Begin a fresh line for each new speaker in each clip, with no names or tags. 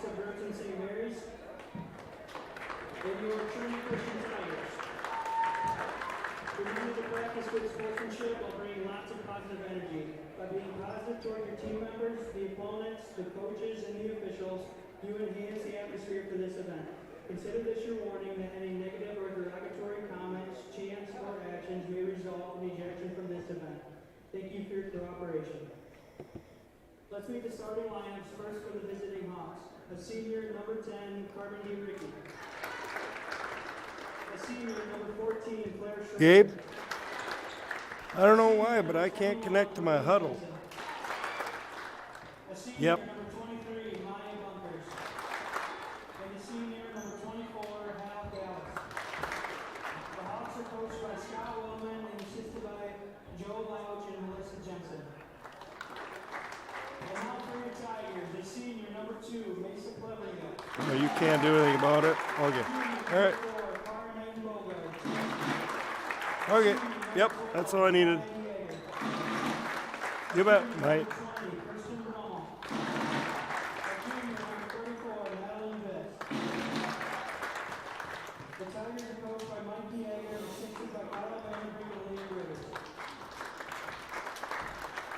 Hawks of Remsen St. Mary's, and your Intermission Tigers. Remember to practice good sportsmanship while bringing lots of positive energy. By being positive toward your team members, the opponents, the coaches, and the officials, you enhance the atmosphere for this event. Consider this your warning that any negative or derogatory comments, chants, or actions may result in ejection from this event. Thank you for your cooperation. Let's meet the starting lineups first for the visiting Hawks. A senior, number 10, Carmen D. Ricky. A senior, number 14, Claire Schroeder.
Gabe? I don't know why, but I can't connect to my huddle.
A senior,
Yep.
number 23, Maya Bunkers. And a senior, number 24, Hal Gallus. The Hawks are coached by Scott Willman and assisted by Joe Lauch and Melissa Jensen. And now for your Tigers, a senior, number 2, Mesa Plebriga.
No, you can't do anything about it. Okay. All right. Okay. Yep. That's all I needed. You bet, mate.
The Tigers are coached by Mike Yeager and assisted by Kyle Vandenberg and Lee Rivers.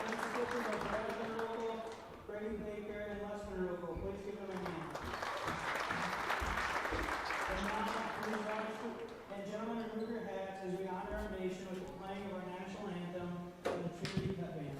And assisted by Brad Vanderlocal, Brady Baker, and Les Vanderlocal. Please give them a hand. And now, please rise and gentlemen remove your hats as we honor our nation with the playing of our national anthem and the Trinity Pep Band.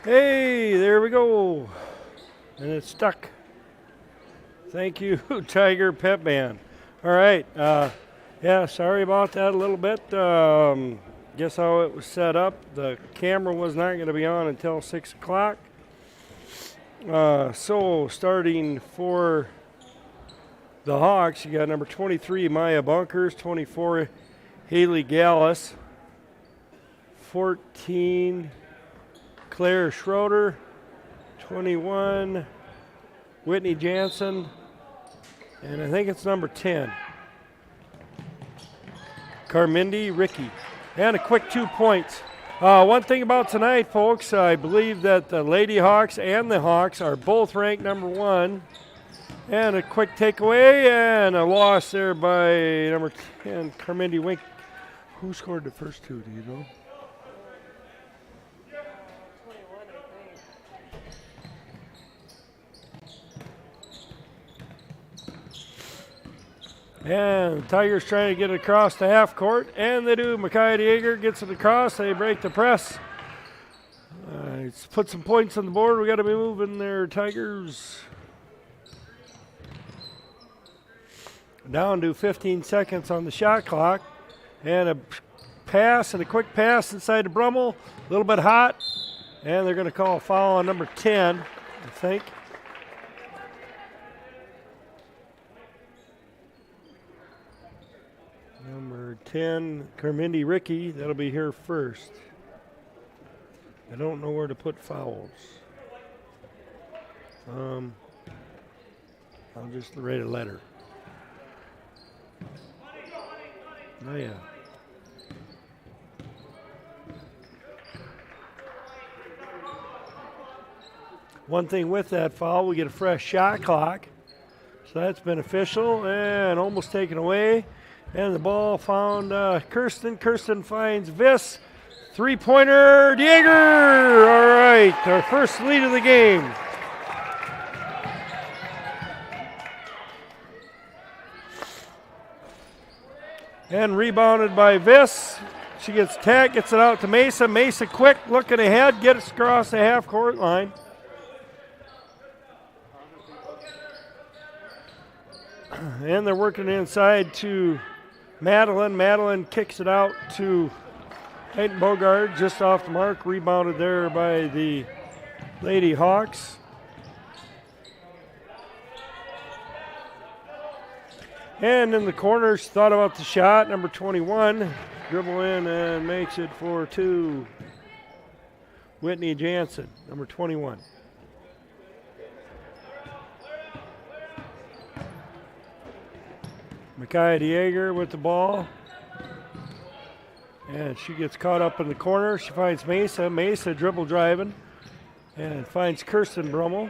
Hey, there we go. And it's stuck. Thank you, Tiger Pep Band. All right. Yeah, sorry about that a little bit. Guess how it was set up. The camera was not going to be on until 6 o'clock. So starting for the Hawks, you got number 23, Maya Bunkers, 24, Haley Gallus, 14, Claire Schroeder, 21, Whitney Jansen, and I think it's number 10, Carmindy Ricky. And a quick 2 points. One thing about tonight, folks, I believe that the Lady Hawks and the Hawks are both ranked number 1. And a quick takeaway and a loss there by number 10, Carmindy Wink. Who scored the first two, do you know? And the Tigers trying to get it across the half court, and they do. Micaiah Yeager gets it across. They break the press. Let's put some points on the board. We got to be moving there, Tigers. Down to 15 seconds on the shot clock, and a pass and a quick pass inside to Brummel. A little bit hot, and they're going to call a foul on number 10, I think. Number 10, Carmindy Ricky, that'll be here first. I don't know where to put fouls. I'll just write a letter. Oh, yeah. One thing with that foul, we get a fresh shot clock. So that's beneficial and almost taken away. And the ball found Kirsten. Kirsten finds Viss. Three-pointer, Dieger! All right, our first lead of the game. And rebounded by Viss. She gets tagged, gets it out to Mesa. Mesa quick, looking ahead, gets across the half-court line. And they're working inside to Madeline. Madeline kicks it out to Hayden Bogard, just off the mark. Rebounded there by the Lady Hawks. And in the corner, she thought about the shot. Number 21, dribble in and makes it for two. Whitney Jansen, number 21. Micaiah Dieger with the ball. And she gets caught up in the corner. She finds Mesa. Mesa dribble driving. And finds Kirsten Brummel.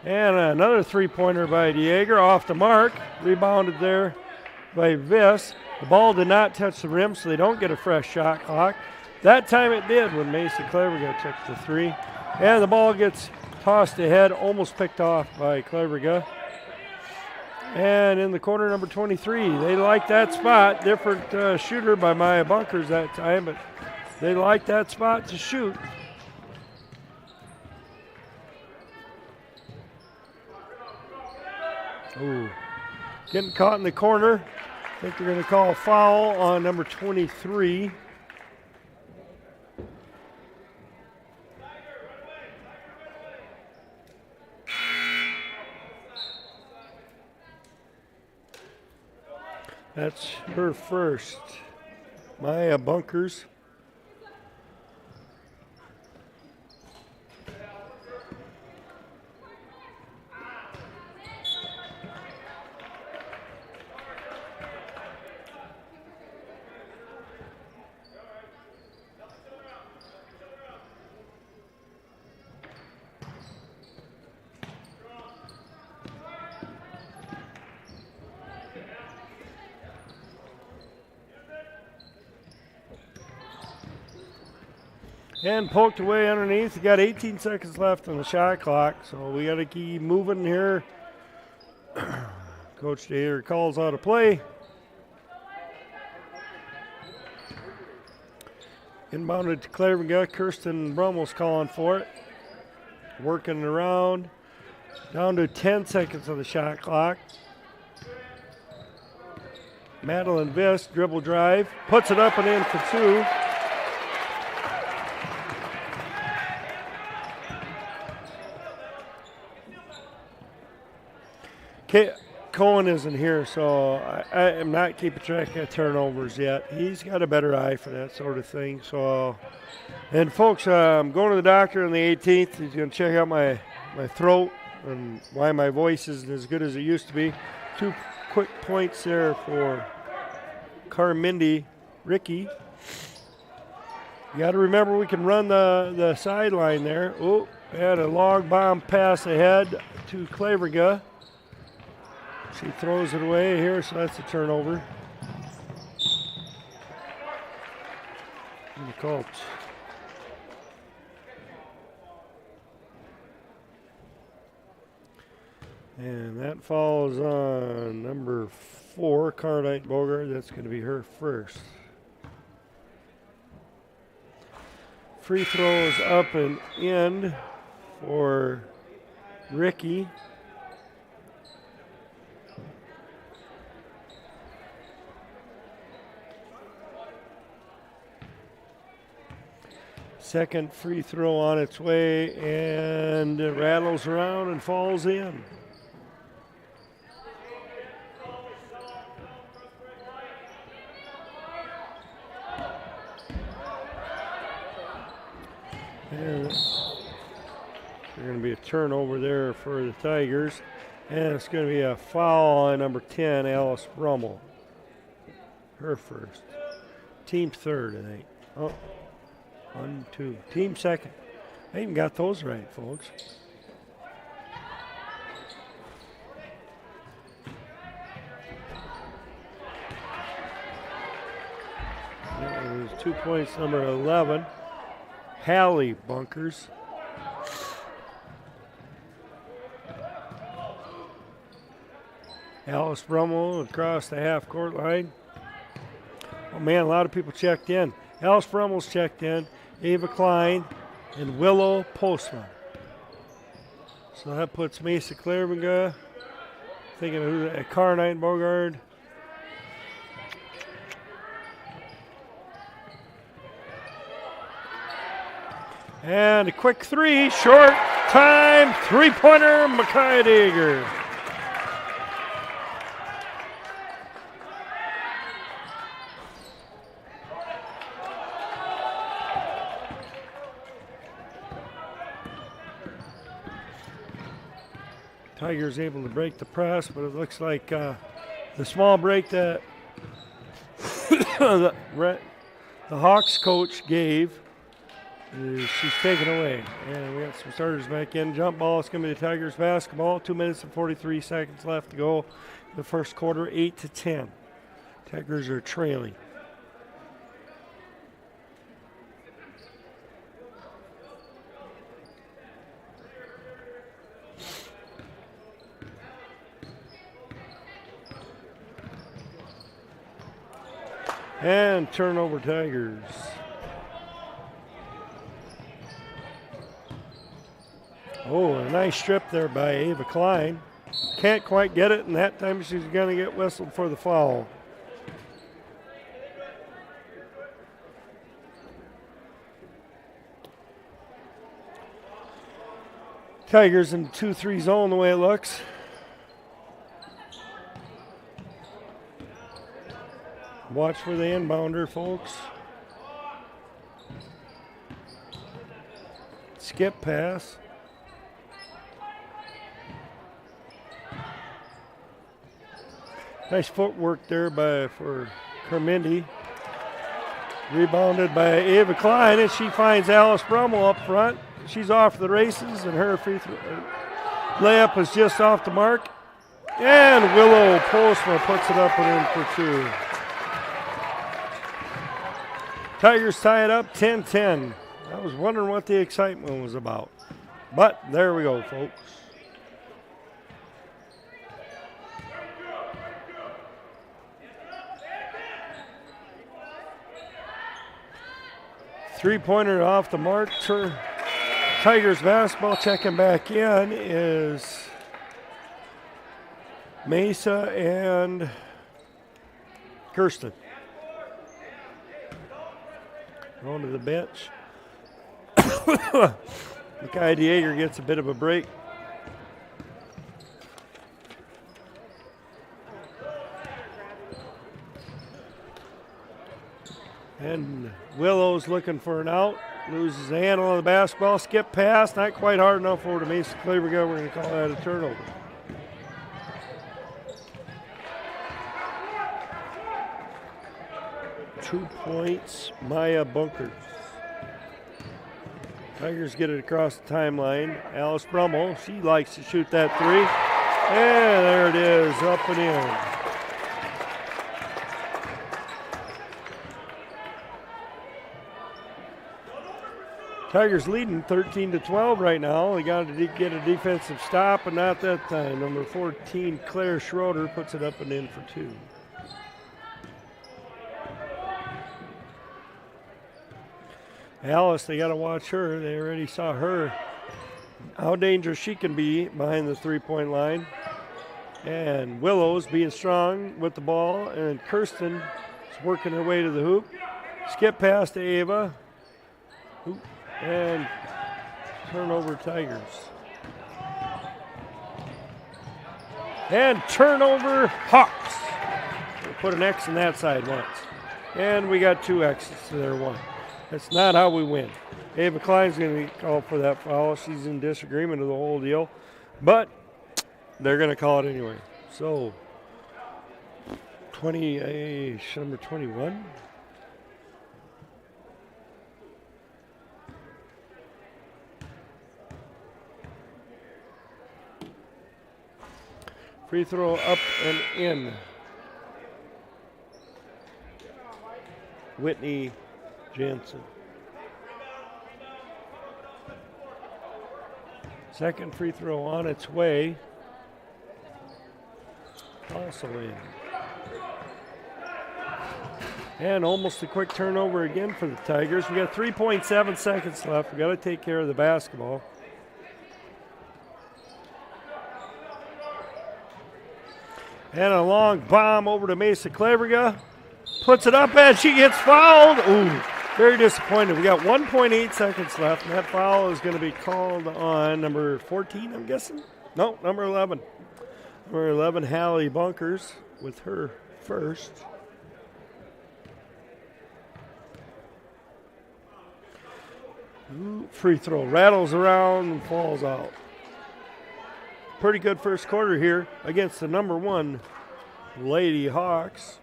And another three-pointer by Dieger off the mark. Rebounded there by Viss. The ball did not touch the rim, so they don't get a fresh shot clock. That time it did when Mason Cleverga took the three. And the ball gets tossed ahead, almost picked off by Cleverga. And in the corner, number 23. They like that spot. Different shooter by Maya Bunkers that time, but they like that spot to shoot. Ooh, getting caught in the corner. I think they're going to call a foul on number 23. That's her first. Maya Bunkers. And poked away underneath. You got 18 seconds left on the shot clock, so we got to keep moving here. Coach Dater calls out a play. Inbounded to Cleverga. Kirsten Brummel's calling for it. Working around. Down to 10 seconds on the shot clock. Madeline Viss, dribble drive. Puts it up and in for two. Cohen isn't here, so I am not keeping track of turnovers yet. He's got a better eye for that sort of thing. So, and folks, I'm going to the doctor on the 18th. He's going to check out my throat and why my voice isn't as good as it used to be. 2 quick points there for Carmindy Ricky. You got to remember we can run the sideline there. Oh, had a long bomb pass ahead to Cleverga. She throws it away here, so that's a turnover. And the Colts. And that falls on number 4, Carnite Bogart. That's going to be her first. Free throws up and in for Ricky. Second free throw on its way, and it rattles around and falls in. And there's going to be a turnover there for the Tigers, and it's going to be a foul on number 10, Alice Brummel. Her first. Team third, I think. Oh. 1, 2. Team second. I even got those right, folks. That was 2 points, number 11. Hallie bunkers. Alice Brummel across the half-court line. Oh, man, a lot of people checked in. Alice Brummel's checked in, Ava Klein, and Willow Postman. So that puts Mesa Clairvinga, thinking of who, Carnite Bogard. And a quick three, short time, three-pointer, Makai Dager. Tigers able to break the press, but it looks like the small break that the Hawks coach gave, she's taken away. And we got some starters back in. Jump ball, it's going to be the Tigers basketball. 2 minutes and 43 seconds left to go. The first quarter, 8-10. Tigers are trailing. And turnover Tigers. Oh, a nice strip there by Ava Klein. Can't quite get it, and that time she's going to get whistled for the foul. Tigers in 2-3 zone the way it looks. Watch for the inbounder, folks. Skip pass. Nice footwork there for Kermindi. Rebounded by Ava Klein, and she finds Alice Brummel up front. She's off the races, and her free throw layup is just off the mark. And Willow Postma puts it up and in for two. Tigers tie it up 10-10. I was wondering what the excitement was about. But there we go, folks. Three-pointer off the mark. Tigers basketball checking back in is Mesa and Kirsten. Going to the bench. Makai Dieger gets a bit of a break. And Willow's looking for an out. Loses the handle on the basketball. Skip pass. Not quite hard enough over to Mesa Claverga. We're going to call that a turnover. .2 points, Maya Bunkers. Tigers get it across the timeline. Alice Brummel, she likes to shoot that three. And there it is, up and in. Tigers leading 13-12 right now. They got to get a defensive stop, but not that time. Number 14, Claire Schroeder, puts it up and in for two. Alice, they got to watch her. They already saw her, how dangerous she can be behind the three-point line. And Willow's being strong with the ball, and Kirsten is working her way to the hoop. Skip pass to Ava. Hoop. And turnover Tigers. And turnover Hawks. We'll put an X on that side once. And we got two X's to their one. That's not how we win. Ava Klein's going to be called for that foul. She's in disagreement of the whole deal. But they're going to call it anyway. So, number 21. Free throw up and in. Whitney Jansen. Second free throw on its way. Also in. And almost a quick turnover again for the Tigers. We got 3.7 seconds left. We got to take care of the basketball. And a long bomb over to Mesa Cleverga. Puts it up and she gets fouled. Ooh, very disappointed. We got 1.8 seconds left, and that foul is going to be called on number 14, I'm guessing? No, number 11. Number 11, Hallie Bunkers, with her first. Ooh, free throw rattles around and falls out. Pretty good first quarter here against the number 1 Lady Hawks.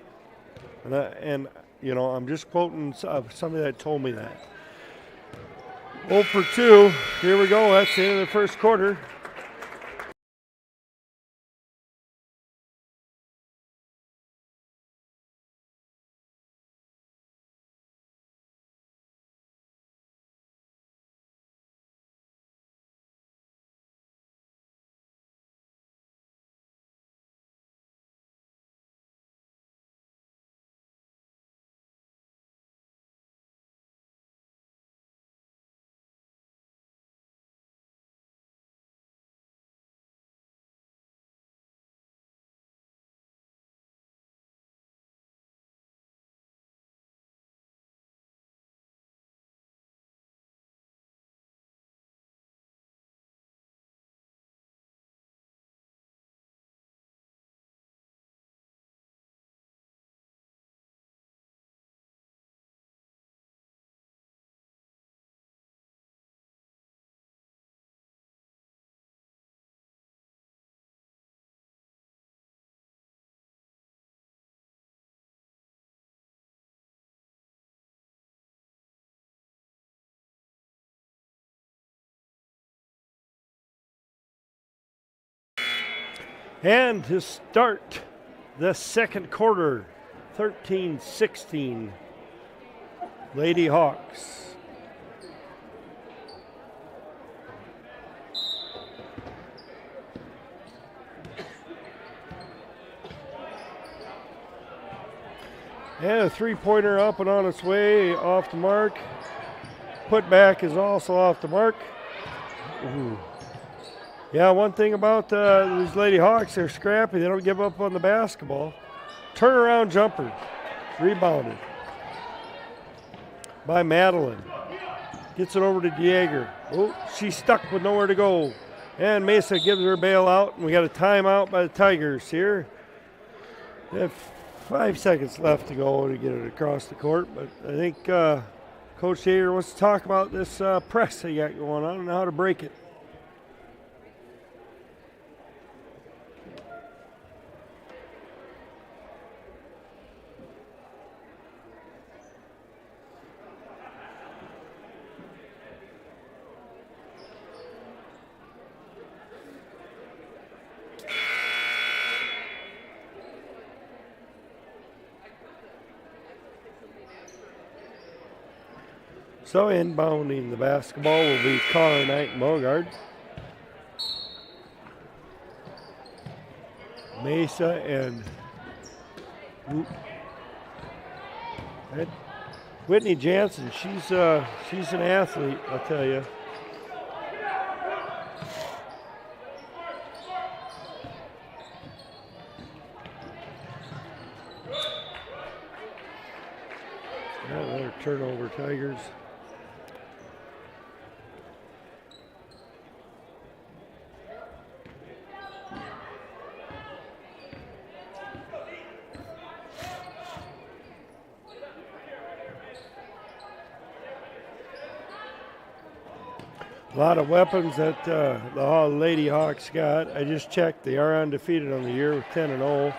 And you know, I'm just quoting somebody that told me that. 0 for 2. Here we go. That's the end of the first quarter. And to start the second quarter, 13-16, Lady Hawks. And a three-pointer up and on its way, off the mark. Put back is also off the mark. Ooh. Yeah, one thing about these Lady Hawks, they're scrappy. They don't give up on the basketball. Turnaround jumper. Rebounded by Madeline. Gets it over to Dieger. Oh, she's stuck with nowhere to go. And Mesa gives her a bailout. And we got a timeout by the Tigers here. They have 5 seconds left to go to get it across the court. But I think Coach Dieger wants to talk about this press they got going on and how to break it. So inbounding the basketball will be Connor Knight Bogard. Mesa and Whitney Jansen. She's an athlete, I'll tell you. Another turnover, Tigers. A lot of weapons that the Lady Hawks got. I just checked. They are undefeated on the year with 10-0.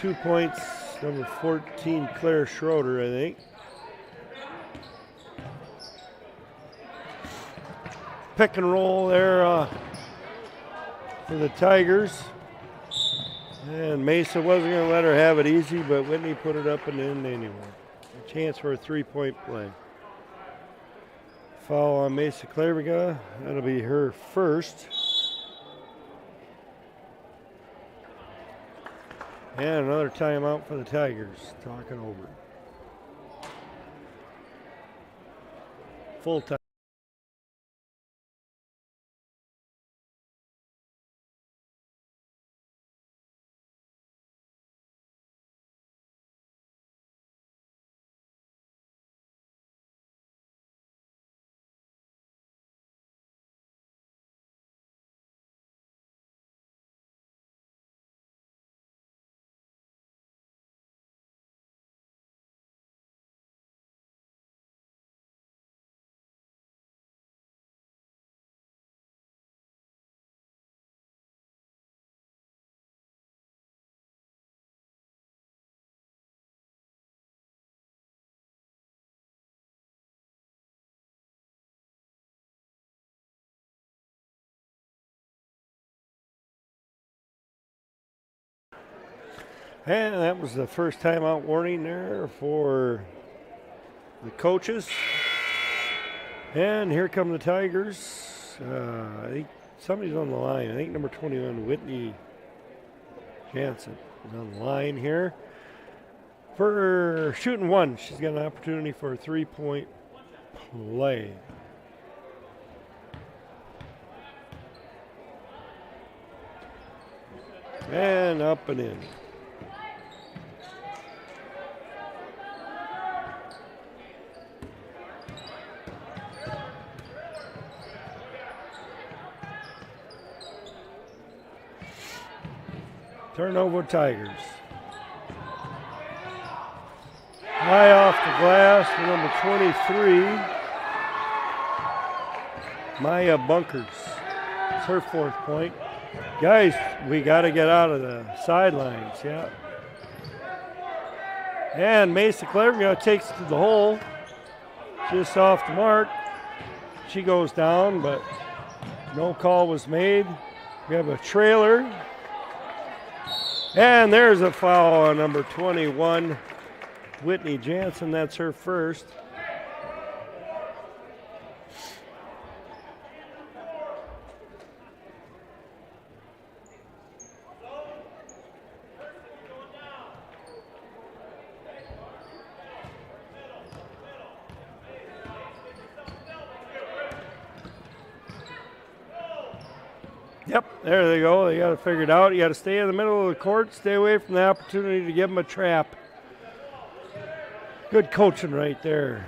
2 points, number 14, Claire Schroeder, I think. Pick and roll there for the Tigers. And Mesa wasn't going to let her have it easy, but Whitney put it up and in anyway. A chance for a 3-point play. Foul on Mesa Clairviga. That'll be her first. And another timeout for the Tigers. Talking over. Full time. And that was the first timeout warning there for the coaches. And here come the Tigers. I think somebody's on the line. I think number 21, Whitney Jansen, is on the line here. For shooting one, she's got an opportunity for a 3-point play. And up and in. Turnover Tigers. High off the glass for number 23, Maya Bunkers. It's her 4th point. Guys, we got to get out of the sidelines, yeah. And Mesa Clairviga takes it to the hole. Just off the mark. She goes down, but no call was made. We have a trailer. And there's a foul on number 21, Whitney Jansen. That's her first. Yep, there they go. They got it figured out. You got to stay in the middle of the court, stay away from the opportunity to give them a trap. Good coaching right there.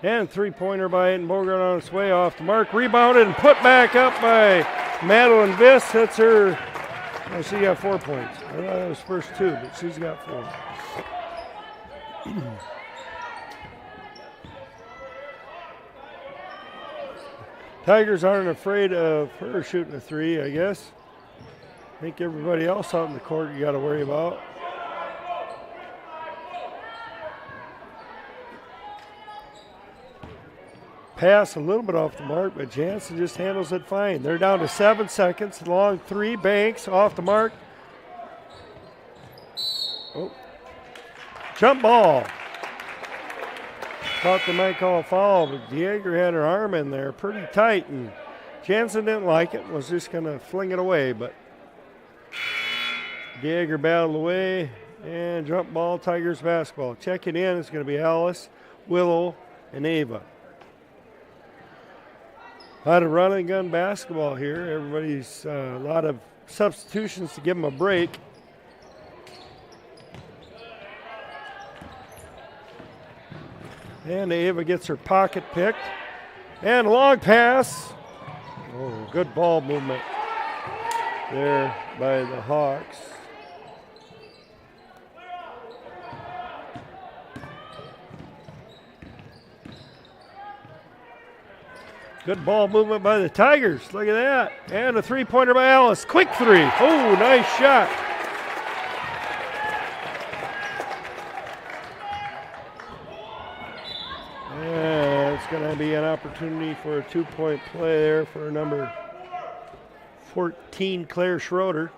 And 3-pointer by Aiden Bogart on its way off the mark. Rebounded and put back up by Madeline Viss. That's her. Oh, she got 4 points. I thought that was first 2, but she's got 4. Tigers aren't afraid of her shooting a 3, I guess. I think everybody else out in the court you got to worry about. Pass a little bit off the mark, but Jansen just handles it fine. They're down to 7 seconds. Long 3, Banks off the mark. Oh. Jump ball. Thought they might call a foul, but Dieger had her arm in there pretty tight, and Jansen didn't like it, was just going to fling it away, but Dieger battled away, and jump ball, Tigers basketball. Checking in is going to be Alice, Willow, and Ava. A lot of run and gun basketball here. Everybody's a lot of substitutions to give them a break. And Ava gets her pocket picked. And a long pass. Oh, good ball movement there by the Hawks. Good ball movement by the Tigers. Look at that. And a 3-pointer by Alice. Quick 3. Oh, nice shot. going to be an opportunity for a 2-point play there for number 14, Claire Schroeder.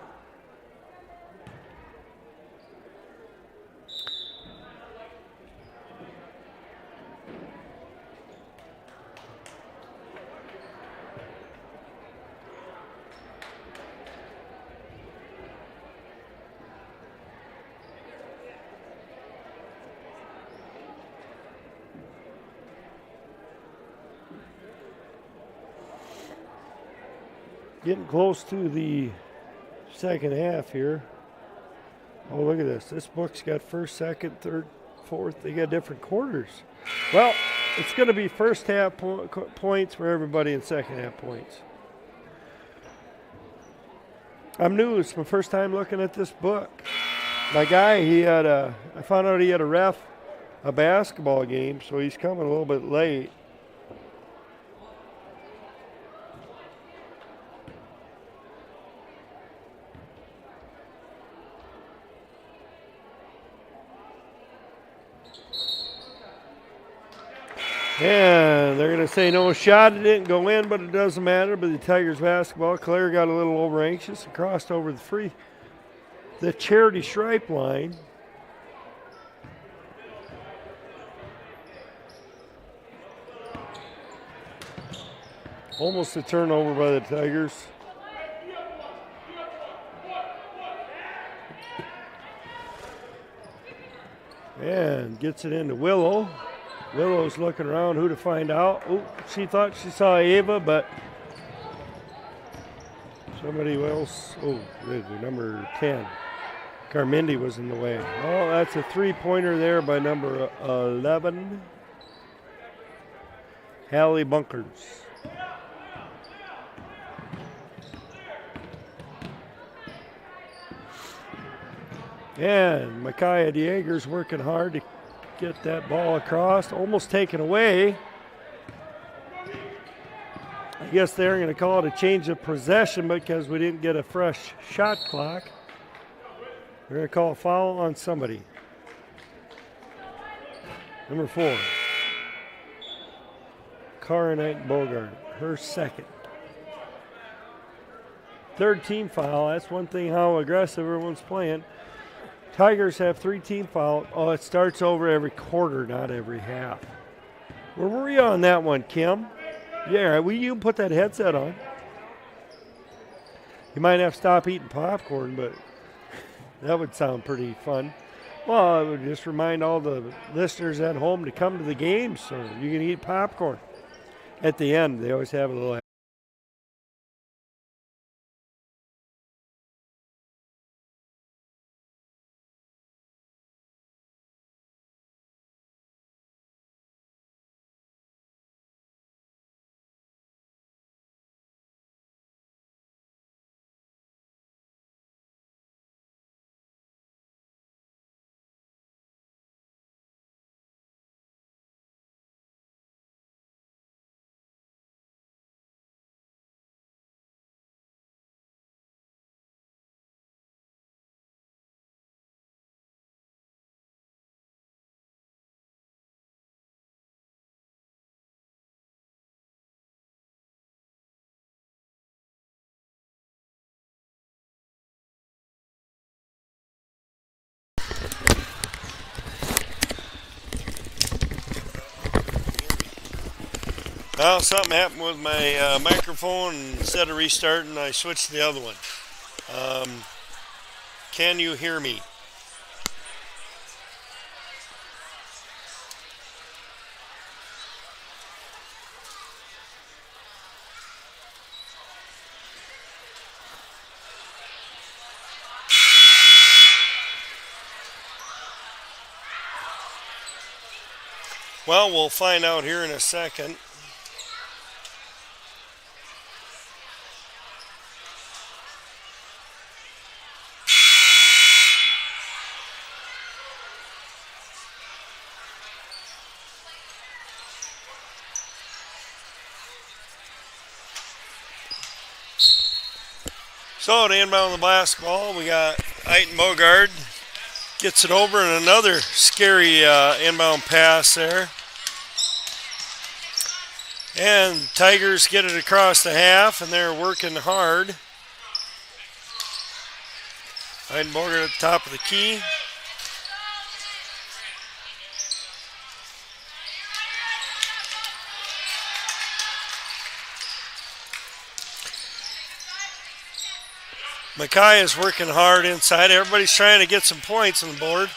Getting close to the second half here. Oh, look at this. This book's got first, second, third, fourth. They got different quarters. Well, it's going to be first half points for everybody and second half points. I'm new. It's my first time looking at this book. My guy, I found out he had a basketball game, so he's coming a little bit late. And they're going to say no shot. It didn't go in, but it doesn't matter. But the Tigers basketball, Claire got a little over anxious and crossed over the charity stripe line. Almost a turnover by the Tigers. And gets it into Willow. Willow's looking around who to find out. Oh, she thought she saw Ava, but somebody else. Oh, number 10. Carmindi was in the way. Oh, that's a three-pointer there by number 11. Hallie Bunkers. And Micaiah Dieger's working hard to get that ball across, almost taken away. I guess they're going to call it a change of possession because we didn't get a fresh shot clock. They're going to call a foul on somebody. Number 4. Cara Bogart, her second. Third team foul. That's one thing how aggressive everyone's playing. Tigers have 3 team fouls. Oh, it starts over every quarter, not every half. Where were you on that one, Kim? Yeah, you put that headset on. You might have to stop eating popcorn, but that would sound pretty fun. Well, I would just remind all the listeners at home to come to the games so you can eat popcorn. At the end, they always have a little. Well, something happened with my microphone. Instead of restarting, I switched to the other one. Can you hear me? Well, we'll find out here in a second. So to inbound the basketball, we got Iten Bogard. Gets it over, and another scary inbound pass there. And Tigers get it across the half, and they're working hard. Heidenberger at the top of the key. Mackay is working hard inside. Everybody's trying to get some points on the board.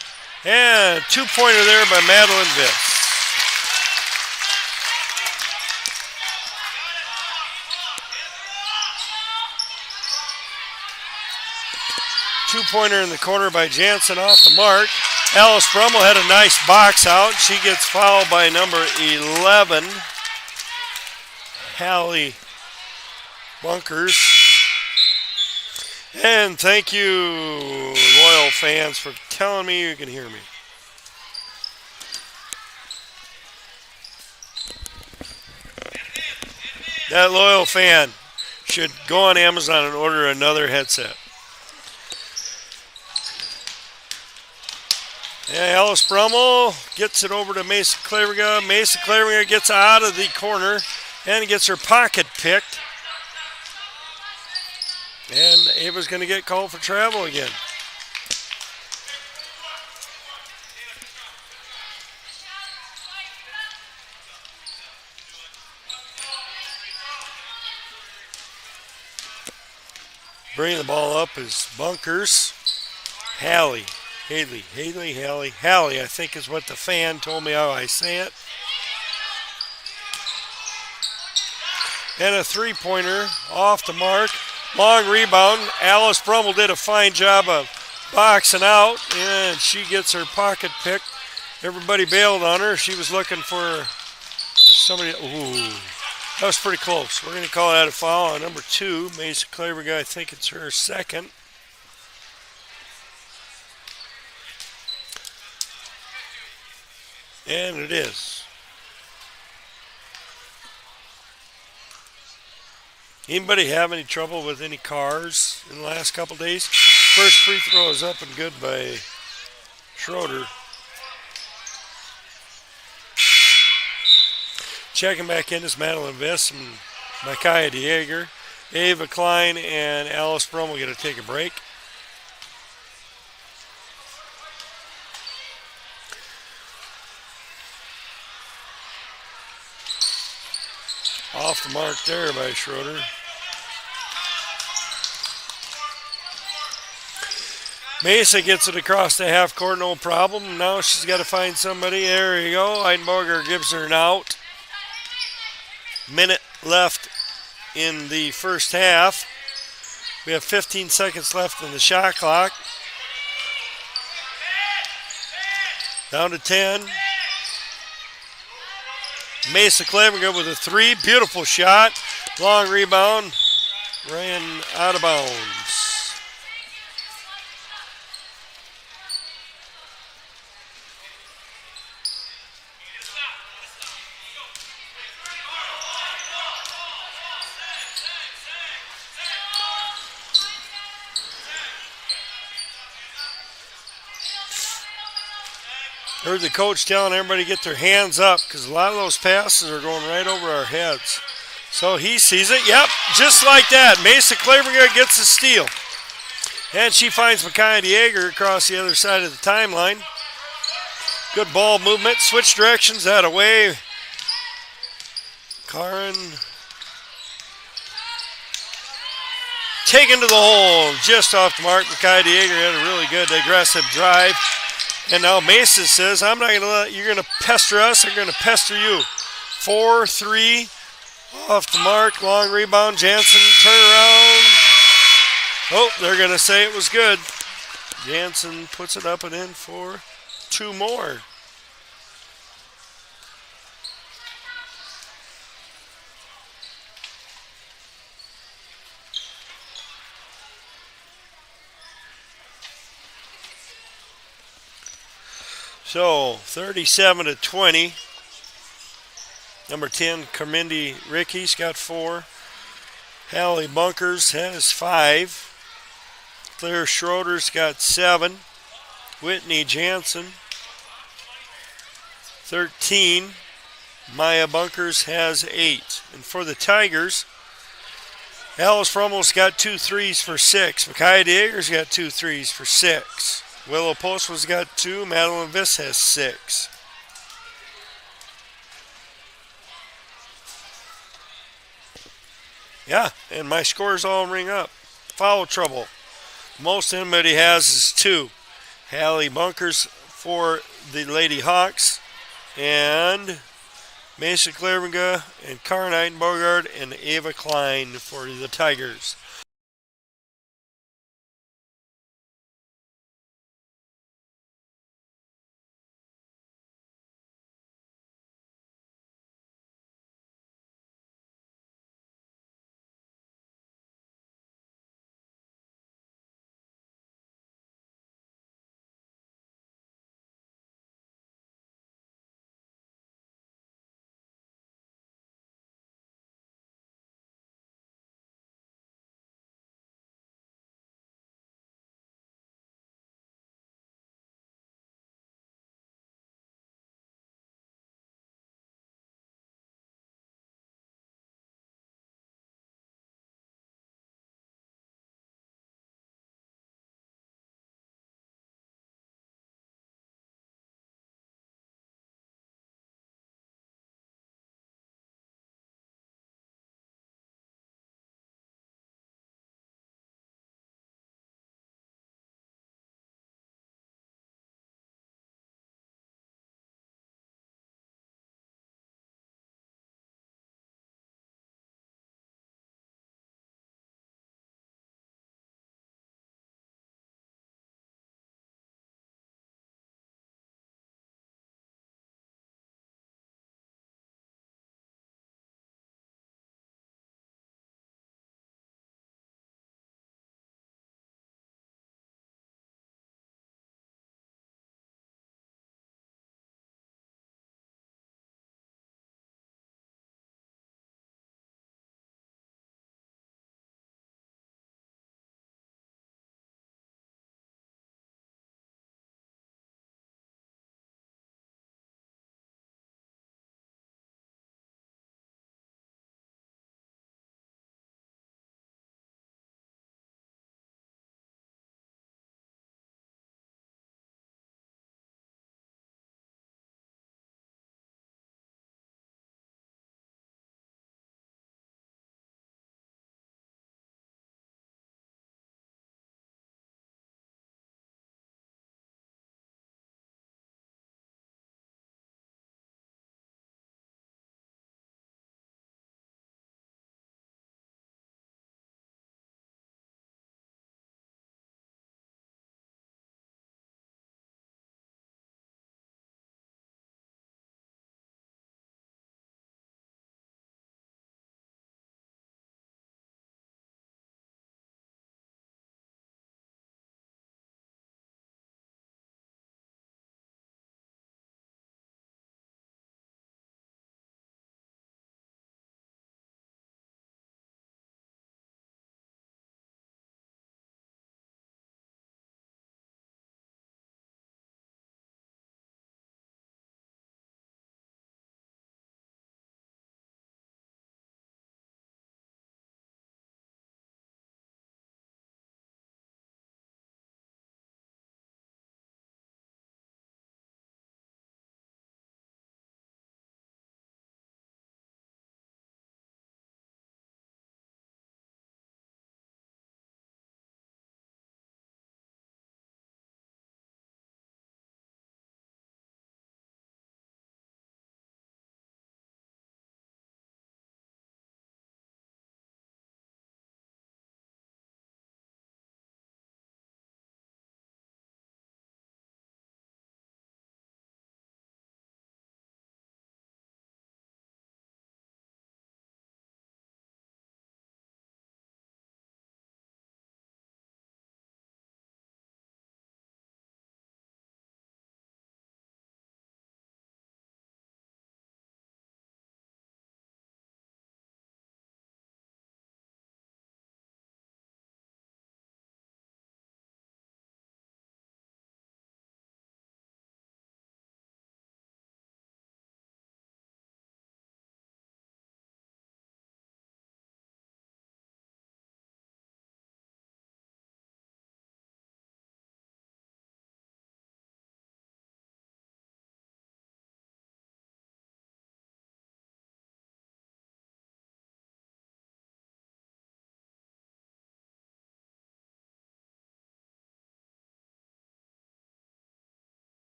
And 2-pointer there by Madeline Viss. Two-pointer in the corner by Jansen off the mark. Alice Brummel had a nice box out. She gets fouled by number 11, Hallie Bunkers. And thank you, loyal fans, for telling me you can hear me. That loyal fan should go on Amazon and order another headset. And Alice Brummel gets it over to Mason Claverga. Mason Claverga gets out of the corner and gets her pocket picked. And Ava's going to get called for travel again. Bringing the ball up is Bunkers. Hallie, I think is what the fan told me how I say it. And a three-pointer off the mark. Long rebound. Alice Brummel did a fine job of boxing out, and she gets her pocket picked. Everybody bailed on her. She was looking for somebody. Ooh, that was pretty close. We're going to call that a foul on number 2, Mason Claverga. I think it's her second. And it is. Anybody have any trouble with any cars in the last couple days? First free throw is up and good by Schroeder. Checking back in is Madeline Viss and Micaiah DeJager. Ava Klein and Alice Brummel going to take a break. Off the mark there by Schroeder. Mesa gets it across the half court, no problem. Now she's got to find somebody. There you go. Heidenberger gives her an out. Minute left in the first half. We have 15 seconds left in the shot clock. Down to 10. Mesa Claverga with a 3. Beautiful shot. Long rebound. Ran out of bounds. Heard the coach telling everybody to get their hands up because a lot of those passes are going right over our heads. So he sees it. Yep, just like that. Mesa Claverga gets the steal. And she finds Micaiah DeJager across the other side of the timeline. Good ball movement. Switch directions that away. Karin taken to the hole. Just off the mark. Micaiah DeJager had a really good aggressive drive. And now Mesa says, I'm not going to let, you're going to pester us, I'm going to pester you. 4-3 off the mark, long rebound, Jansen, turn around. Oh, they're going to say it was good. Jansen puts it up and in for 2 more. So 37-20. Number 10, Carmindy Ricky's got 4. Hallie Bunkers has 5. Claire Schroeder's got 7. Whitney Jansen 13. Maya Bunkers has 8. And for the Tigers, Alice Frummel's got 2 threes for 6. Micaiah Dieger's got 2 threes for 6. Willow Postman's got 2. Madeline Viss has 6. Yeah, and my scores all ring up. Foul trouble. Most anybody has is 2. Hallie Bunkers for the Lady Hawks, and Mason Claringa and Karen Eitenbogard and Ava Klein for the Tigers.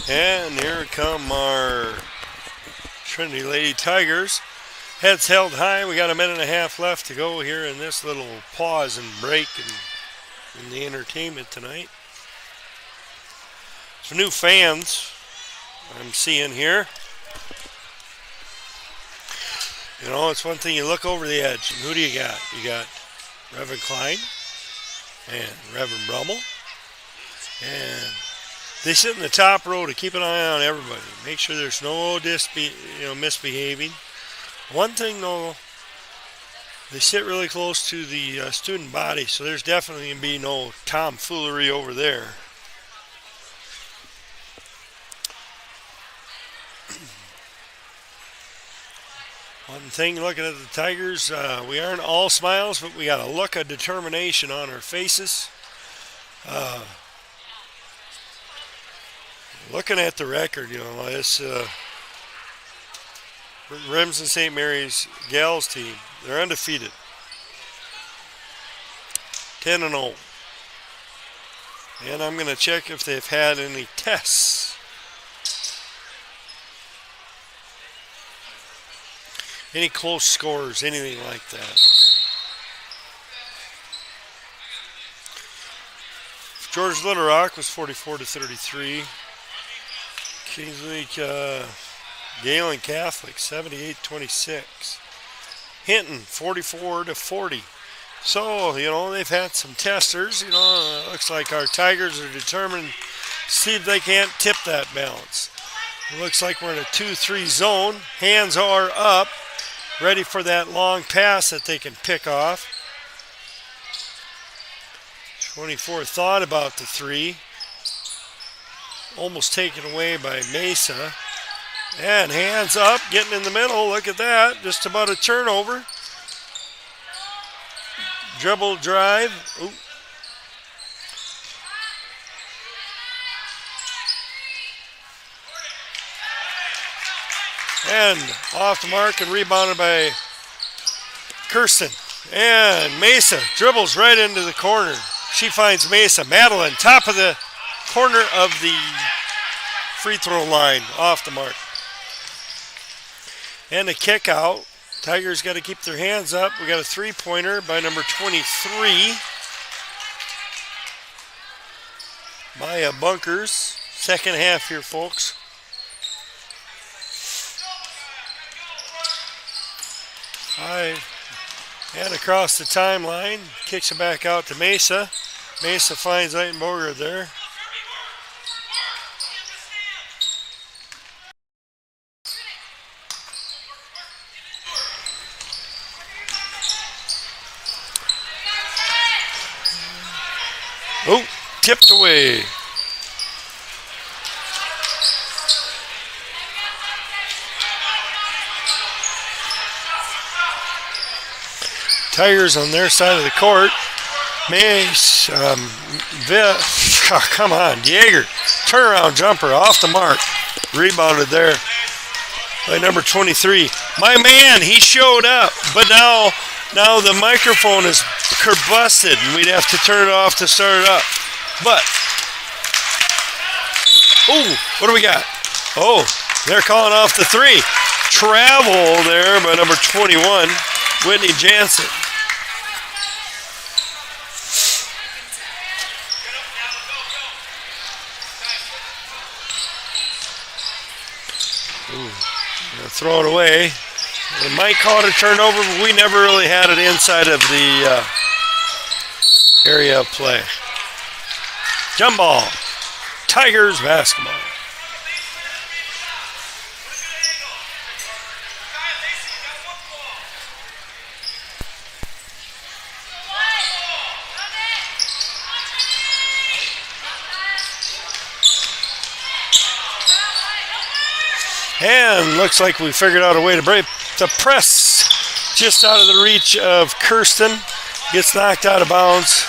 And here come our Trinity Lady Tigers. Heads held high. We got a minute and a half left to go here in this little pause and break in the entertainment tonight. Some new fans I'm seeing here. You know, it's one thing you look over the edge. And who do you got? You got Reverend Klein and Reverend Brummel. And they sit in the top row to keep an eye on everybody. Make sure there's no misbehaving. One thing though, they sit really close to the student body, so there's definitely going to be no tomfoolery over there. One thing looking at the Tigers, we aren't all smiles, but we got a look of determination on our faces. Looking at the record, you know, this Remsen St. Mary's Gals team, they're undefeated. 10-0. And I'm going to check if they've had any tests. Any close scores, anything like that. George Little Rock was 44-33. Kingsley Galen Catholic 78-26. Hinton 44-40. So, you know, they've had some testers. You know, looks like our Tigers are determined to see if they can't tip that balance. It looks like we're in a 2-3 zone. Hands are up, ready for that long pass that they can pick off. 24 thought about the three. Almost taken away by Mesa. And hands up, getting in the middle. Look at that. Just about a turnover. Dribble drive. Ooh. And off the mark and rebounded by Kirsten. And Mesa dribbles right into the corner. She finds Mesa. Madeline, top of the corner of the free throw line, off the mark. And a kick out. Tigers got to keep their hands up. We got a three-pointer by number 23. Maya Bunkers. Second half here, folks. And across the timeline. Kicks it back out to Mesa. Mesa finds Eitenboger there. Oh, tipped away. Tigers on their side of the court. Mace, come on, Jaeger. Turnaround jumper off the mark. Rebounded there by number 23. My man, he showed up, but now the microphone is busted, and we'd have to turn it off to start it up. But, oh, what do we got? Oh, they're calling off the three. Travel there by number 21, Whitney Jansen. Throw it away. They might call it a turnover, but we never really had it inside of the area of play. Jump ball. Tigers basketball. And looks like we figured out a way to break the press just out of the reach of Kirsten. Gets knocked out of bounds.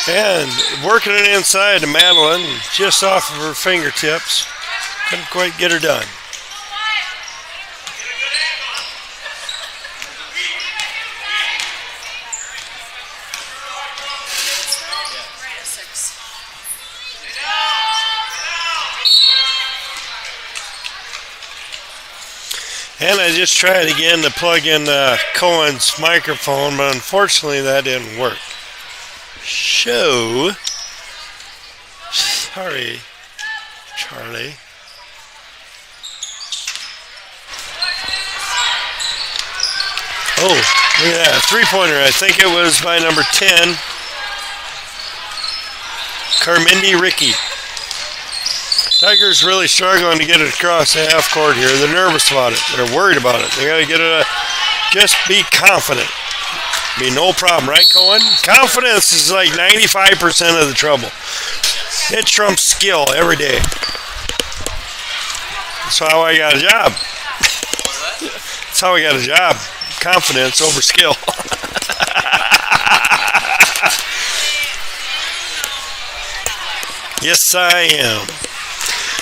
And working it inside to Madeline, just off of her fingertips. Couldn't quite get her done. And I just tried again to plug in Cohen's microphone, but unfortunately that didn't work. So, sorry, Charlie. Oh, look at that, three-pointer. I think it was by number 10, Carmindy Ricky. Tigers really struggling to get it across the half court here. They're nervous about it. They're worried about it. They got to get it. Just be confident. Be no problem, right, Cohen? Confidence is like 95% of the trouble. It trumps skill every day. That's how I got a job. That's how I got a job. Confidence over skill. Yes, I am.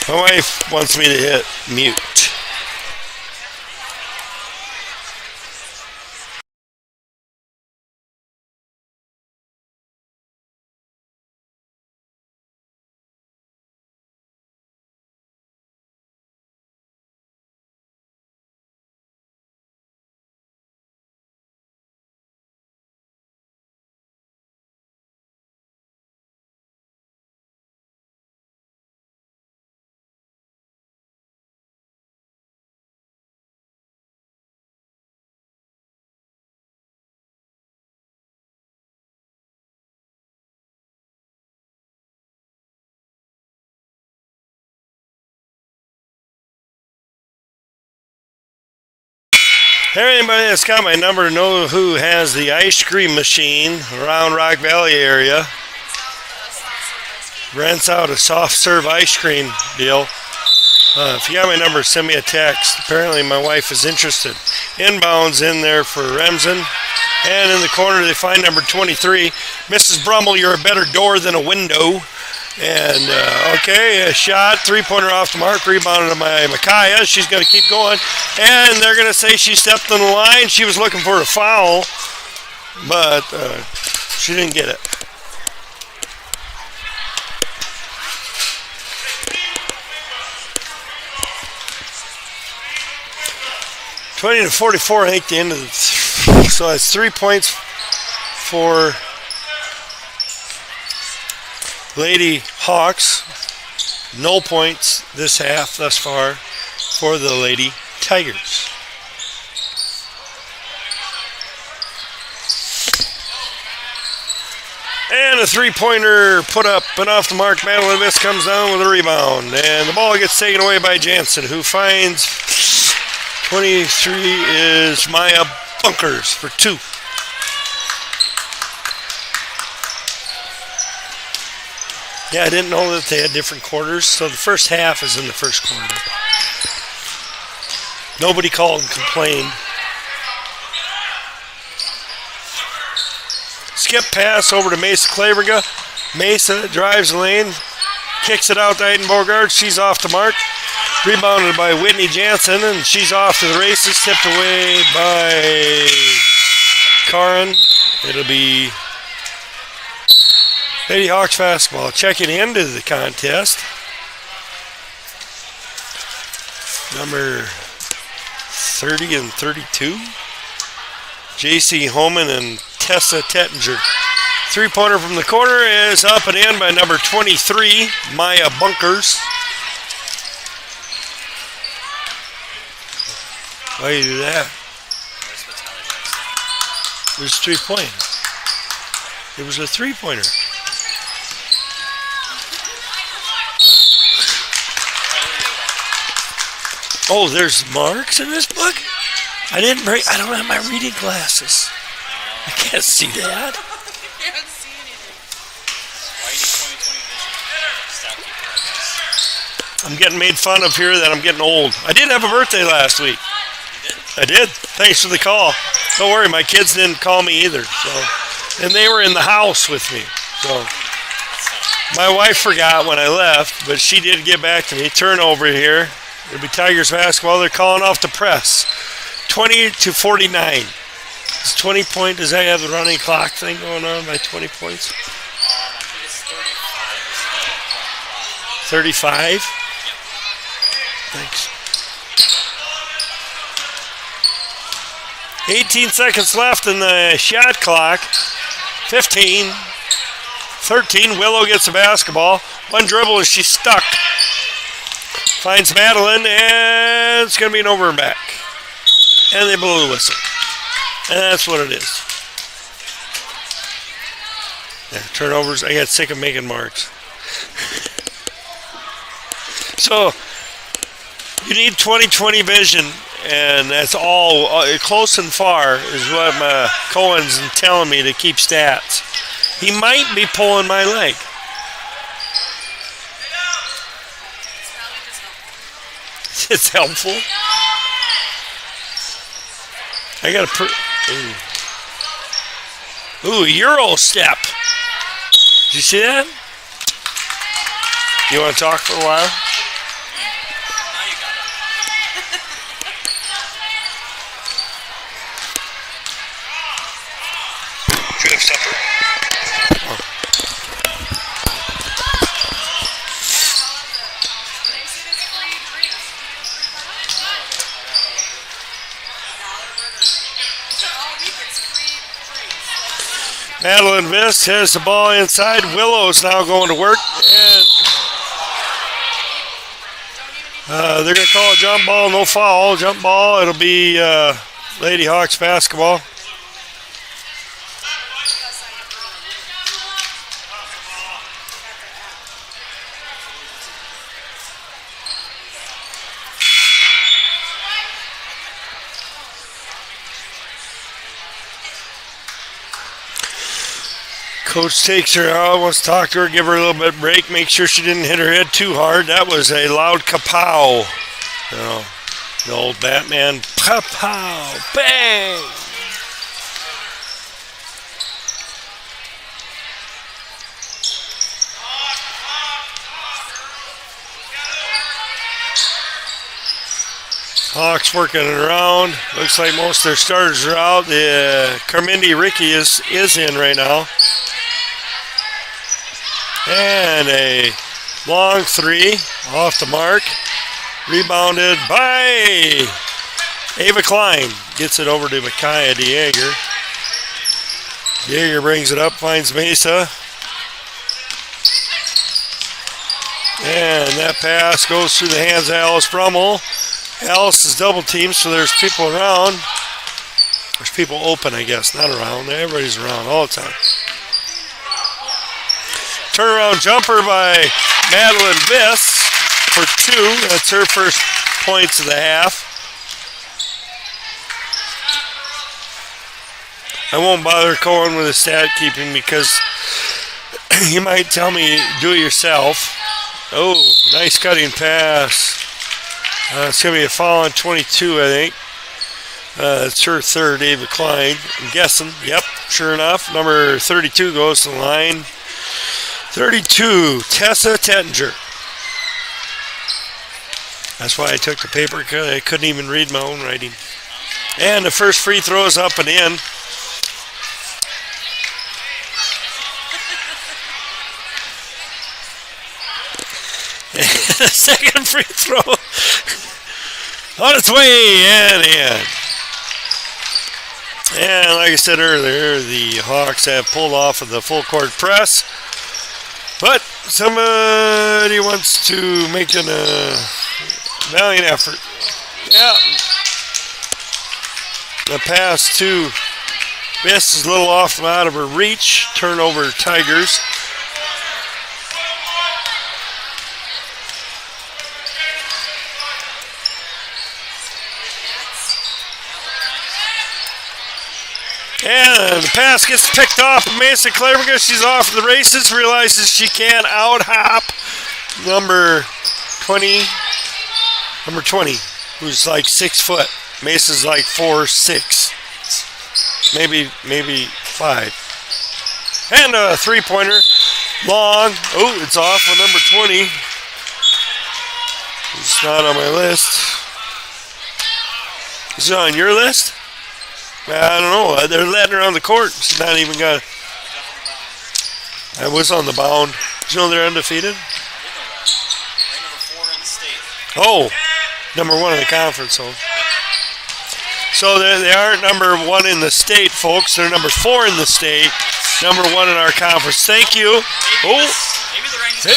My wife wants me to hit mute. There, anybody that's got my number know who has the ice cream machine around Rock Valley area. Rents out a soft serve ice cream deal. If you got my number, send me a text. Apparently my wife is interested. Inbounds in there for Remsen. And in the corner they find number 23. Mrs. Brummel, you're a better door than a window. And, okay, a shot, three-pointer off the mark, rebounded by Micaiah. She's going to keep going. And they're going to say she stepped on the line. She was looking for a foul, but she didn't get it. (20-44) at the end of the so that's 3 points for Lady Hawks. No points this half thus far for the Lady Tigers. And a three-pointer put up and off the mark. Madeline Miss comes down with a rebound. And the ball gets taken away by Jansen, who finds 23 is Maya Bunkers for two. Yeah, I didn't know that they had different quarters, so the first half is in the first quarter. Nobody called and complained. Skip pass over to Mesa Klaverga. Mesa drives the lane, kicks it out to Eitenbogard. She's off the mark. Rebounded by Whitney Jansen, and she's off to the races. Tipped away by Karin. It'll be Lady Hawks basketball checking into the contest. Number 30 and 32. J.C. Homan and Tessa Tettinger. Three-pointer from the corner is up and in by number 23, Maya Bunkers. Why do you do that? It was three-pointer. It was a three-pointer. Oh, there's marks in this book? I don't have my reading glasses. I can't see that.
You can't see anything. Why you need 20/20 vision? Stop.
I'm getting made fun of here that I'm getting old. I did have a birthday last week.
You did?
I did. Thanks for the call. Don't worry, my kids didn't call me either. So, and they were in the house with me. So. My wife forgot when I left, but she did get back to me. Turnover here. It'll be Tigers basketball. They're calling off the press. 20-49. It's 20 point. Does that have the running clock thing going on by 20 points?
I think it's 35.
35? Thanks. 18 seconds left in the shot clock. 15. 13. Willow gets the basketball. One dribble and she's stuck. Finds Madeline, and it's going to be an over and back. And they blow the whistle. And that's what it is. Yeah, turnovers. I got sick of making marks. So, you need 20/20 vision, and that's all. Close and far is what Cohen's telling me to keep stats. He might be pulling my leg. It's helpful. I got to ooh, Euro step. Did you see that? You want to talk for a while?
Now you got it. Did you have supper?
Madeline Viss has the ball inside. Willow's now going to work. And they're going to call a jump ball. No foul. Jump ball. It'll be Lady Hawks basketball. Coach takes her out, wants to talk to her, give her a little bit of break, make sure she didn't hit her head too hard. That was a loud kapow. You know, the old Batman, kapow, bang. Hawks working it around. Looks like most of their starters are out. The Carmindi Ricky is in right now. And a long three off the mark. Rebounded by Ava Klein. Gets it over to Micaiah DeJager. DeJager brings it up, finds Mesa. And that pass goes through the hands of Alice Brummel. Alice is double teamed, so there's people around. There's people open, I guess, not around. Everybody's around all the time. Turnaround jumper by Madeline Viss for two. That's her first points of the half. I won't bother Cohen with the stat keeping because he might tell me do it yourself. Oh, nice cutting pass. It's going to be a foul on 22, I think. It's her third, Ava Klein. I'm guessing. Yep, sure enough. Number 32 goes to the line. 32, Tessa Tettinger. That's why I took the paper, because I couldn't even read my own writing. And the first free throw is up and in. The second free throw on its way and in. And like I said earlier, the Hawks have pulled off of the full court press. But somebody wants to make a valiant effort. Yeah. The pass to Viss is a little off out of her reach. Turnover Tigers. And the pass gets picked off of Mason Claverga. She's off the races. Realizes she can't out-hop number 20, who's like 6 foot. Mason's like 4'6", maybe 5. And a three-pointer. Long. Oh, it's off on number 20. It's not on my list. Is it on your list? I don't know. They're letting her on the court. She's not even got. I was on the bound. Did you know they're undefeated? Oh, number 1 in the conference. So they aren't number 1 in the state, folks. They're number 4 in the state. Number 1 in our conference. Thank you. Oh. Hey.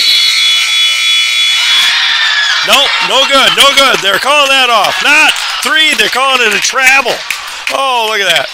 Nope, no good, no good. They're calling that off. Not 3, they're calling it a travel. Oh, look at that.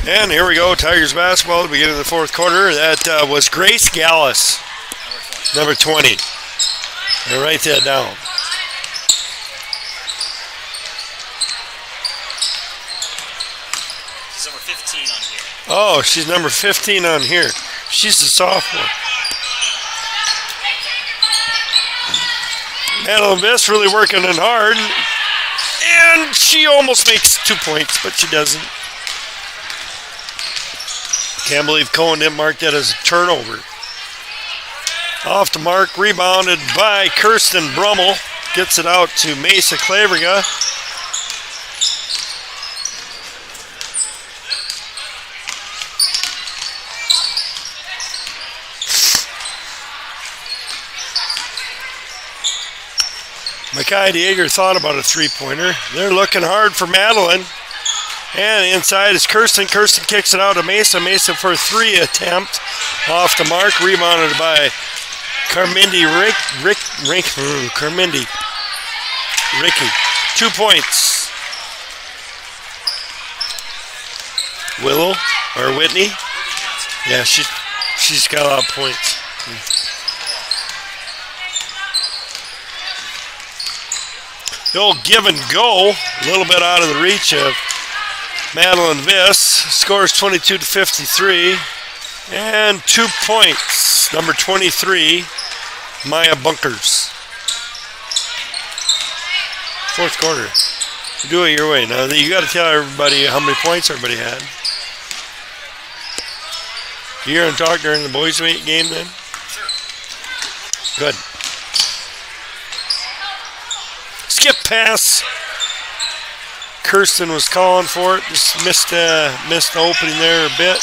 And here we go, Tigers basketball at the beginning of the fourth quarter. That was Grace Gallus, number 20. And write that down.
She's number 15 on here.
Oh, she's number 15 on here. She's a sophomore. Madeline Viss really working in hard. And she almost makes 2 points, but she doesn't. Can't believe Cohen didn't mark that as a turnover. Off the mark, rebounded by Kirsten Brummel. Gets it out to Mesa Claverga. Makai Dieger thought about a three-pointer. They're looking hard for Madeline. And inside is Kirsten. Kirsten kicks it out to Mesa. Mesa for a 3 attempt. Off the mark. Rebounded by Carmindy Carmindy Ricky. 2 points. Willow or Whitney. Yeah, she's got a lot of points. The old give and go. A little bit out of the reach of Madeline Viss. Scores 22-53. And 2 points. Number 23, Maya Bunkers. Fourth quarter. Do it your way. Now, you got to tell everybody how many points everybody had. You hear him talk during the boys' game then? Sure. Good. Skip pass. Kirsten was calling for it. Just missed the opening there a bit.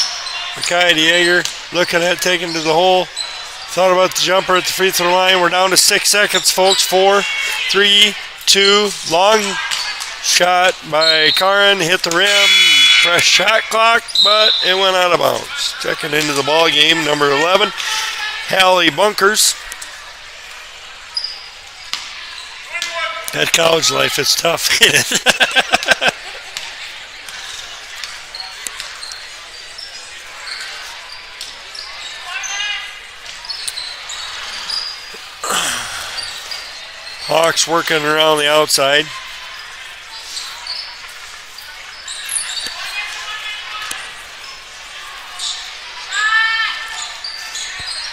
Makai Dieger looking at taking to the hole. Thought about the jumper at the free throw line. We're down to 6 seconds, folks. 4, 3, 2. Long shot by Karin. Hit the rim. Fresh shot clock, but it went out of bounds. Checking into the ball game, number 11, Hallie Bunkers. That college life is tough. Hawks working around the outside.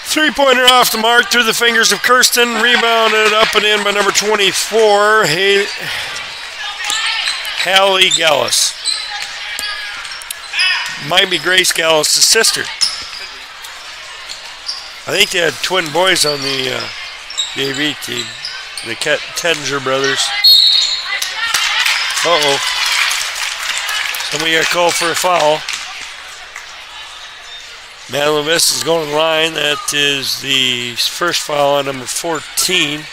Three-pointer off the mark through the fingers of Kirsten. Rebounded up and in by number 24, Hallie Gallus. might be Grace Gallus' sister. I think they had twin boys on the JV team. The Tettinger brothers. Uh-oh. Somebody got called for a foul. Madeline Viss is going to the line. That is the first foul on number 14,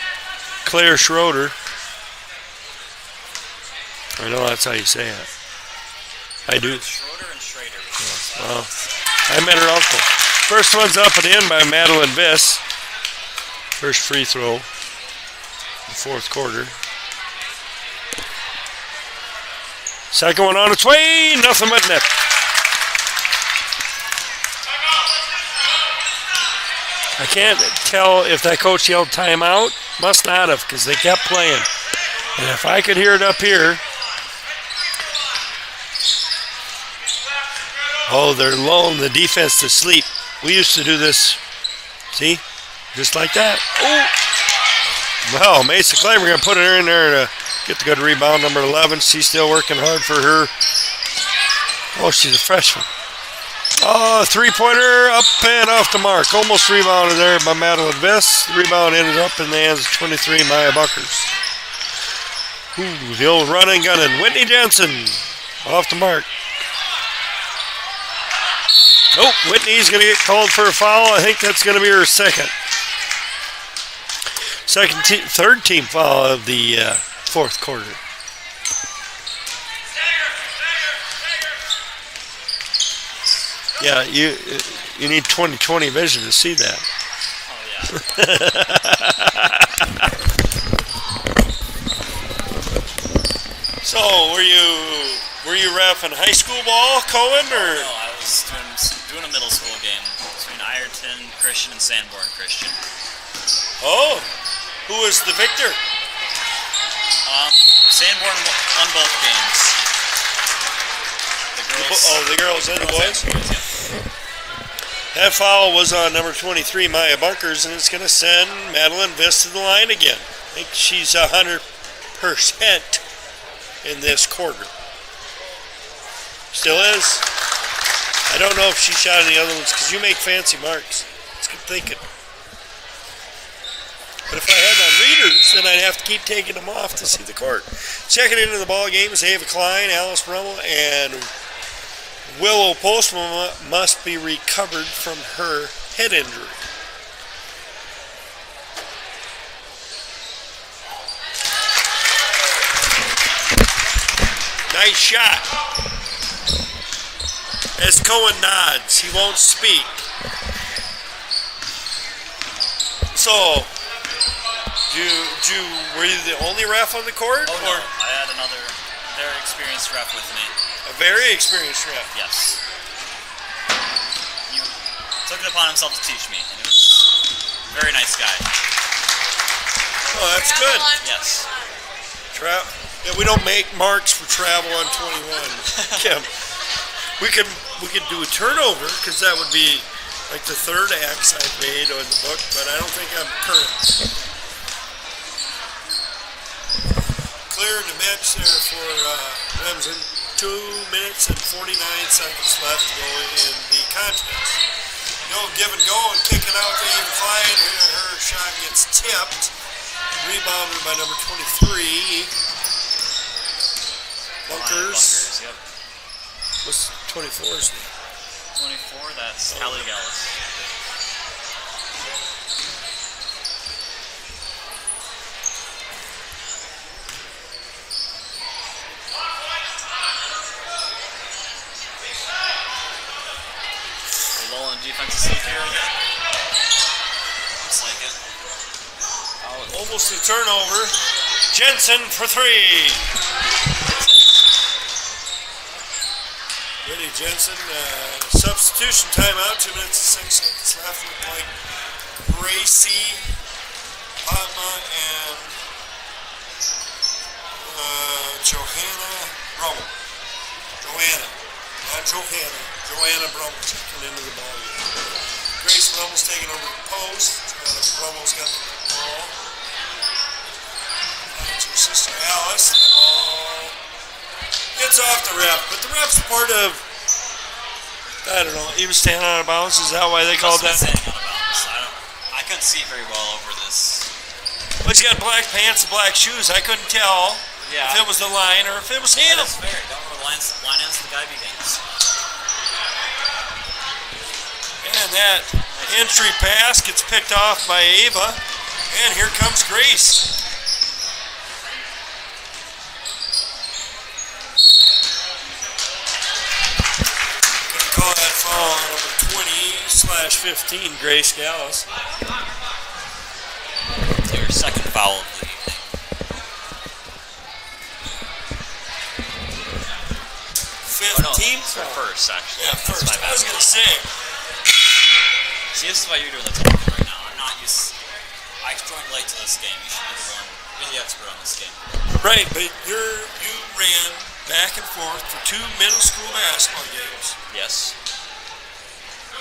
Claire Schroeder. I know that's how you say it. I do.
Schroeder and Schrader.
Yeah, well, I met her uncle. First one's up and in by Madeline Viss. First free throw, the fourth quarter. Second one on its way, nothing but net. I can't tell if that coach yelled timeout. Must not have, because they kept playing. And if I could hear it up here. Oh, they're lulling the defense to sleep. We used to do this. See? Just like that. Oh! Well, Mesa Clay, we're going to put her in there to get the good rebound. Number 11, she's still working hard for her. Oh, she's a freshman. Oh, three-pointer up and off the mark. Almost rebounded there by Madeline Viss. The rebound ended up in the hands of 23, Maya Buckers. Ooh, the old running gunning. Whitney Jensen off the mark. Oh, Whitney's going to get called for a foul. I think that's going to be her second. Third team foul of the fourth quarter. Yeah, you need 20/20 vision to see that.
Oh, yeah.
So, were you reffing high school ball, Cohen, or?
No, I was doing a middle school game between Ironton Christian and Sanborn Christian.
Oh, who was the victor?
Sanborn won both games.
The girls and the boys?
Yeah.
That foul was on number 23, Maya Bunkers, and it's going to send Madeline Viss to the line again. I think she's 100% in this quarter. Still is. I don't know if she shot any other ones, because you make fancy marks. It's good thinking. But if I had my readers, then I'd have to keep taking them off to see the court. Checking into the ball game is Ava Klein, Alice Brummel, and Willow Postma must be recovered from her head injury. Nice shot. As Cohen nods, he won't speak. So, were you the only ref on the court?
Oh, no. I had another very experienced ref with me.
A very experienced ref.
Yes. He took it upon himself to teach me, and he was a very nice guy.
Oh, that's good.
Yes.
Yeah, we don't make marks for travel on 21. Kim, we could do a turnover, because that would be like the third X I've made on the book, but I don't think I'm current. Clear the bench there for Remsen. 2 minutes and 49 seconds left to go in the contest. No give and go and kicking out to Ava Klein. Her shot gets tipped. Rebounded by number 23. Bunkers.
Yep.
What's 24's name?
24, that's Callie Gallus. Defensive sleep here again. Looks like it.
Almost a turnover. Jensen for three. Whitney Jensen, substitution timeout. 2 minutes and 6 seconds left. Look like Gracie, Padma, and Johanna Brummel. Joanna Brummel checking into the ball game. Grace Brummel's taking over the post. Brummel's got the ball. Finds her sister Alice. The ball gets off the ref, but the ref's part of I don't know. He was standing out of bounds. Is that why they called that?
Standing out of bounds. I couldn't see very well over this.
Well, he's got black pants and black shoes. I couldn't tell if it was the line or if it was him.
That's fair. Don't know where the line ends, the guy begins.
And that entry pass gets picked off by Ava. And here comes Grace. Gonna call that foul on number 20/15, Grace Gallus.
Their second foul of the evening.
15th?
First, actually.
Yeah, first.
That's my bad.
I was going to say.
See, this is why you're doing the talking right now. I'm not used. I joined late to this game. You should be the one, you're the expert on this game.
Right, but you ran back and forth for 2 middle school basketball games.
Yes.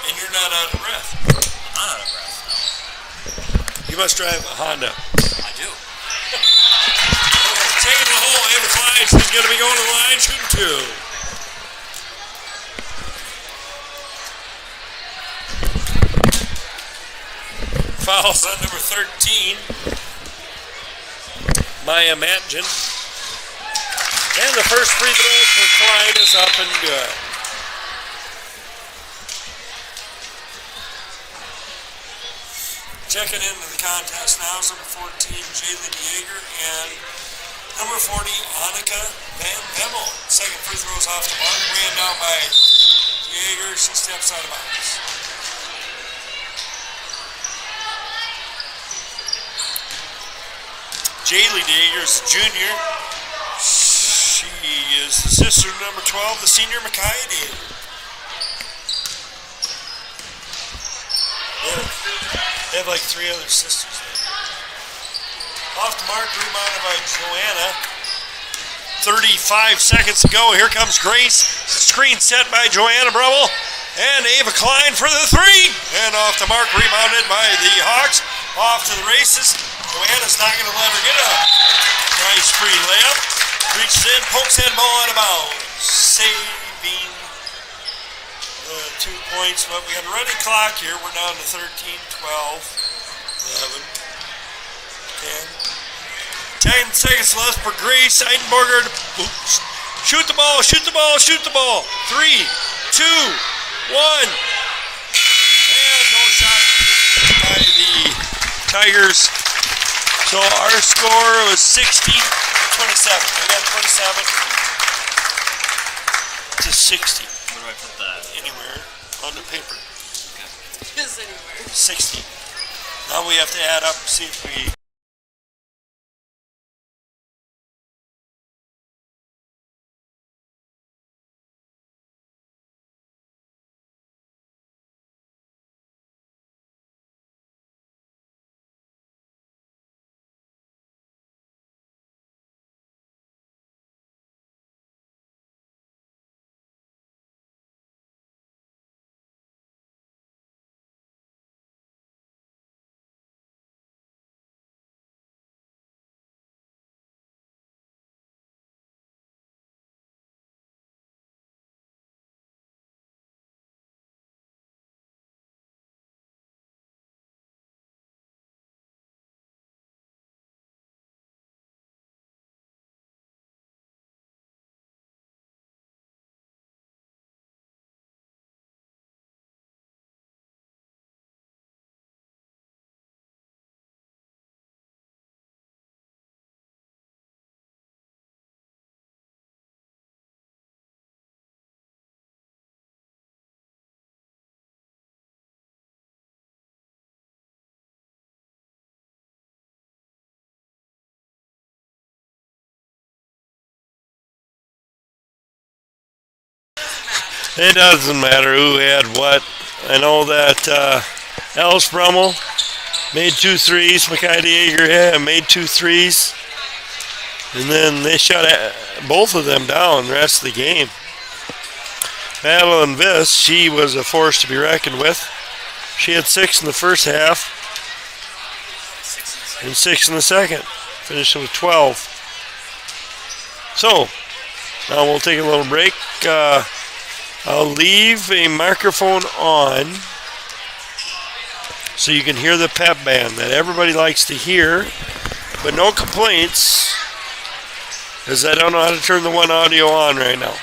And you're not out of breath.
I'm not out of breath, no.
You must drive a Honda.
I do.
Taking the hole, Ava Klein, she's going to be going to the line, shooting 2. Fouls on number 13, Maya Matgen. And the first free throw for Klein is up and good. Checking into the contest now is number 14, Jaylee Yeager, and number 40, Annika Van Bemmel. Second free throw is off the mark, ran down by Yeager. She steps out of bounds. Jaylee Yeager is a junior. She is the sister of number 12, the senior Micaiah Yeager. They have like 3 other sisters there. Off the mark, rebounded by Joanna. 35 seconds to go. Here comes Grace. Screen set by Joanna Brummel. And Ava Klein for the 3. And off the mark, rebounded by the Hawks. Off to the races. Joanna's not going to let her get a nice free layup. Reaches in, pokes that ball out of bounds. Saving 2 points, but we got a running clock here. We're down to 13, 12, 11, 10. 10 seconds left for Grace Eidenberger to shoot the ball, shoot the ball, shoot the ball. 3, 2, 1. And no shot by the Tigers. So our score was 60 to 27. We got 27 to 60.
Where do I put that?
Anywhere on the paper.
Okay.
Just anywhere.
60. Now we have to add up and see if we... It doesn't matter who had what. I know that Alice Brummel made 2 threes. Micaiah Yeager made 2 threes. And then they shut both of them down the rest of the game. Madeline Viss, she was a force to be reckoned with. She had 6 in the first half and 6 in the second, finishing with 12. So, now we'll take a little break. I'll leave a microphone on so you can hear the pep band that everybody likes to hear, but no complaints, because I don't know how to turn the one audio on right now.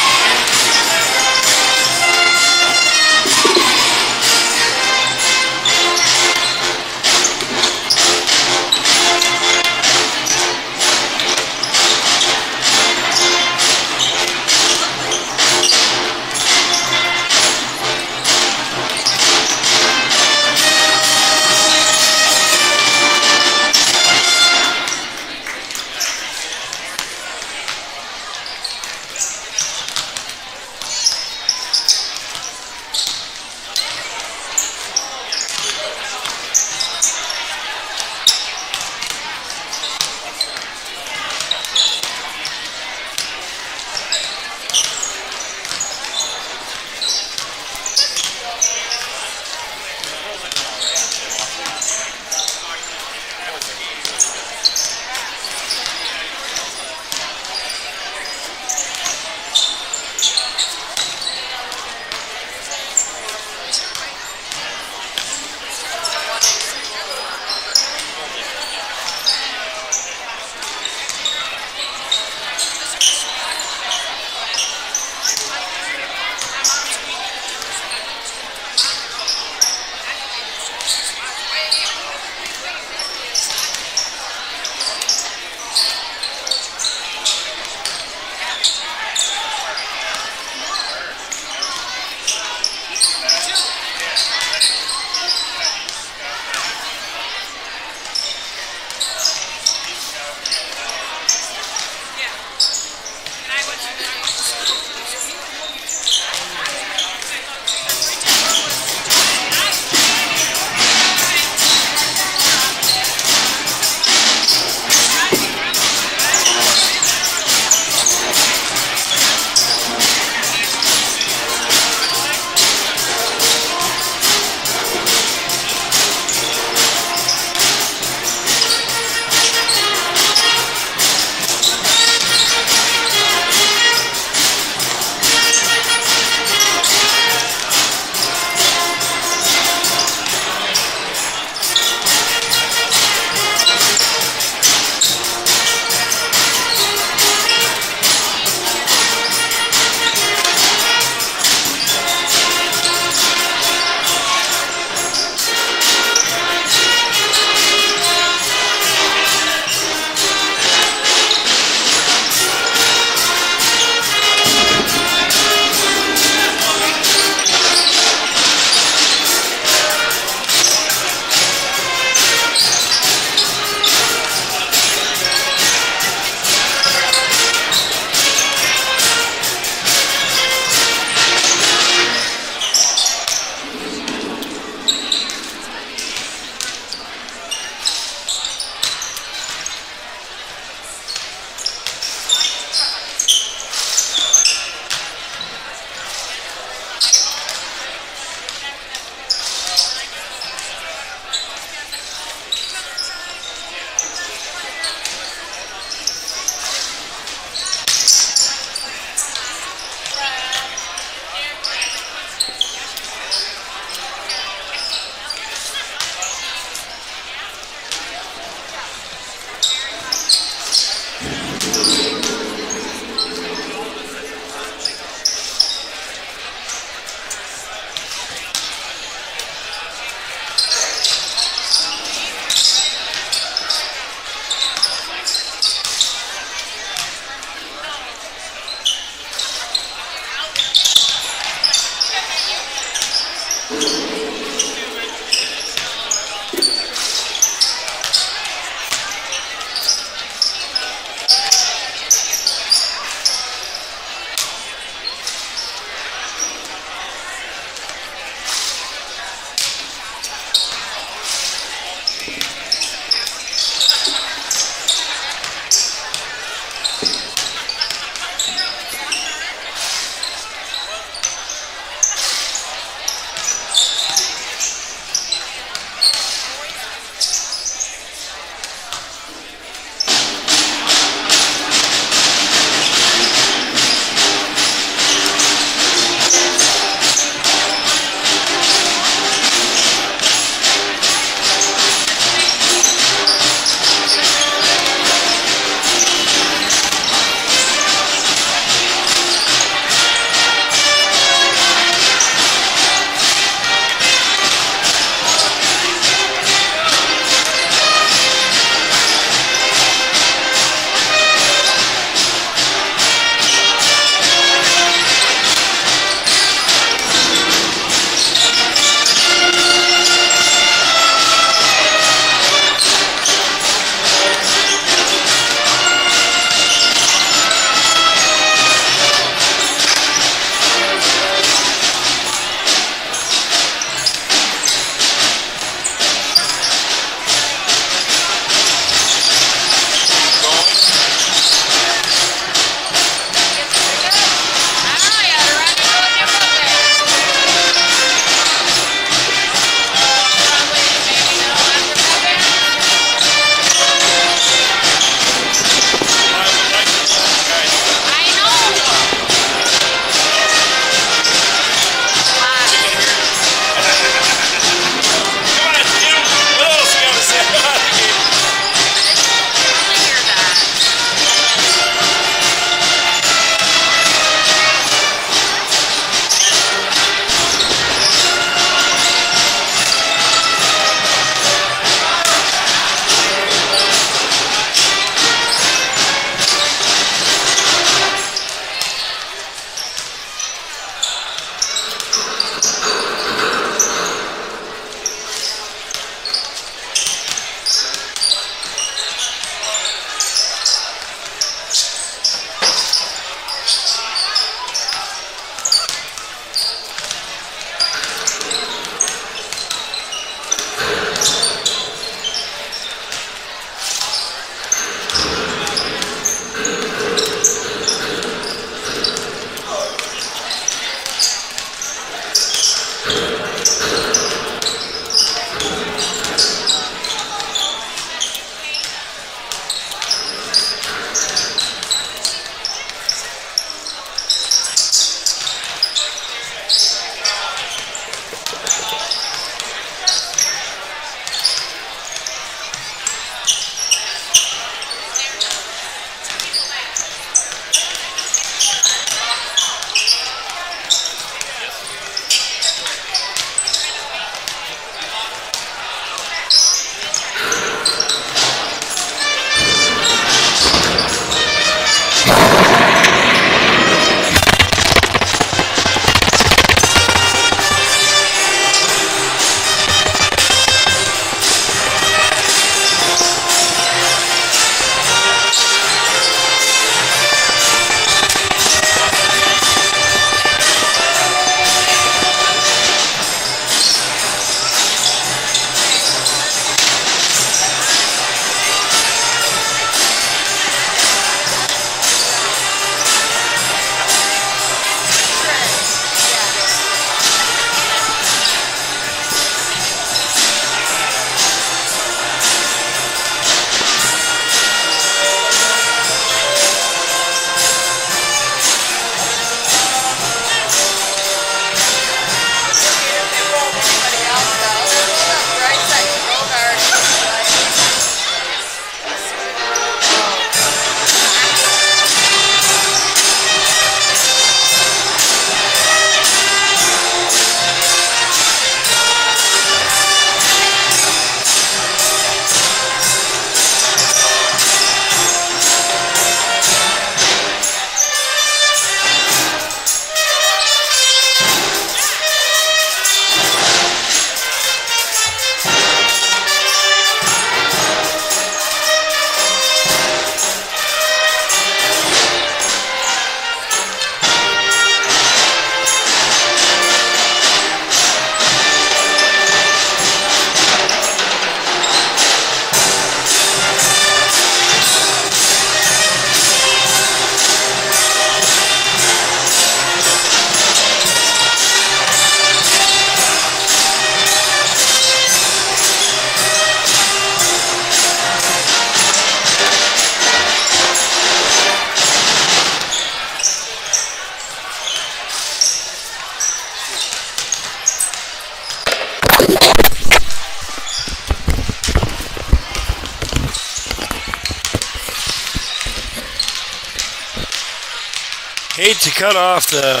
Hate to cut off the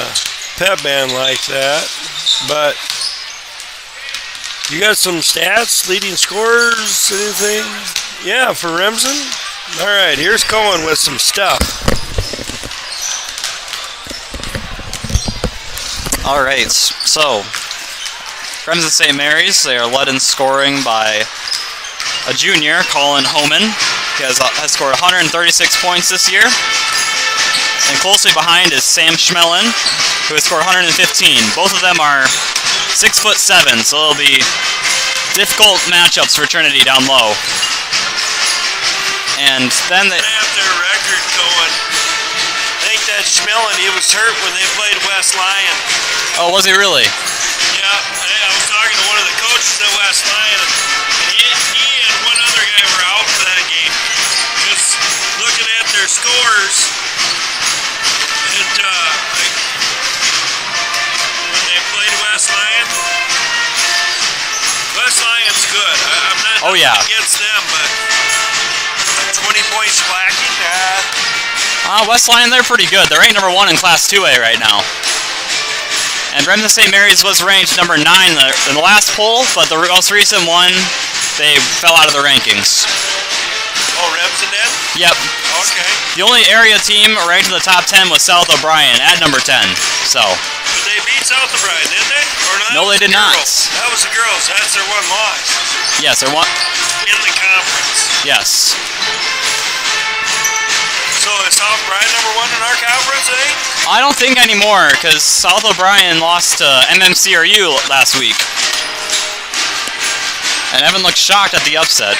pep band like that, but you got some stats, leading scorers, anything? Yeah, for Remsen? All right, here's Cohen with some stuff.
All right, so Remsen St. Mary's, they are led in scoring by a junior, Colin Homan. He has scored 136 points this year. And closely behind is Sam Schmelin, who has scored 115. Both of them are 6'7", so it'll be difficult matchups for Trinity down low. And then they
have their record going. I think that Schmelin, he was hurt when they played West Lyon.
Oh, was he really?
Yeah, I was talking to one of the coaches at West Lyon, and he and one other guy were out for that game. Just looking at their scores. And when they played West Lyon's good. I'm not against them, but 20 points lacking.
West Lyon, they're pretty good. They're ranked number 1 in Class 2A right now. And Remsen St. Mary's was ranked number 9 in the last poll, but the most recent one, they fell out of the rankings.
Oh, Remsen did?
Yep.
Okay.
The only area team ranked in the top 10 was South O'Brien at number 10. So.
But they beat South O'Brien, didn't they? Or
no, they did not.
That was the girls. That's their one loss.
Yes, their one.
In the conference.
Yes.
So is South O'Brien number 1 in our conference, eh?
I don't think anymore, because South O'Brien lost to MMCRU last week. And Evan looked shocked at the upset.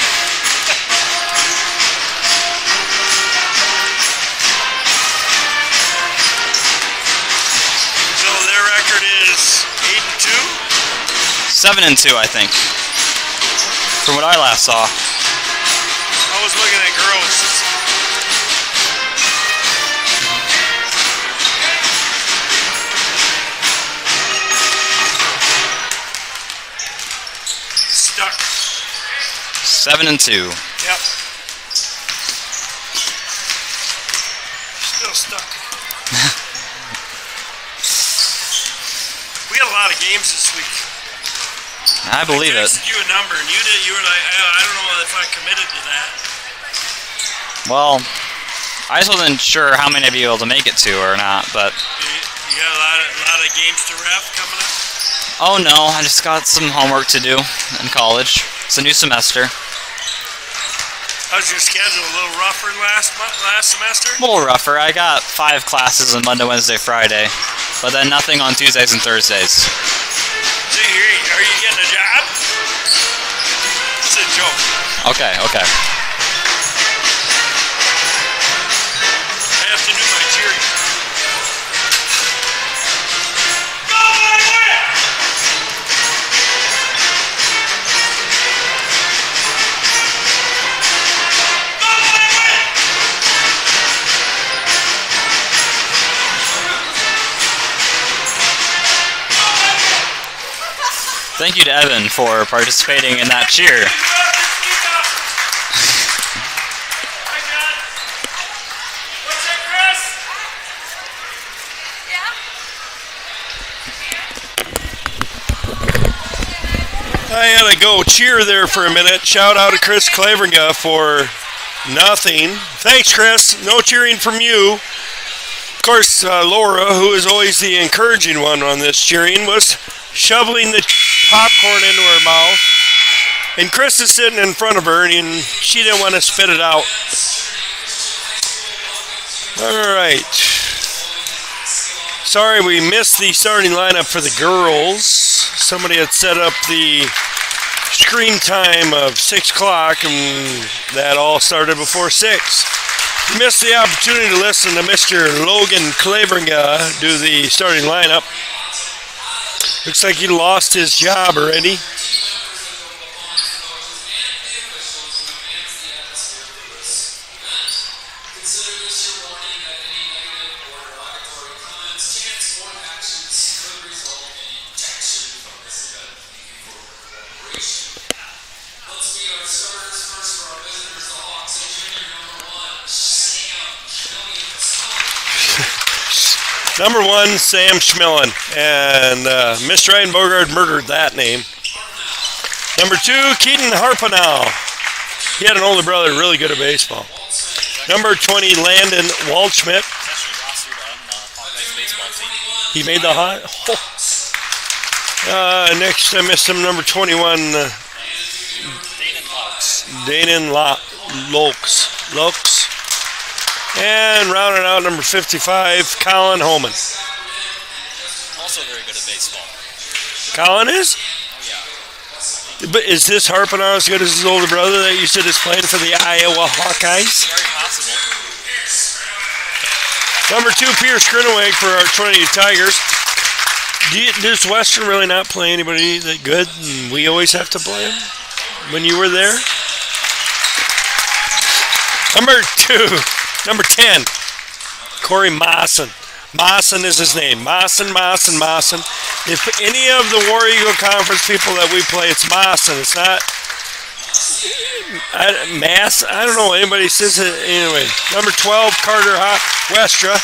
So their record is 8-2?
7-2, I think. From what I last saw.
I was looking at girls. Stuck.
7-2.
Yep. Still stuck. We got a lot of games this week.
I believe it.
I texted you a number, and you were like, I don't know if I committed to that.
Well, I just wasn't sure how many of you were able to make it to or not, but.
You got a lot of games to ref coming up?
Oh no, I just got some homework to do in college. It's a new semester.
How's your schedule? A little rougher last semester?
A little rougher. I got 5 classes on Monday, Wednesday, Friday, but then nothing on Tuesdays and Thursdays.
So are you getting a job? It's a joke.
Okay.
I have to do my cheering.
Thank you to Evan for participating in that cheer.
I had to go cheer there for a minute. Shout out to Chris Claveringa for nothing. Thanks, Chris. No cheering from you. Of course, Laura, who is always the encouraging one on this cheering, was shoveling the popcorn into her mouth. And Chris is sitting in front of her, and she didn't want to spit it out. All right. Sorry we missed the starting lineup for the girls. Somebody had set up the screen time of 6 o'clock, and that all started before 6. You missed the opportunity to listen to Mr. Logan Claveringa do the starting lineup. Looks like he lost his job already. Number 1, Sam Schmillen. And Mr. Eitenbogard murdered that name. Number 2, Keaton Harpenow. He had an older brother really good at baseball. Number 20, Landon Waldschmidt. He made the hot. Next, I missed him. Number 21, Danon Lokes. And rounding out, number 55, Colin Homan.
Also very good at baseball.
Colin is?
Oh, yeah.
But is this Harpenow as good as his older brother that you said is playing for the Iowa Hawkeyes?
Very possible.
Number 2, Peter Skrinoweg for our Trinity Tigers. Does Western really not play anybody that good, and we always have to play him when you were there? Number 10, Corey Mawson. Mawson is his name. Mawson. If any of the War Eagle Conference people that we play, it's Mawson. It's not Mass. I don't know. Anybody says it anyway. Number 12, Carter Westra.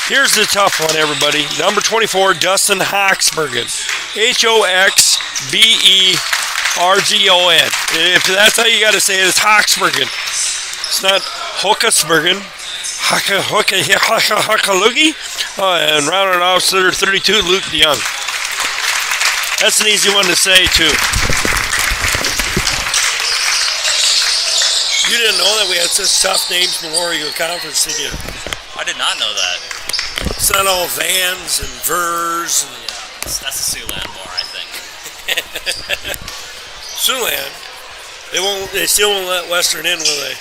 Here's the tough one, everybody. Number 24, Dustin Hoxbergen. Hoxbergon. If that's how you got to say it, it's Hoxbergen. It's not Hocasbergen. Hakalugi. And rounded off, 32, Luke DeYoung. That's an easy one to say, too. You didn't know that we had such tough names in the War Eagle Conference, did you?
I did not know that.
It's not all Vans and Vers. And
That's the Siouxland more, I think.
Siouxland. They still won't let Western in, will they?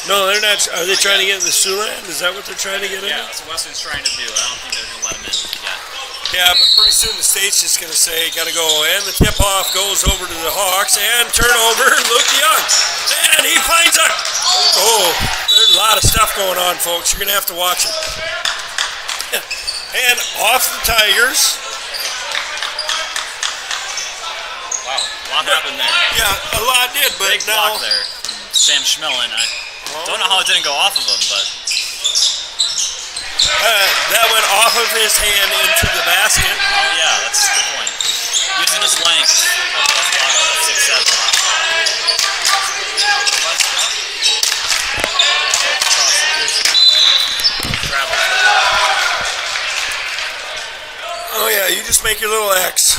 No, they're not. Are they trying to get in the Siouxland? Is that what they're trying to get in?
Yeah, that's what Western's trying to do. I don't think they're going to let them in yet.
Yeah, but pretty soon the state's just going to say, got to go. And the tip-off goes over to the Hawks. And turnover, Luke DeYoung. And he finds a... Oh, there's a lot of stuff going on, folks. You're going to have to watch it. And off the Tigers.
Wow, a lot happened there.
Yeah, a lot did, but
Big
now...
block there from Sam Schmillen. I don't know how it didn't go off of him, but...
that went off of his hand into the basket.
Oh, yeah, that's the point. Using his length. That's 6'7".
Oh yeah, you just make your little X.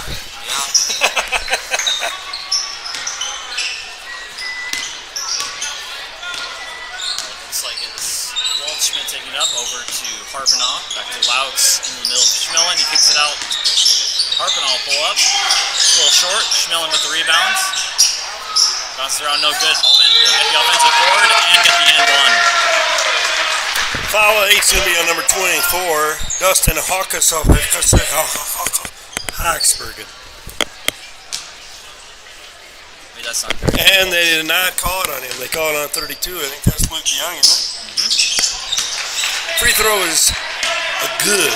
Looks like it's Waldschmidt taking it up over to Harpenow. Back to Louts in the middle of Schmillen. He kicks it out. Harpenow will pull up. A little short. Schmillen with the rebounds. Bounces around, no good. Holman will get the offensive board and get the end one.
Foul 8's going to be on number 24, Dustin Hoxbergen.
Maybe that's not good.
And they did not call it on him. They called it on 32. I think that's Luke DeYoung, isn't it? Free throw is good.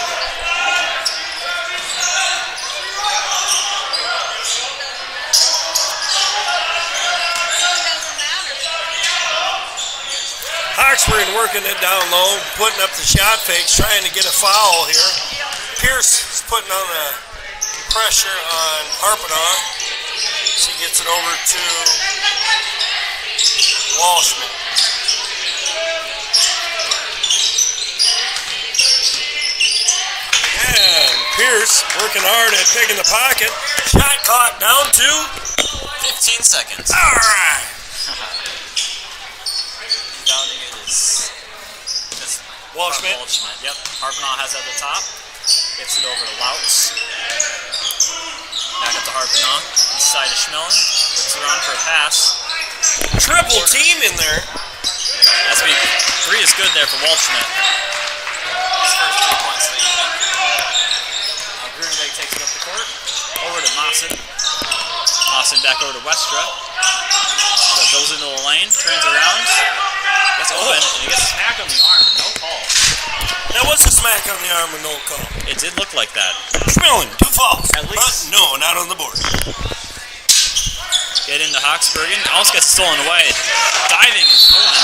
Hoxbergen working it down low, putting up the shot fakes, trying to get a foul here. Pierce is putting on the pressure on Harpenow. She gets it over to Waldschmidt. And Pierce working hard at picking the pocket. Shot clock down to
15 seconds.
all right.
Rebounding it is
Waldschmidt.
Yep. Harpenow has it at the top. Gets it over to Louts. Back up to Harpenow. East side of Schmillen. Looks around for a pass.
Triple team in there.
That's me. 3 is good there for Waldschmidt. His first 2 points of the evening. Now Gruneweg takes it up the court. Over to Mawson. Mawson back over to Westra. So goes into the lane. Turns around. Gets open. And he gets smacked on the arm. No call.
That was a smack on the arm with no call.
It did look like that.
Schmillen, 2 fouls.
At least.
No, not on the board.
Get into Hoxbergen. Almost gets stolen away. Diving is Holman.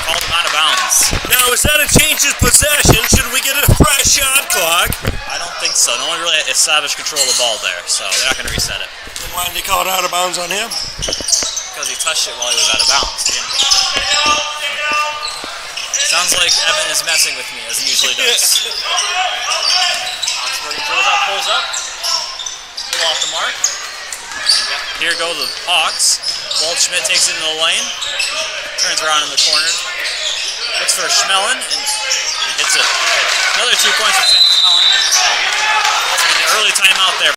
called him out of bounds.
Now, is that a change of possession? Should we get a fresh shot clock?
I don't think so. No one really established control of the ball there, so they're not going to reset it.
Then why did they call it out of bounds on him?
Because he touched it while he was out of bounds. Sounds like Evan is messing with me, as he usually does. Oxford drills up, pulls up. Pull off the mark. Here go the Hawks. Waldschmidt takes it into the lane. Turns around in the corner. Looks for Schmelin and hits it. Another 2 points for Sam Schmelin. And the early timeout there.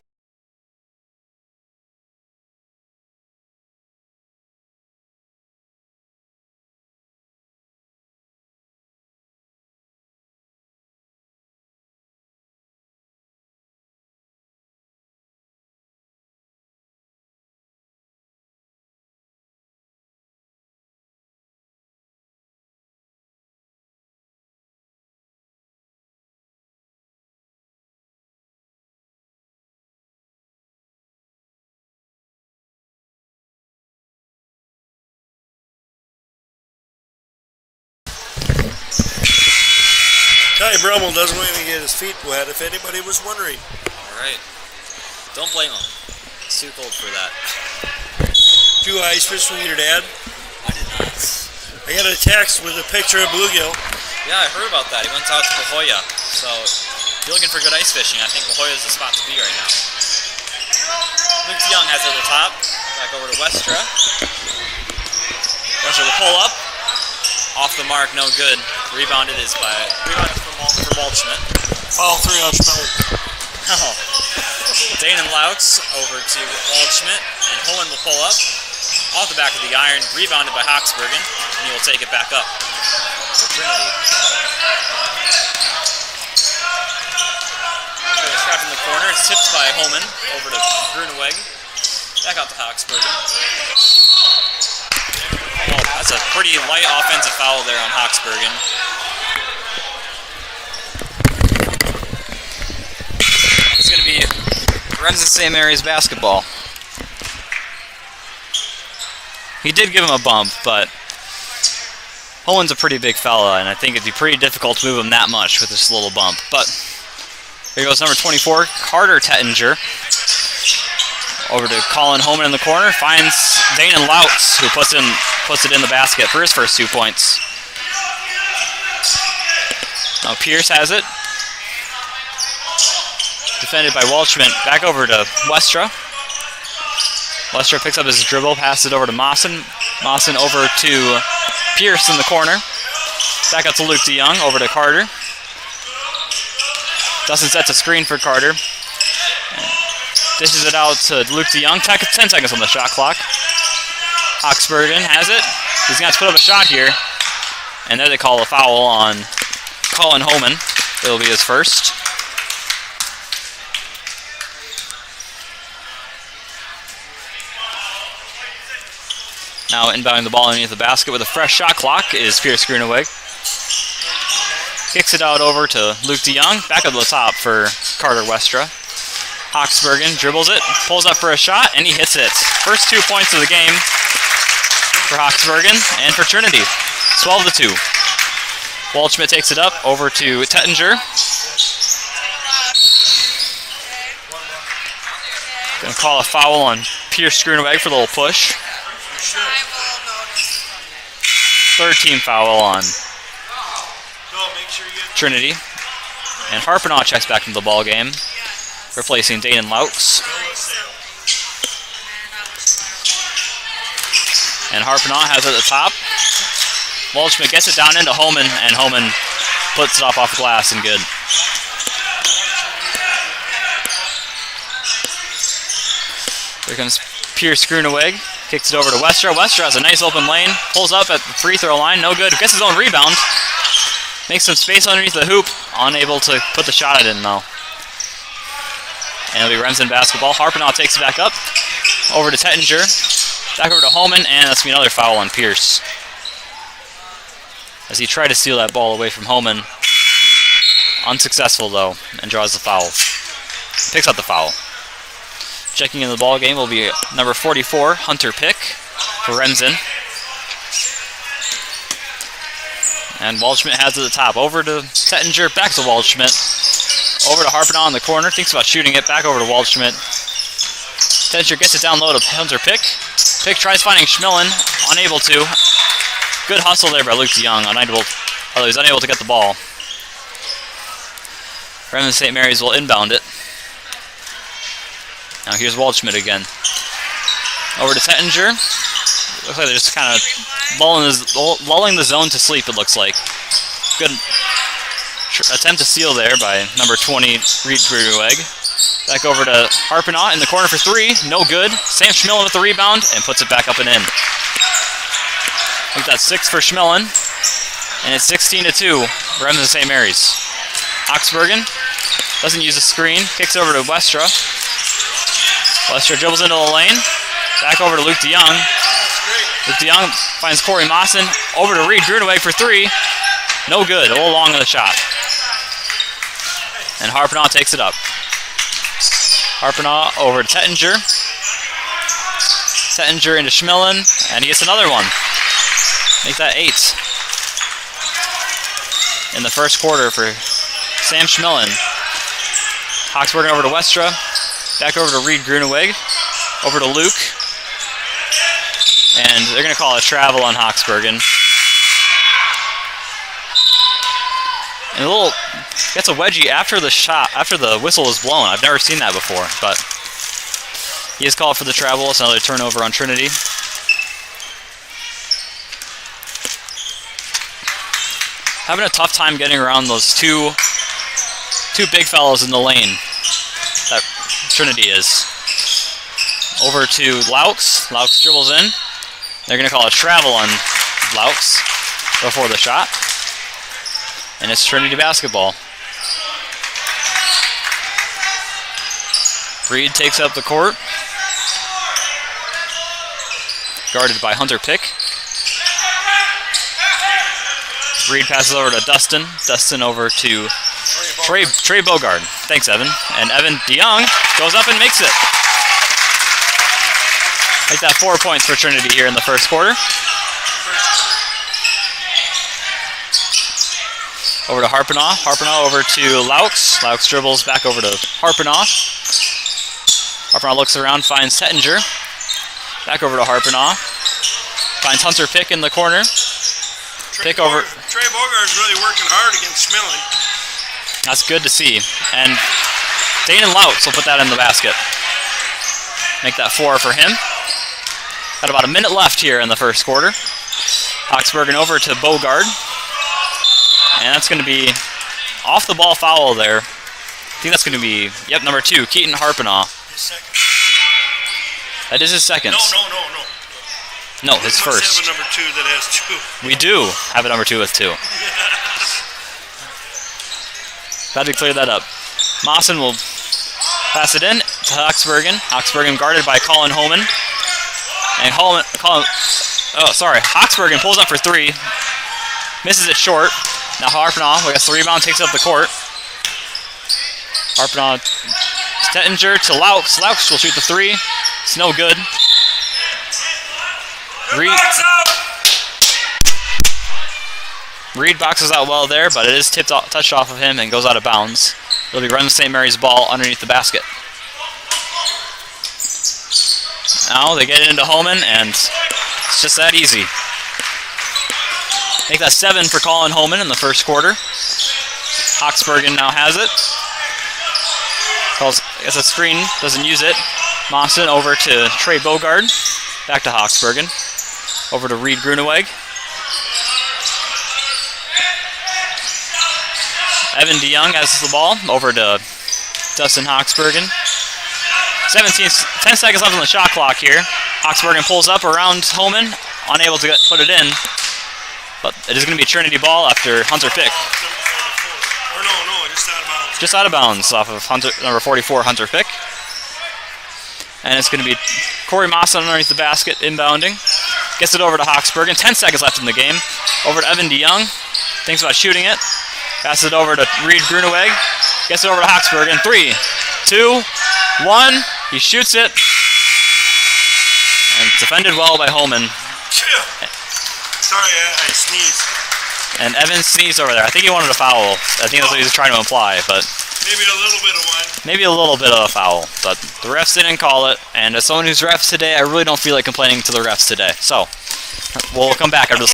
Ty Brummel doesn't want to get his feet wet, if anybody was wondering.
Alright. Don't blame him. It's too cold for that.
Did you ice fish from your dad?
I did not.
I got a text with a picture of bluegill.
Yeah, I heard about that. He went out to La Jolla. So, if you're looking for good ice fishing, I think La Jolla is the spot to be right now. Luke Young has it at the top. Back over to Westra. Westra will pull up. Off the mark, no good. Rebounded for Waldschmidt.
Foul 3 on Schmelin.
Oh. Dane and Laux over to Waldschmidt, and Hohen will pull up. Off the back of the iron, rebounded by Hoxbergen, and he will take it back up for Trinity. Trapped in the corner, it's tipped by Homan over to Gruneweg. Back out to Hoxbergen. Oh, that's a pretty light offensive foul there on Hoxbergen. It's going to be Remsen St. Mary's basketball. He did give him a bump, but Hohen's a pretty big fella, and I think it'd be pretty difficult to move him that much with this little bump. But here goes number 24, Carter Tettinger. Over to Colin Homan in the corner, finds Dane and Laux, who puts it in the basket for his first 2 points. Now Pierce has it. Defended by Waldschmidt. Back over to Westra. Westra picks up his dribble, passes it over to Mawson. Mawson over to Pierce in the corner. Back up to Luke DeYoung, over to Carter. Dustin sets a screen for Carter. Dishes it out to Luke DeYoung. 10 seconds on the shot clock. Hoxbergen has it. He's going to have to put up a shot here. And there they call a foul on Colin Homan. It'll be his first. Now inbounding the ball underneath the basket with a fresh shot clock is Pierce Gruneweg. Kicks it out over to Luke DeYoung. Back up to the top for Carter Westra. Hoxbergen dribbles it, pulls up for a shot, and he hits it. First 2 points of the game for Hoxbergen and for Trinity. 12-2. Waldschmidt takes it up over to Tettinger. Gonna call a foul on Pierce Gruneweg for a little push. Third team foul on Trinity. And Harpenaugh checks back into the ball game, replacing Dane and Laux. And Harpenaugh has it at the top. Waldschmidt gets it down into Homan, and Homan puts it off the glass and good. Here comes Pierce Gruneweg. Kicks it over to Westra. Westra has a nice open lane. Pulls up at the free throw line. No good. Gets his own rebound. Makes some space underneath the hoop. Unable to put the shot in though. And it'll be Remsen basketball. Harpenaugh takes it back up. Over to Tettinger. Back over to Homan. And that's going to be another foul on Pierce, as he tried to steal that ball away from Homan. Unsuccessful though, and draws the foul. Picks up the foul. Checking in the ball game will be number 44, Hunter Pick for Remsen. And Waldschmidt has it at the top. Over to Tettinger, back to Waldschmidt. Over to Harpinaugh in the corner. Thinks about shooting it. Back over to Waldschmidt. Tettinger gets it down low to Hunter Pick. Pick tries finding Schmillen. Unable to. Good hustle there by Luke DeYoung. Although he's unable to get the ball. Remsen St. Mary's will inbound it. Now here's Waldschmidt again. Over to Tettinger. Looks like they're just kind of lulling the zone to sleep, it looks like. Good attempt to steal there by number 20, Reed Gruweg. Back over to Harpinaugh in the corner for three. No good. Sam Schmillen with the rebound and puts it back up and in. I think that's 6 for Schmillen. And it's 16-2, Remsen St. Mary's. Oxbergen doesn't use a screen. Kicks over to Westra. Westra dribbles into the lane. Back over to Luke DeYoung. Luke DeYoung finds Corey Mawson. Over to Reed Gruneweg for three. No good. A little long on the shot. And Harpinaugh takes it up. Harpinaugh over to Tettinger. Tettinger into Schmillen. And he gets another one. Make that 8. In the first quarter for Sam Schmillen. Hawksbergen over to Westra. Back over to Reed Gruneweg. Over to Luke. And they're going to call a travel on Hawksbergen. And a little gets a wedgie after the whistle is blown. I've never seen that before, but he is called for the travel. It's another turnover on Trinity. Having a tough time getting around those two big fellows in the lane that Trinity is. Over to Laux. Laux dribbles in. They're going to call a travel on Laux before the shot. And it's Trinity basketball. Reed takes up the court. Guarded by Hunter Pick. Reed passes over to Dustin. Dustin over to Trey Bogard. Thanks, Evan. And Evan DeYoung goes up and makes it. Make that 4 points for Trinity here in the first quarter. Over to Harpinaugh. Harpinaugh over to Laux. Laux dribbles back over to Harpinaugh. Harpinaugh looks around, finds Tettinger. Back over to Harpinaugh. Finds Hunter Pick in the corner. Pick over.
Trey Bogart's really working hard against Schmillen.
That's good to see. And Danon Laux will put that in the basket. Make that 4 for him. Got about a minute left here in the first quarter. Oxbergen over to Bogard. And that's going to be off the ball foul there. I think that's going to be, number 2, Keaton Harpinaugh.
His second.
That is his second. No, his
We
first.
must have a number 2 that has 2.
We do have a number 2 with 2. Glad we cleared that up. Mawson will pass it in to Oxbergen. Oxbergen guarded by Colin Holman. And Oxbergen pulls up for 3. Misses it short. Now Harpinaugh gets the rebound, takes up the court. Harpinaugh, Tettinger to Laux. Laux will shoot the 3. It's no good. Reed boxes out well there, but it is touched off of him and goes out of bounds. It'll be Remsen St. Mary's ball underneath the basket. Now they get it into Holman, and it's just that easy. Make that 7 for Colin Holman in the first quarter. Oxbergen now has it. Gets a screen, doesn't use it. Mawson over to Trey Bogard. Back to Oxbergen. Over to Reed Gruneweg. Evan DeYoung has the ball. Over to Dustin Oxbergen. 10 seconds left on the shot clock here. Oxbergen pulls up around Holman. Unable to put it in. But it is going to be a Trinity ball after Hunter Pick.
Or no, just out of bounds.
Just out of bounds off of number 44, Hunter Pick. And it's going to be Corey Mawson underneath the basket, inbounding. Gets it over to Oxbergen. 10 seconds left in the game. Over to Evan DeYoung. Thinks about shooting it. Passes it over to Reed Gruneweg. Gets it over to Oxbergen. 3, 2, 1. He shoots it. And it's defended well by Holman.
Sorry, I sneezed.
And Evan sneezed over there. I think he wanted a foul. I think that's what he was trying to imply, but
Maybe a little bit of one.
maybe a little bit of a foul. But the refs didn't call it, and as someone who's refs today, I really don't feel like complaining to the refs today. So, we'll come back after this.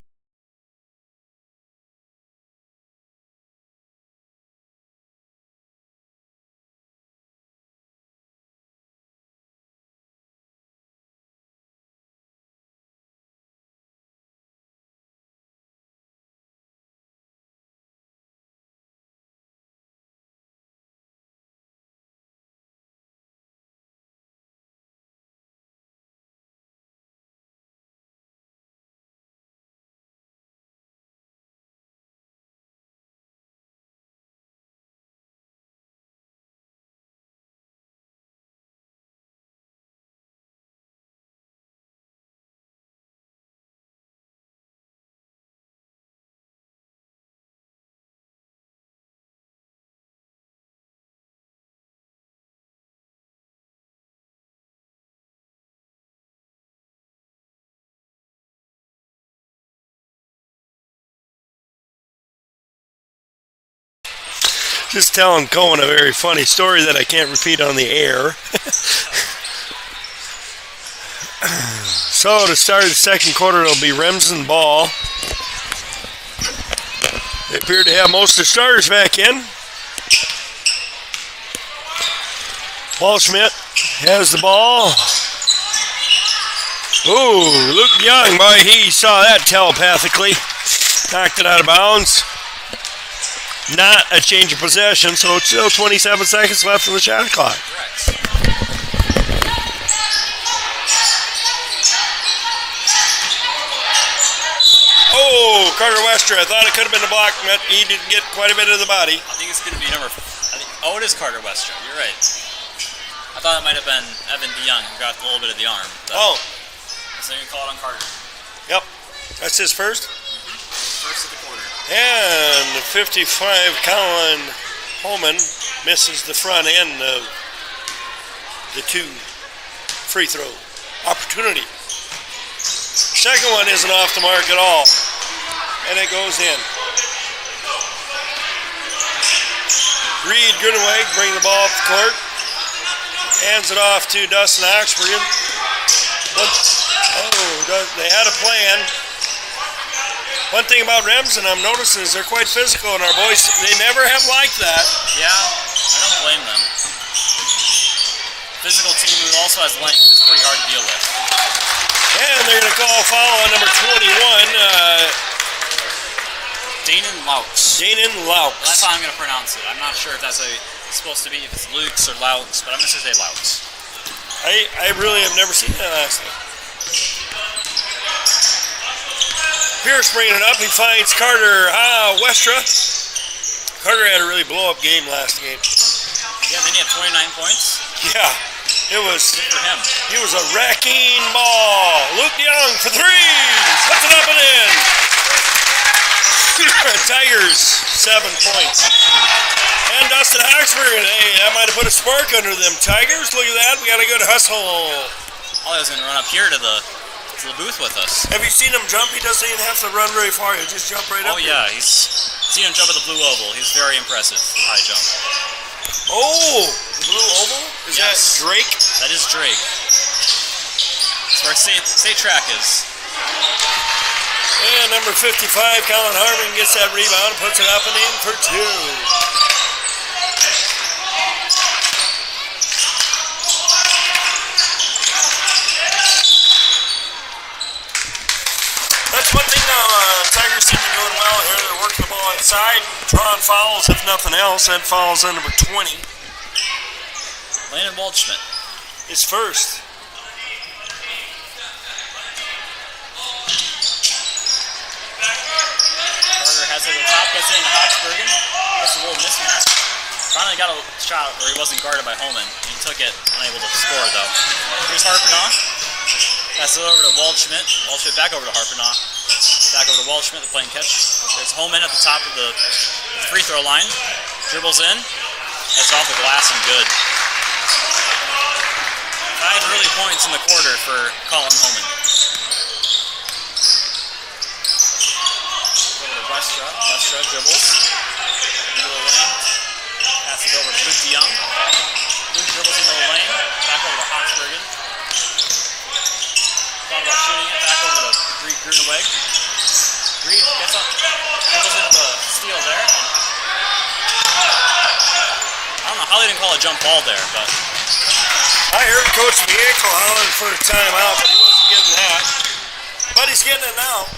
Just telling Cohen a very funny story that I can't repeat on the air. So to start the second quarter, it'll be Remsen ball. They appear to have most of the starters back in. Waldschmidt has the ball. Ooh, Luke Young, boy, he saw that telepathically. Knocked it out of bounds. Not a change of possession, so it's still 27 seconds left on the shot clock. Oh, Carter Wester. I thought it could have been a block, but he didn't get quite a bit of the body.
I think it's going to be it is Carter Wester. You're right. I thought it might have been Evan DeYoung who got a little bit of the arm.
Oh.
So you can call it on Carter.
Yep. That's his first?
First of the quarter.
And 55, Colin Holman misses the front end of the two free throw opportunity. Second one isn't off the mark at all, and it goes in. Reed Grueneweg bring the ball up the court, hands it off to Dustin Oxford. They had a plan. One thing about Remsen I'm noticing is they're quite physical, and our boys, they never have liked that.
Yeah, I don't blame them. Physical team who also has length is pretty hard to deal with.
And they're going to call a foul on number 21,
Danon Laux.
Danon Laux.
That's how I'm going to pronounce it. I'm not sure if that's how it's supposed to be, if it's Lux or Laux, but I'm going to say Laux.
I really have never seen that last name. Pierce bringing it up. He finds Carter Westra. Carter had a really blow-up game last game.
Yeah, then he had 29 points.
Yeah, it was.
Good for him.
He was a wrecking ball. Luke Young for three. Puts it up and in. Tigers, 7 points. And Dustin Oxford. Hey, that might have put a spark under them Tigers. Look at that. We got a good hustle.
Oh, he was going to run up here to the booth with us.
Have you seen him jump? He doesn't even have to run very far. He'll just jump right up.
Oh, yeah. He's seen him jump at the blue oval. He's very impressive. High jump.
Oh, the blue oval? Is that Drake?
That is Drake. That's where state track is.
And number 55, Colin Harmon gets that rebound, puts it up and in for two. That's one thing Tigers seem to be doing well here. They're working the ball inside, drawing fouls if nothing else. That fouls on number 20.
Landon Waldschmidt.
His first.
Carter has it at the top, gets it into Hochbergen. That's a little mismatch. Finally got a shot where he wasn't guarded by Holman. He took it, unable to score though. Here's Harpenoff. Passes it over to Waldschmidt. Waldschmidt back over to Harpenoff. Back over to Waldschmidt, the playing catch. There's Holman at the top of the free throw line. Dribbles in. That's off the glass and good. 5 early points in the quarter for Colin Holman. Over to Westra. Westra dribbles into the lane. Passes over to Luke DeYoung. Luke dribbles into the lane. Back over to Hoxbergen. Thought about shooting it. Back over to Greed Gruneweg. Greed gets up. Dribbles into the steal there. I don't know how they didn't call a jump ball there, but
I heard Coach Mieko hollering for a timeout, but he wasn't getting that. But he's getting it now.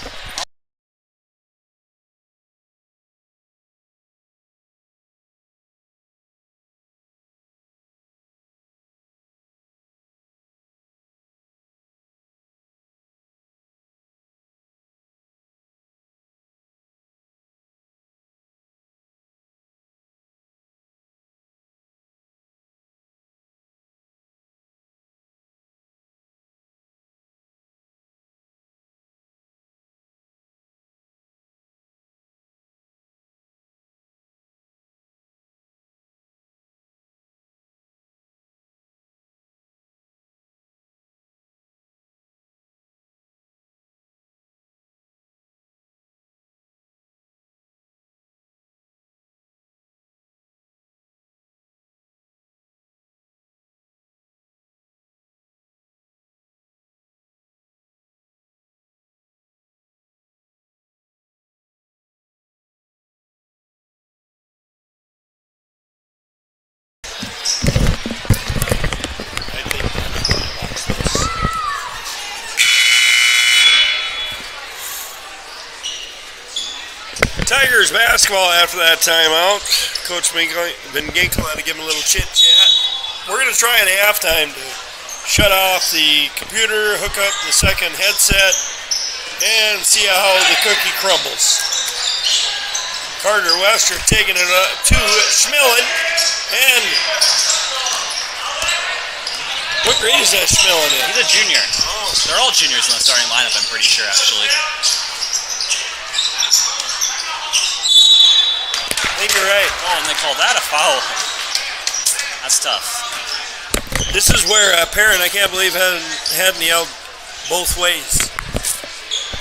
Tigers basketball after that timeout. Coach Van Ginkel had to give him a little chit-chat. We're going to try at halftime to shut off the computer, hook up the second headset, and see how the cookie crumbles. Carter Wester taking it up to Schmillen, and what grade is that Schmillen in?
he's a junior. They're all juniors in the starting lineup, I'm pretty sure, actually.
I think you're right.
Oh, and they call that a foul. That's tough.
This is where a parent, I can't believe, hadn't yelled both ways.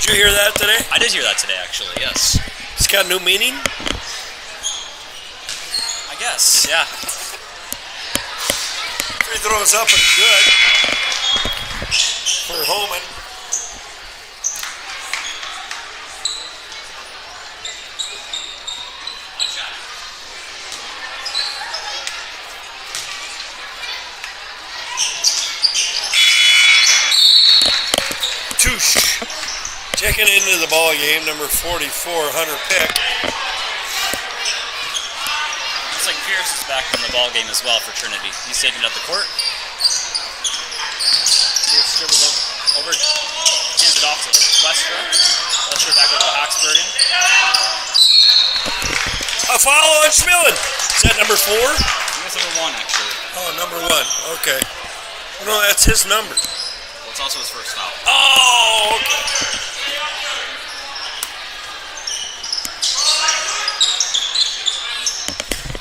Did you hear that today?
I did hear that today, actually, yes.
It's got new meaning?
I guess, yeah.
Free throws up and good for Holman. Touche. Checking into the ball game, number 44, Hunter Pick.
Looks like Pierce is back in the ball game as well for Trinity. He's taking it up the court. Pierce dribbles over, hands it off to Westra. Westra back over to Hoxbergen.
A foul on Schmillen. Is that number 4?
I think that's number 1, actually.
Oh, number 1. Okay. No, that's his number.
Well, it's also his first foul.
Oh, okay.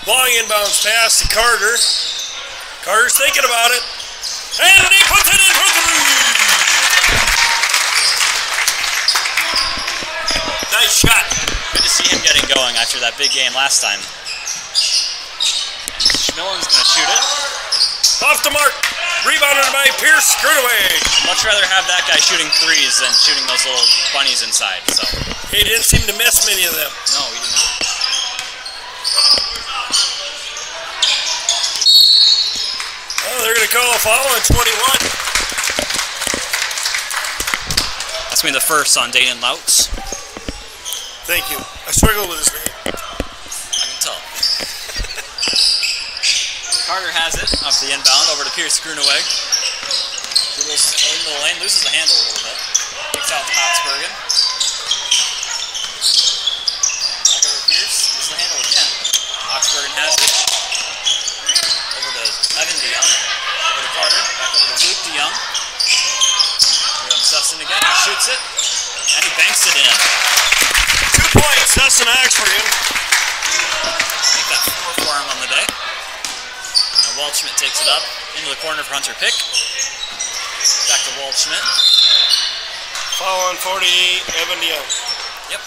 Long inbounds pass to Carter. Carter's thinking about it. And he puts it in for 3. Nice shot.
Good to see him getting going after that big game last time. Schmillen's going to shoot it.
Off the mark. Rebounded by Pierce. Gruneweg.
Much rather have that guy shooting threes than shooting those little bunnies inside. So
He didn't seem to miss many of them.
no, he did not.
Oh, they're going to call a foul on 21.
That's going to be the first on Dayton Louts.
Thank you. I struggled with his name.
I can tell. Carter has it off the inbound over to Pierce Gruneweg. Dribbles into the lane, loses the handle a little bit. Kicks out to Hoxbergen. Back over to Pierce, loses the handle again. Hoxbergen has it. Over to Evan DeYoung. Over to Carter. Back over to Luke DeYoung. Here comes Dustin again. He shoots it. And he banks it in.
2 points. Dustin Hoxbergen.
I think that 4th for him on the day. Now Waldschmidt takes it up into the corner for Hunter Pick. Back to Waldschmidt.
Foul on 48, Evan DeYoung.
Yep,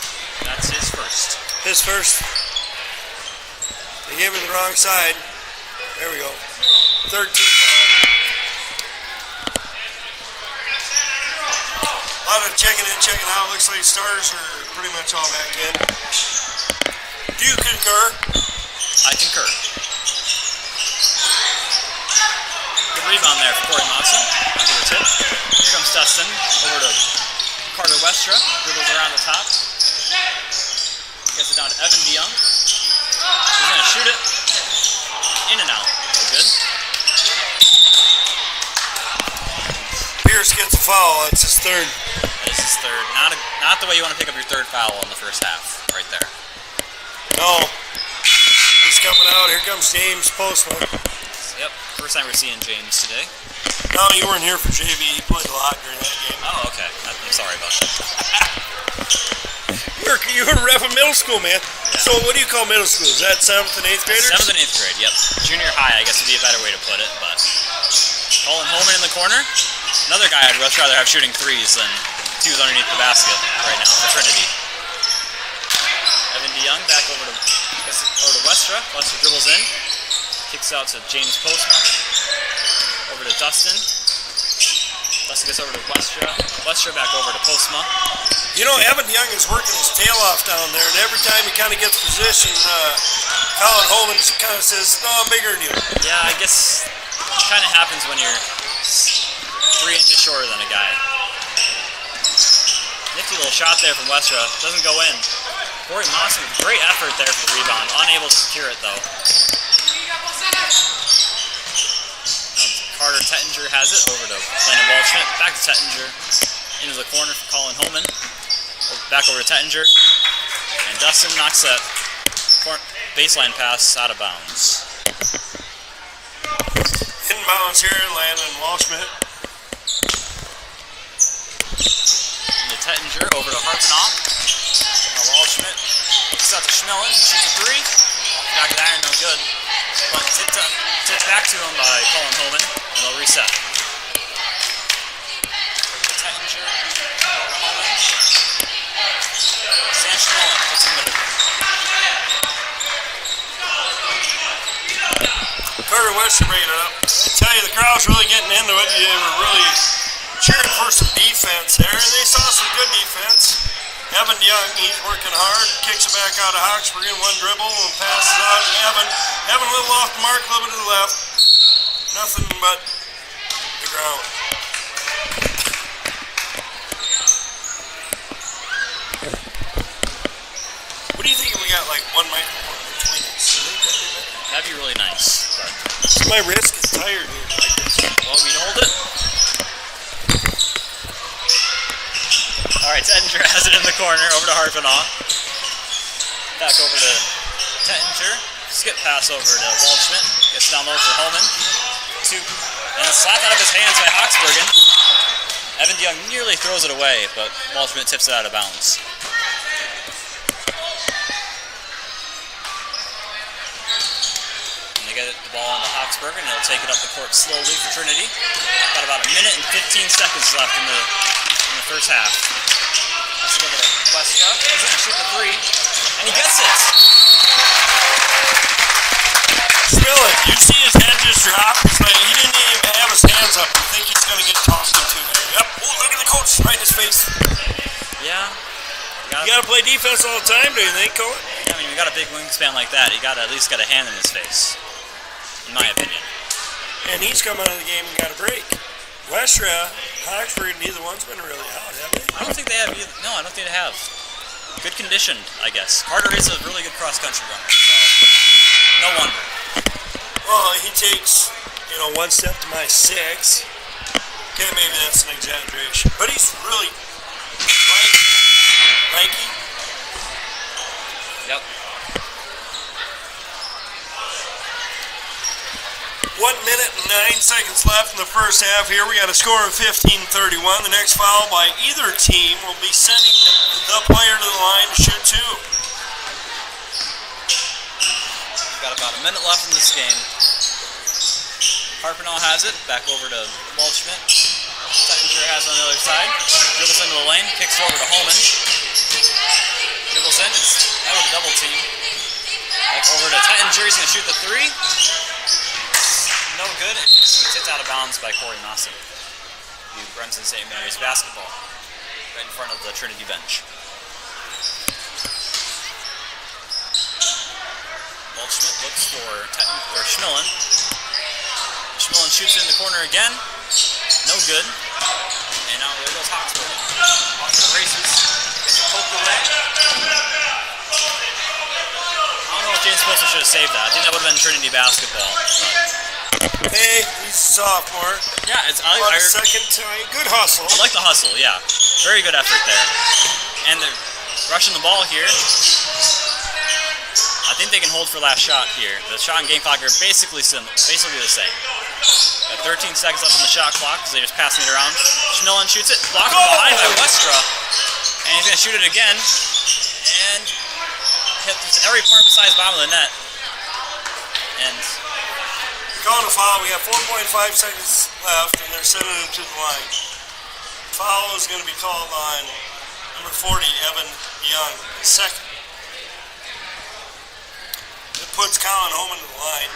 that's his first.
His first. They gave him the wrong side. There we go. Third team foul. A lot of checking in, checking out. Looks like starters are pretty much all back in. Do you concur?
I concur. Good rebound there for Corey Monson. After the tip. Here comes Dustin. Over to Carter Westra. Dribbles around the top. Gets it down to Evan DeYoung. He's going to shoot it. In and out. No good.
Pierce gets a foul. That's his third.
This is third. Not the way you want to pick up your third foul in the first half. Right there.
No. He's coming out. Here comes James Postman.
Yep. First time we're seeing James today.
No, you weren't here for JV. He played a lot during that game.
Oh, okay. I'm sorry about that.
You were ref in middle school, man.
Yeah.
So what do you call middle school? Is that 7th and 8th graders?
7th and 8th grade, yep. Junior high, I guess would be a better way to put it, but Colin Holman in the corner. Another guy I'd much rather have shooting threes than twos underneath the basket right now for Trinity. Evan DeYoung back over to Westra. Westra dribbles in. Kicks out to James Postma. Over to Dustin. Dustin gets over to Westra. Westra back over to Postma.
You know, Evan DeYoung is working his tail off down there, and every time he kind of gets position, Colin Holman kind of says, no, I'm bigger than you.
Yeah, I guess it kind of happens when you're 3 inches shorter than a guy. Nifty little shot there from Westra. Doesn't go in. Corey Monson with great effort there for the rebound. Unable to secure it, though. Carter Tettinger has it over to Landon Waldschmidt. Back to Tettinger. Into the corner for Colin Holman. Back over to Tettinger. And Dustin knocks that baseline pass out of bounds.
Inbounds here, Landon Waldschmidt.
Into Tettinger over to Harpenoff. Now Waldschmidt kicks out to Schmellen. He shoots a three. Back of the iron, no good. But tipped back to him by Colin Holman, and they'll reset. Tettinger, Holman. Sam Schmellen puts him in the
Carter Westra bringing it up. I tell you, the crowd's really getting into it. They were really cheering for some defense there, and they saw some good defense. Evan DeYoung, he's working hard, kicks it back out of Hawksburg in one dribble and passes out to Evan. Evan a little off the mark, a little bit to the left. Nothing but the ground. What do you think if we got like one microphone between us?
That'd be really nice. But
my wrist is tired here like this.
well, we can hold it. Alright, Tettinger has it in the corner, over to Harpenoff. Back over to Tettinger. Skip pass over to Waldschmidt. Gets down low for Holman. And it's slapped out of his hands by Hawksbergen. Evan DeYoung nearly throws it away, but Waldschmidt tips it out of bounds. And they get the ball on to Hawksbergen, and they'll take it up the court slowly for Trinity. Got about a minute and 15 seconds left in the first half. Let's go to Westra. He's going to shoot the three, and he gets it.
Schmellen, you see his head just drop. It's like he didn't even have his hands up. You think he's going to get tossed into there. Yep. Oh, look at the coach right in his face.
Yeah.
You got to play defense all the time, do you think, Colin?
Yeah, I mean, you got a big wingspan like that. You got to at least get a hand in his face, in my opinion.
And he's come out of the game and got a break. Westra, Hawksburg, neither one's been really out, have they?
I don't think they have either. No, I don't think they have. Good conditioned, I guess. Carter is a really good cross-country runner, so no wonder.
Well, he takes, one step to my 6. Okay, maybe that's an exaggeration. But he's really lanky.
Yep.
1 minute and 9 seconds left in the first half here. We got a score of 15-31. The next foul by either team will be sending the player to the line to shoot 2.
Got about a minute left in this game. Harpenoff has it. Back over to Waldschmidt. Tettinger has it on the other side. Dribbles into the lane. Kicks it over to Holman. Dribbles in, it's out of the double team. Back over to Titan. Jerry's going to shoot the three. No good. It's hit out of bounds by Corey Mawson. Remsen St. Mary's basketball right in front of the Trinity bench. Goldschmidt looks for Schmillen. Schmillen shoots it in the corner again. No good. And now there goes Hawks. Off to the races. Gets it poked away. I don't know if James Pilser should have saved that. I think that would have been Trinity basketball.
Hey, he's a sophomore.
Yeah, it's
Second time. Good hustle.
I like the hustle, yeah. Very good effort there. And they're rushing the ball here. I think they can hold for last shot here. The shot and game clock are basically the same. Got 13 seconds left on the shot clock because they're just passing it around. Schmillen shoots it, blocked from behind by Westra. And he's going to shoot it again. And hit every part besides bottom of the net. And
calling a foul. We have 4.5 seconds left, and they're sending him to the line. Foul is going to be called on number 40, Evan Young, second. It puts Colin Homan to the line.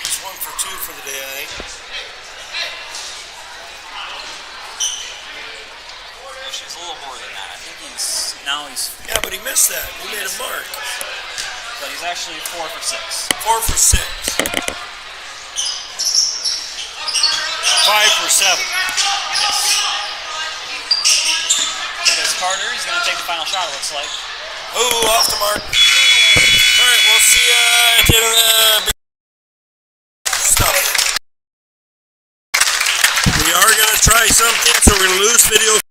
He's 1 for 2 for the day, I think.
She's a little more than that. I think he's.
Yeah, but he missed that. He made a mark.
But he's actually 4 for 6.
4 for 6. 5 for 7.
Yes. Because Carter is going to take the final shot, it looks like.
Ooh, off the mark. All right, we'll see you at the end of the stuff. We are going to try something, so we're going to lose video.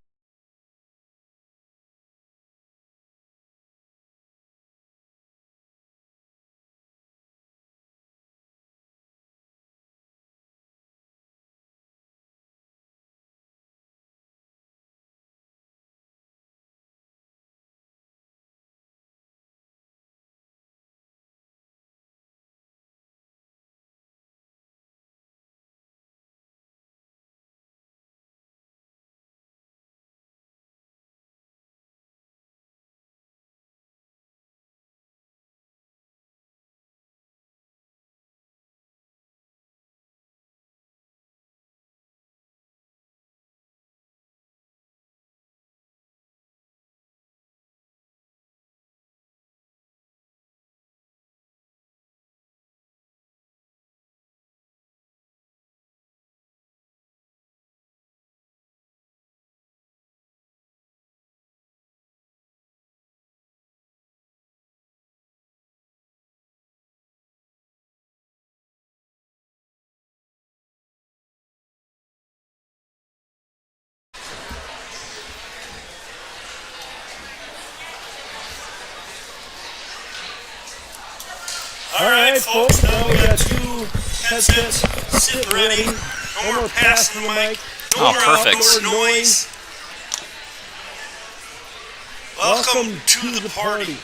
All right, folks, now we got 2 headsets sitting ready. No more passing the mic. No more outdoor noise. Welcome to the party.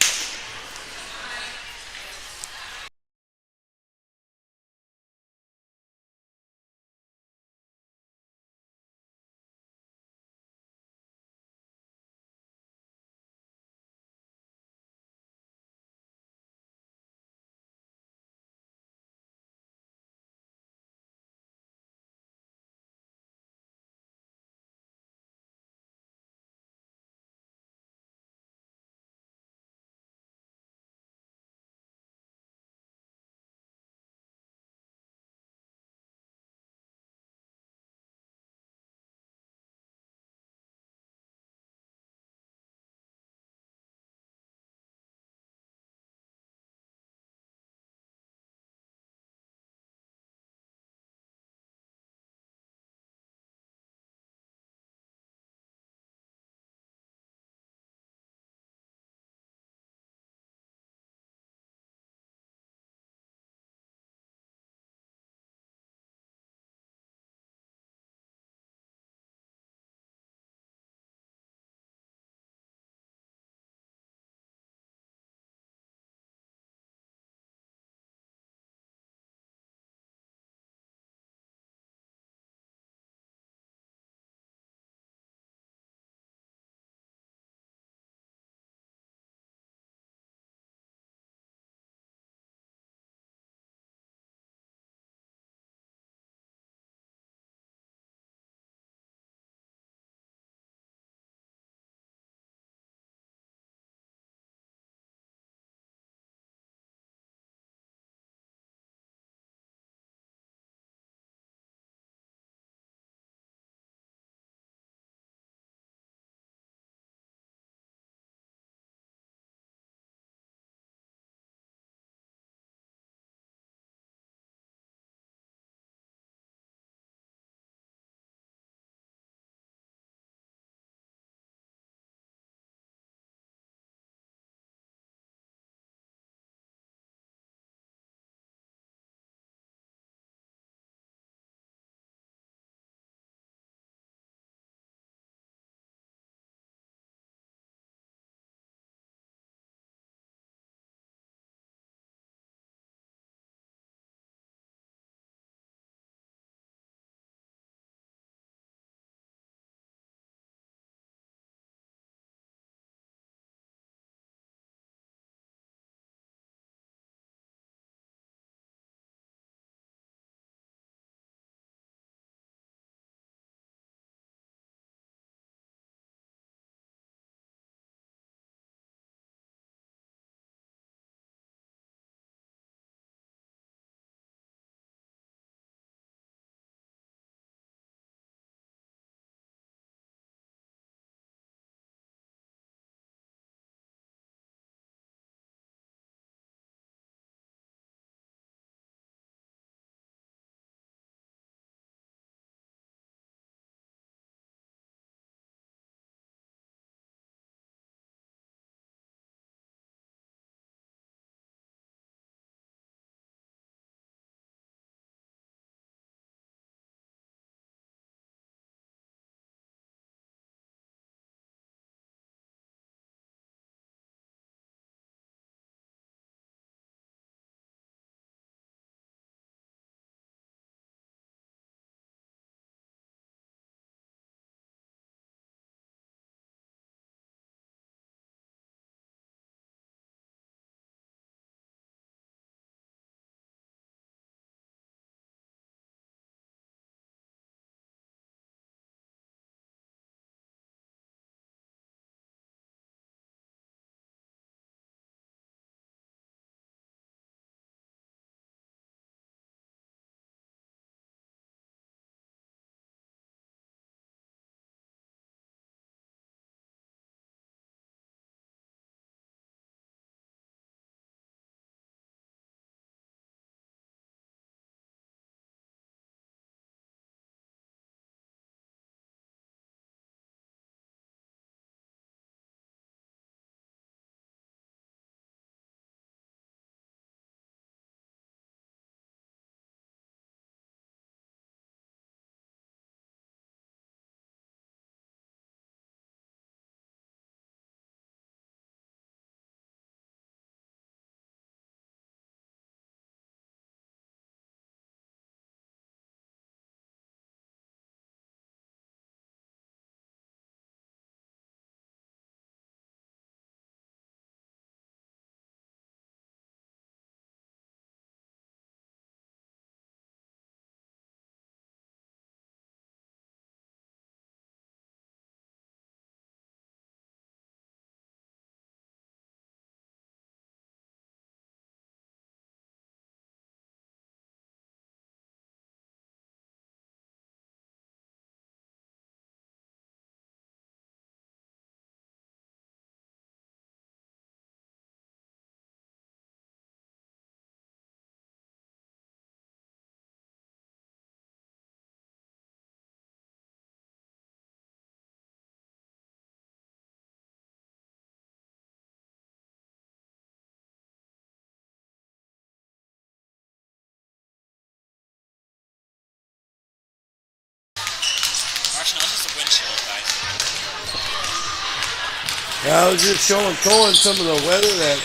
I was just showing Colin some of the weather that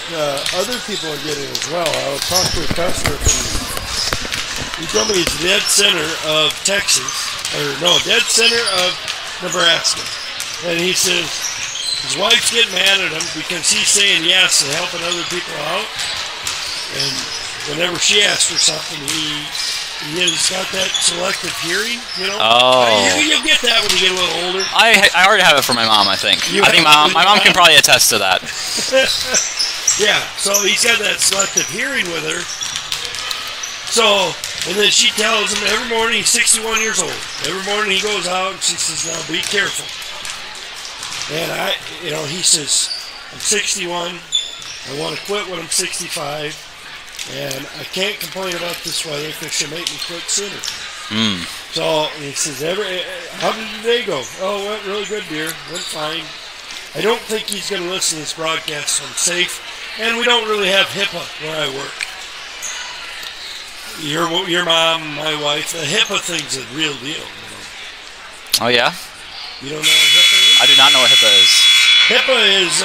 other people are getting as well. I was talking to a customer he told me he's dead center of Texas, dead center of Nebraska. And he says his wife's getting mad at him because he's saying yes and helping other people out. And whenever she asks for something, he has got that selective hearing,
Oh.
You'll get that when you get a little older.
I already have it for my mom, I think. I think my mom can probably attest to that.
Yeah, so he's got that selective hearing with her. So, and then she tells him every morning, he's 61 years old. Every morning he goes out and she says, now be careful. And he says, I'm 61. I want to quit when I'm 65. And I can't complain about this weather because she'll make me quit sooner. So he says, how did your day go? Oh, it went really good, dear. Went fine. I don't think he's going to listen to this broadcast, so I'm safe. And we don't really have HIPAA where I work. Your mom, my wife, the HIPAA thing's a real deal.
Oh, yeah?
You don't know what HIPAA is?
I do not know what HIPAA is.
HIPAA is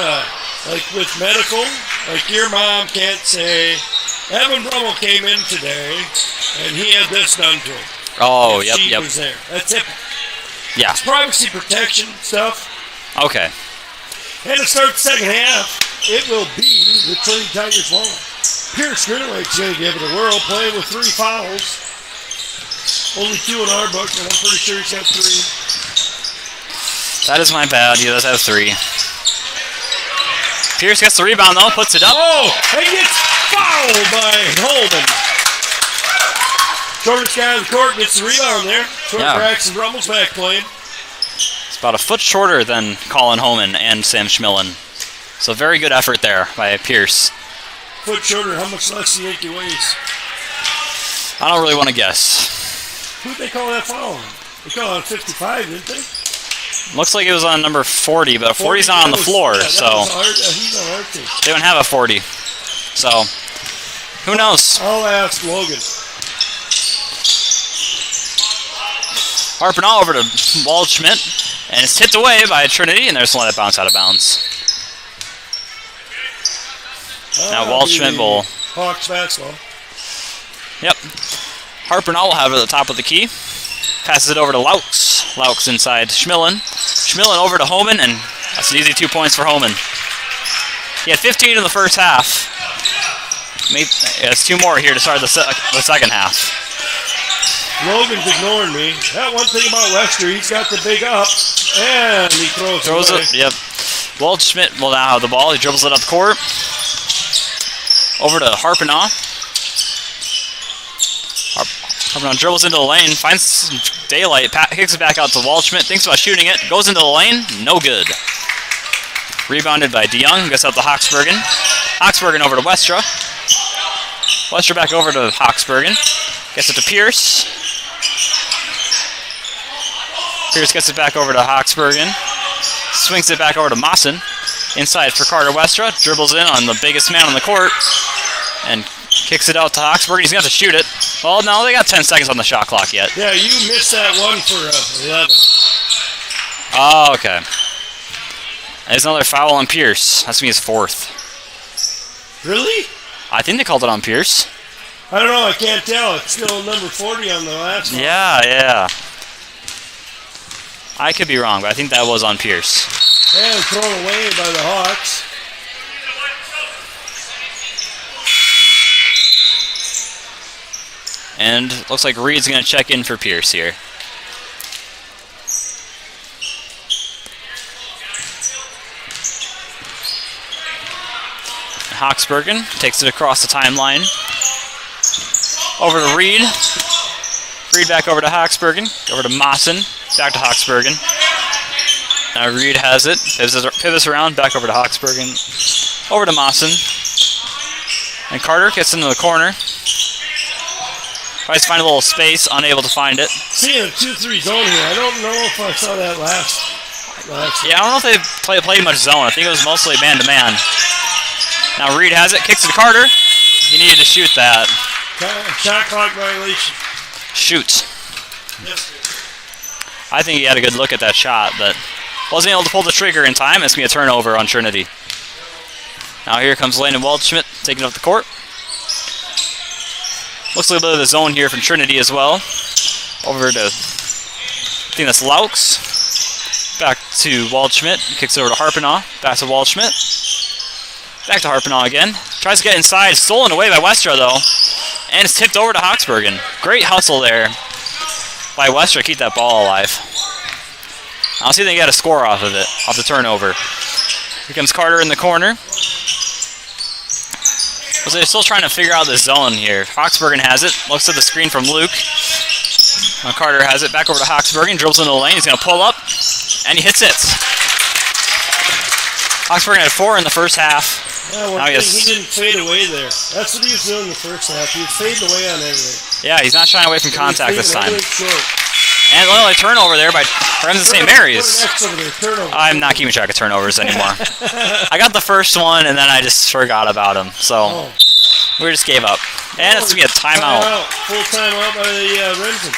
like with medical. Like your mom can't say, Evan Brummel came in today and he had this done to him.
Oh,
if she
yep.
was there. That's HIPAA.
Yeah.
It's privacy protection stuff.
Okay.
And to start the second half, it will be the Trinity Tigers ball. Pierce Greenwake's going to give it a whirl, playing with 3 fouls. Only 2 in our book, and I'm pretty sure he's got 3.
That is my bad. He does have 3. Pierce gets the rebound, though, puts it up.
Oh, and gets fouled by Holman. Shortest guy on the court gets the rebound there. Braxton Brummel's back playing.
It's about a foot shorter than Colin Homan and Sam Schmillen. So very good effort there by Pierce.
Foot shorter, how much less do you think he weighs?
I don't really want to guess.
Who'd they call that foul on? They called it on 55, didn't they?
Looks like it was on number 40, but 40's not on the floor,
he's
so
on our team.
they don't have a 40. So, who knows?
I'll ask Logan.
Harping all over to Waldschmidt, and it's tipped away by Trinity, and they're just let it bounce out of bounds. Now Waldschmidt will...
Hawks basketball.
Yep. Harpernall will have it at the top of the key. Passes it over to Laux. Laux inside Schmillen. Schmillen over to Homan, and that's an easy 2 points for Homan. He had 15 in the first half. Maybe, it's 2 more here to start the second half.
Logan's ignoring me. That one thing about Lester, he's got the big up, and he throws it.
Yep. Waldschmidt will now have the ball. He dribbles it up court. Over to Harpernall. Harpernall dribbles into the lane, finds some daylight, kicks it back out to Waldschmidt, thinks about shooting it, goes into the lane, no good. Rebounded by DeYoung, gets out to Hawksbergen. Hawksbergen over to Westra. Westra back over to Hawksbergen. Gets it to Pierce. Pierce gets it back over to Hawksbergen. Swings it back over to Mawson. Inside for Carter Westra. Dribbles in on the biggest man on the court. And kicks it out to Hawksbergen. He's going to have to shoot it. Well, no, they got 10 seconds on the shot clock yet.
Yeah, you missed that one for 11.
Oh, okay. There's another foul on Pierce. That's going to be his 4th.
Really?
I think they called it on Pierce.
I don't know. I can't tell. It's still number 40 on the last one.
Yeah. I could be wrong, but I think that was on Pierce.
And thrown away by the Hawks.
And looks like Reed's going to check in for Pierce here. Hawksbergen takes it across the timeline. Over to Reed. Reed back over to Hawksbergen. Over to Mawson. Back to Hawksbergen. Now Reed has it. Pivots around. Back over to Hawksbergen. Over to Mawson. And Carter gets into the corner. Tries to find a little space. Unable to find it.
Seeing a 2-3 zone here. I don't know if I saw that last.
Yeah, I don't know if they played much zone. I think it was mostly man-to-man. Now Reed has it. Kicks it to Carter. He needed to shoot that.
Shot clock violation.
Shoot.
Yes.
I think he had a good look at that shot, but wasn't able to pull the trigger in time. It's going to be a turnover on Trinity. Now here comes Landon Waldschmidt taking up the court. Looks like a bit of the zone here from Trinity as well. Over to, I think that's Laux. Back to Waldschmidt. Kicks it over to Harpinaugh. Back to Waldschmidt. Back to Harpinaugh again. Tries to get inside. Stolen away by Westra, though. And it's tipped over to Hawksbergen. Great hustle there by Westra. Keep that ball alive. I'll see if they get a score off of it, off the turnover. Here comes Carter in the corner. So they're still trying to figure out the zone here. Hawksbergen has it. Looks at the screen from Luke. Now Carter has it. Back over to Hawksbergen. Dribbles into the lane. He's going to pull up. And he hits it. Hawksbergen had 4 in the first half.
Yeah,
now
he didn't fade away there. That's what he was doing in the first half. He was fading away on everything.
Yeah, he's not shying away from contact this time. And a little turnover there by Remsen St. Mary's. I'm not keeping track of turnovers anymore. I got the first one, and then I just forgot about him. So we just gave up. And it's going to be a timeout.
Full timeout by the Remsen.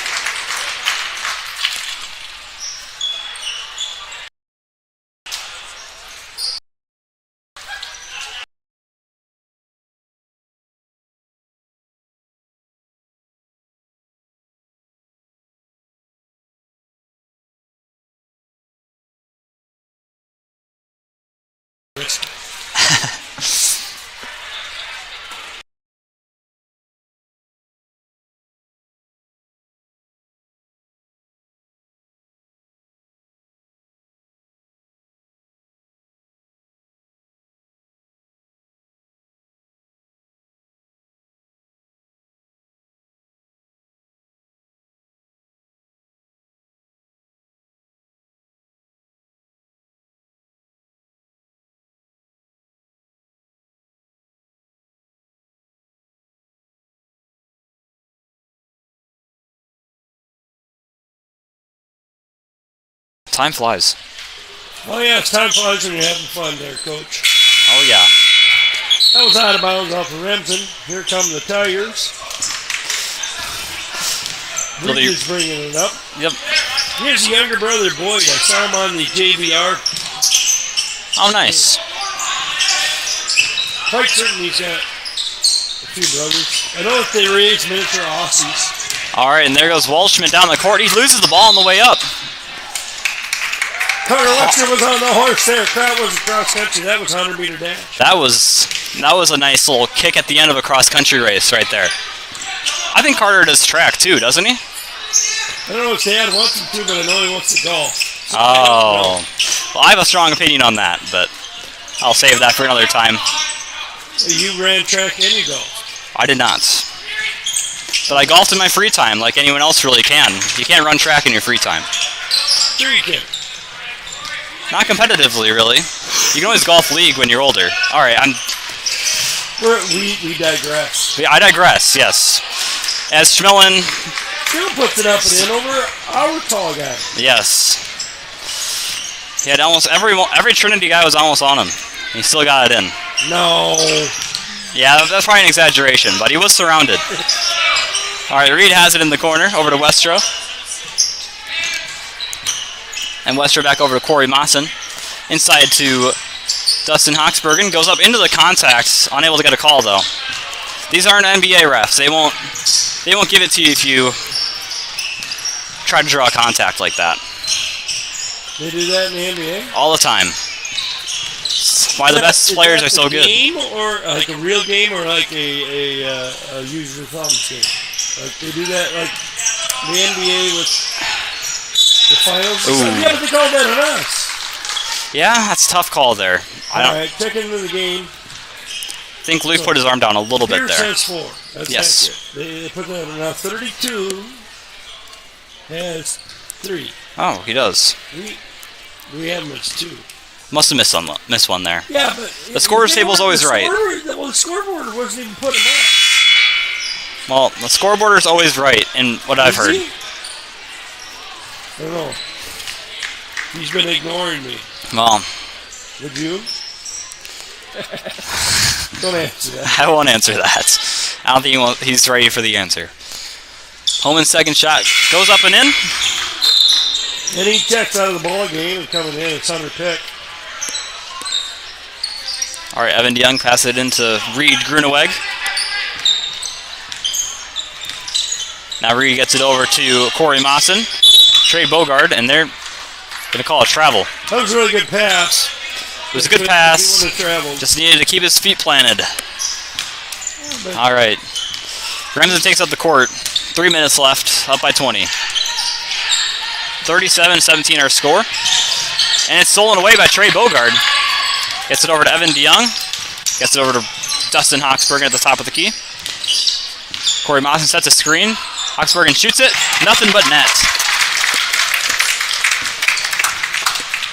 Time flies.
Oh yeah, time flies when you're having fun there, Coach.
Oh yeah.
That was out of bounds off of Remsen. Here come the Tigers. Bridges bringing it up.
Yep.
Here's the younger brother, Boyd. I saw him on the JVR.
Oh, nice.
Quite certain he's got a few brothers. I know if they raise miniature Aussies.
All right, and there goes Waldschmidt down the court. He loses the ball on the way up.
Carter Lexer was on the horse there. That was cross country. That was 100-meter dash.
That was a nice little kick at the end of a cross-country race right there. I think Carter does track too, doesn't he?
I don't know if Dad wants him to, but I know he wants to golf.
Oh. Well, I have a strong opinion on that, but I'll save that for another time.
You ran track and you golfed.
I did not. But I golfed in my free time like anyone else really can. You can't run track in your free time.
Sure you can.
Not competitively, really. You can always golf league when you're older. All right,
we digress.
I digress, yes. As Schmillen...
Still puts it up and in over our tall guy.
Yes. He had almost every Trinity guy was almost on him. He still got it in.
No.
Yeah, that's probably an exaggeration, but he was surrounded. All right, Reed has it in the corner, over to Westra. And Westra back over to Corey Maassen. Inside to Dustin Hawksbergen. Goes up into the contacts. Unable to get a call, though. These aren't NBA refs. They won't give it to you if you try to draw a contact like that.
They do that in the NBA?
All the time. That's why the best players are so good.
Game or like a real game or like a user problems game? Like they do that like the NBA with the finals?
Ooh.
Yeah, but they call that on us.
Yeah, that's a tough call there.
Alright, check into the game.
I think Luke put his arm down a little bit there.
Says 4. That's
yes.
They put that in. Now 32 has 3.
Oh, he does.
We have missed 2.
Must have missed one there.
Yeah, but
the scorer's table's always right.
Well, the scoreboard wasn't even putting him up.
Well, the scoreboarder's always right in what I've heard.
I don't know. He's been ignoring me.
Well.
Would you? Don't answer that.
I won't answer that. I don't think he's ready for the answer. Holman's second shot goes up and in.
And he checks out of the ball game and coming in. It's under pick.
All right, Evan DeYoung passes it into Reed Gruneweg. Now Reed gets it over to Corey Mawson, Trey Bogard, and they're going to call a travel.
That was a really good pass.
It was a good pass.
He wouldn't have traveled.
Just needed to keep his feet planted. All right. Remsen takes up the court. 3 minutes left, up by 20. 37-17 our score. And it's stolen away by Trey Bogard. Gets it over to Evan DeYoung. Gets it over to Dustin Hawksbergen at the top of the key. Corey Mawson sets a screen. Hawksbergen shoots it. Nothing but net.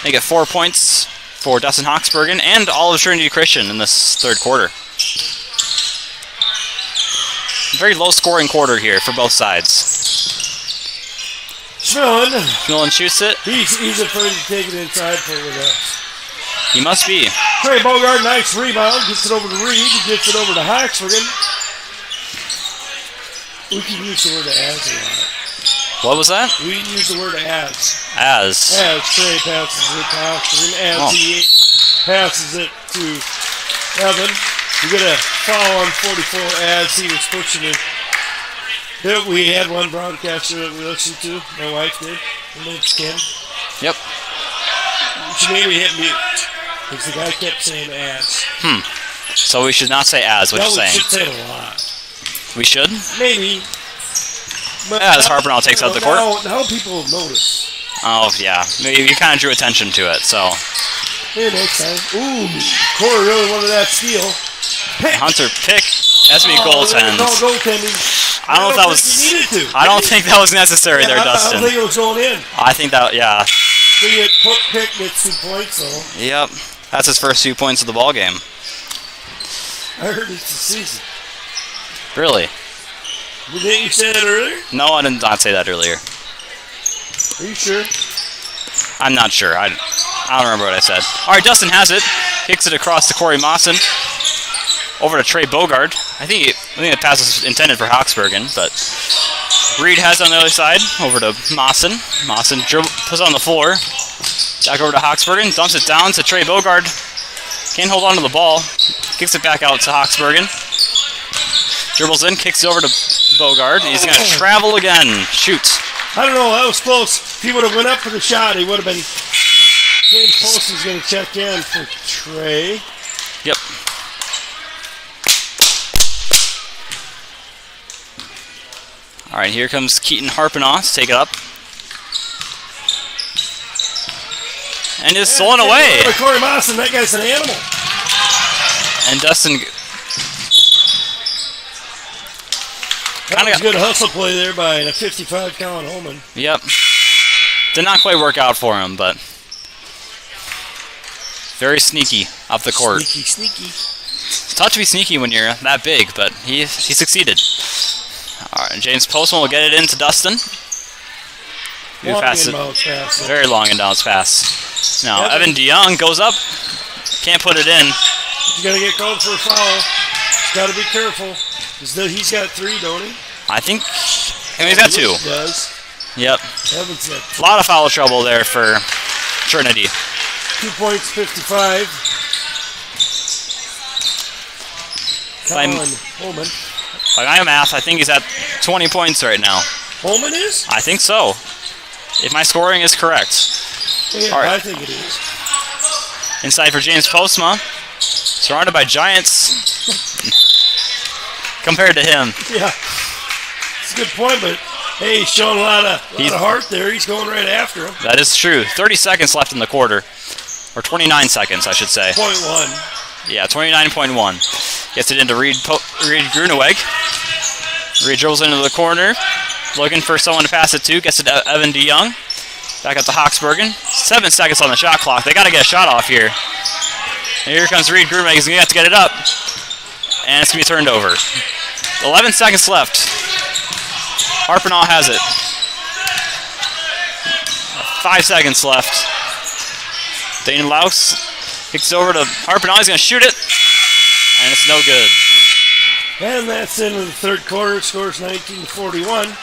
They get 4 points for Dustin Hawksbergen and all of Trinity Christian in this third quarter. Very low scoring quarter here for both sides. Schmillen shoots it.
He's afraid to take it inside for with us.
He must be.
Trey Bogard, nice rebound. Gets it over to Reed. Gets it over to Hawksbergen. We can use the word as a lot.
What was that?
We can use the word as.
As.
As Trey passes it to Hawksbergen. As he passes it to Evan. We get a foul on 44 as he was pushing it. We had one broadcaster that we listened to. My wife did. Her name's Kim.
Yep.
She made me hit mute. Because the guy kept saying as.
So we should not say as, what you're saying.
We should say it a lot.
We should?
Maybe. But
As Harper now takes out the court.
Now people have noticed.
Oh, yeah. Maybe you kind of drew attention to it, so.
Hey, next time. Ooh, Corey really wanted that steal.
Hunter pick. Has to be goaltend.
No goaltending.
I don't know if that was. I don't think that was necessary there, Dustin.
I don't think it was going in.
I think that, yeah.
So you pick gets 2 points, though.
Yep. That's his first 2 points of the ball game.
I heard it's the season.
Really?
Didn't you say that earlier?
No, I did not say that earlier.
Are you sure?
I'm not sure. I don't remember what I said. All right, Dustin has it. Kicks it across to Corey Mawson. Over to Trey Bogard. I think the pass was intended for Hawksbergen, but Reed has it on the other side. Over to Mawson. Mawson puts it on the floor. Back over to Hawksbergen. Dumps it down to Trey Bogard. Can't hold on to the ball. Kicks it back out to Hawksbergen. Dribbles in, kicks it over to Bogard. He's going to travel again. Shoot.
I don't know. That was close. If he would have went up for the shot, he would have been. James Poston's going to check in for Trey.
Yep. All right, here comes Keaton Harpenoff to take it up. And it's stolen away.
Corey Mawson, that guy's an animal.
And Dustin.
That was a good hustle play there by a 55 Colin Holman.
Yep. Did not quite work out for him, but very sneaky off the court.
Sneaky.
It's tough to be sneaky when you're that big, but he succeeded. All right, James Postman will get it into Dustin. Very long and bounce pass. Now Evan DeYoung goes up, can't put it in.
He's gonna get called for a foul. He's got to be careful. He's got 3, don't he?
I think he's got 2.
He does.
Yep.
Evan's got 2.
A lot of foul trouble there for Trinity.
2 points, 55. Colin Holman.
By my math, I think he's at 20 points right now.
Holman is?
I think so. If my scoring is correct.
Yeah,
all right.
I think it is.
Inside for James Postma. Surrounded by giants. Compared to him.
Yeah. It's a good point, but hey, he's showing a lot of heart there. He's going right after him.
That is true. 30 seconds left in the quarter. Or 29 seconds, I should say.
0.1.
Yeah, 29.1. Gets it into Reed Gruneweg. Reed dribbles into the corner. Looking for someone to pass it to. Gets it to Evan DeYoung. Back up to Hawksbergen. 7 seconds on the shot clock. They got to get a shot off here. And here comes Reed Gruneweg. He's going to have to get it up. And it's going to be turned over. 11 seconds left. Harpenoff has it. 5 seconds left. Dane Laus kicks over to Harpenoff. He's going to shoot it. And it's no good.
And that's into the third quarter. Scores 19-41.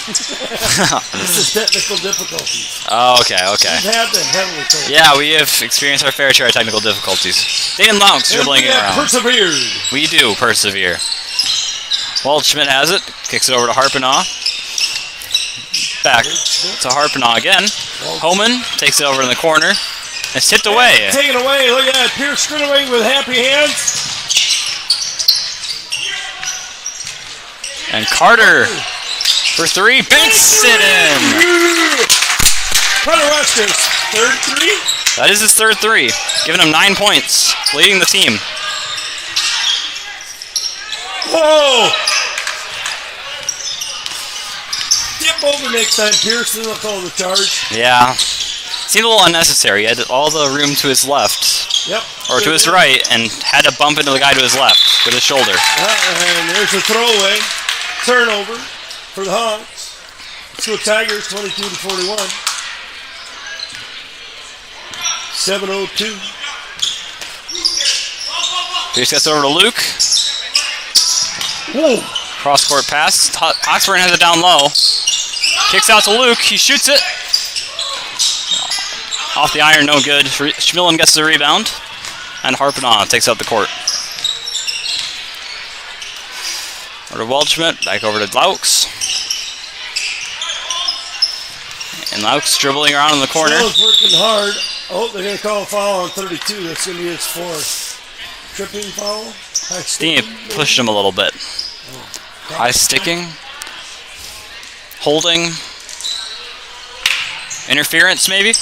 This is technical difficulties.
Oh, okay.
We've had them, haven't we, Cole?
Yeah, we have experienced our fair share of technical difficulties. Dan Laux dribbling it around.
Persevered.
We do persevere. Waldschmidt has it. Kicks it over to Harpenaugh. Back to Harpenaugh again. Homan takes it over in the corner. It's tipped away.
Taken away. Look at that. Pierce Grinaway with happy hands.
And Carter for three. Banks it in.
Carter Wester's third three.
That is his third three. Giving him 9 points. Leading the team.
Whoa! Tip over next time, Pierce, and they'll call the charge.
Yeah. Seemed a little unnecessary. He had all the room to his left.
Yep.
Or to his right, and had to bump into the guy to his left with his shoulder.
And there's a throwaway. Turnover for the Hawks. Let's go Tigers, 22-41. 7:02.
Pierce gets over to Luke.
Whoa.
Cross-court pass. Oxburn has it down low. Kicks out to Luke. He shoots it. Off the iron, no good. Schmillen gets the rebound. And Harpenaugh takes out the court. Over to Waldschmidt. Back over to Laux. And Laux dribbling around in the corner.
Schmillen's working hard. Oh, they're going to call a foul on 32. That's going to be his fourth. Tripping foul.
I think he pushed him a little bit. High sticking. Holding. Interference, maybe?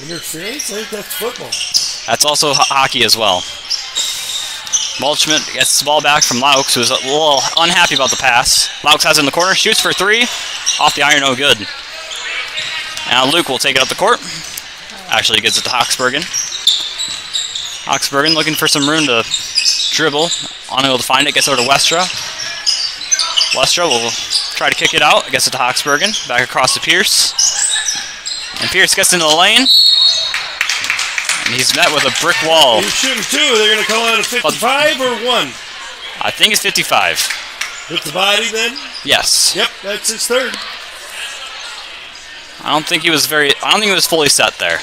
Interference? I think that's football.
That's also hockey as well. Waldschmidt gets the ball back from Laux, who's a little unhappy about the pass. Laux has it in the corner, shoots for three. Off the iron, no good. Now Luke will take it up the court. Actually gets it to Hoxbergen. Hoxbergen looking for some room to dribble. Unable to find it, gets over to Westra. Westra will try to kick it out. Gets it to Hoxbergen. Back across to Pierce. And Pierce gets into the lane. And he's met with a brick wall.
He's shooting two. They're going to call it a 55 or one?
I think it's 55.
With the body then?
Yes.
Yep, that's his third.
I don't think he was fully set there.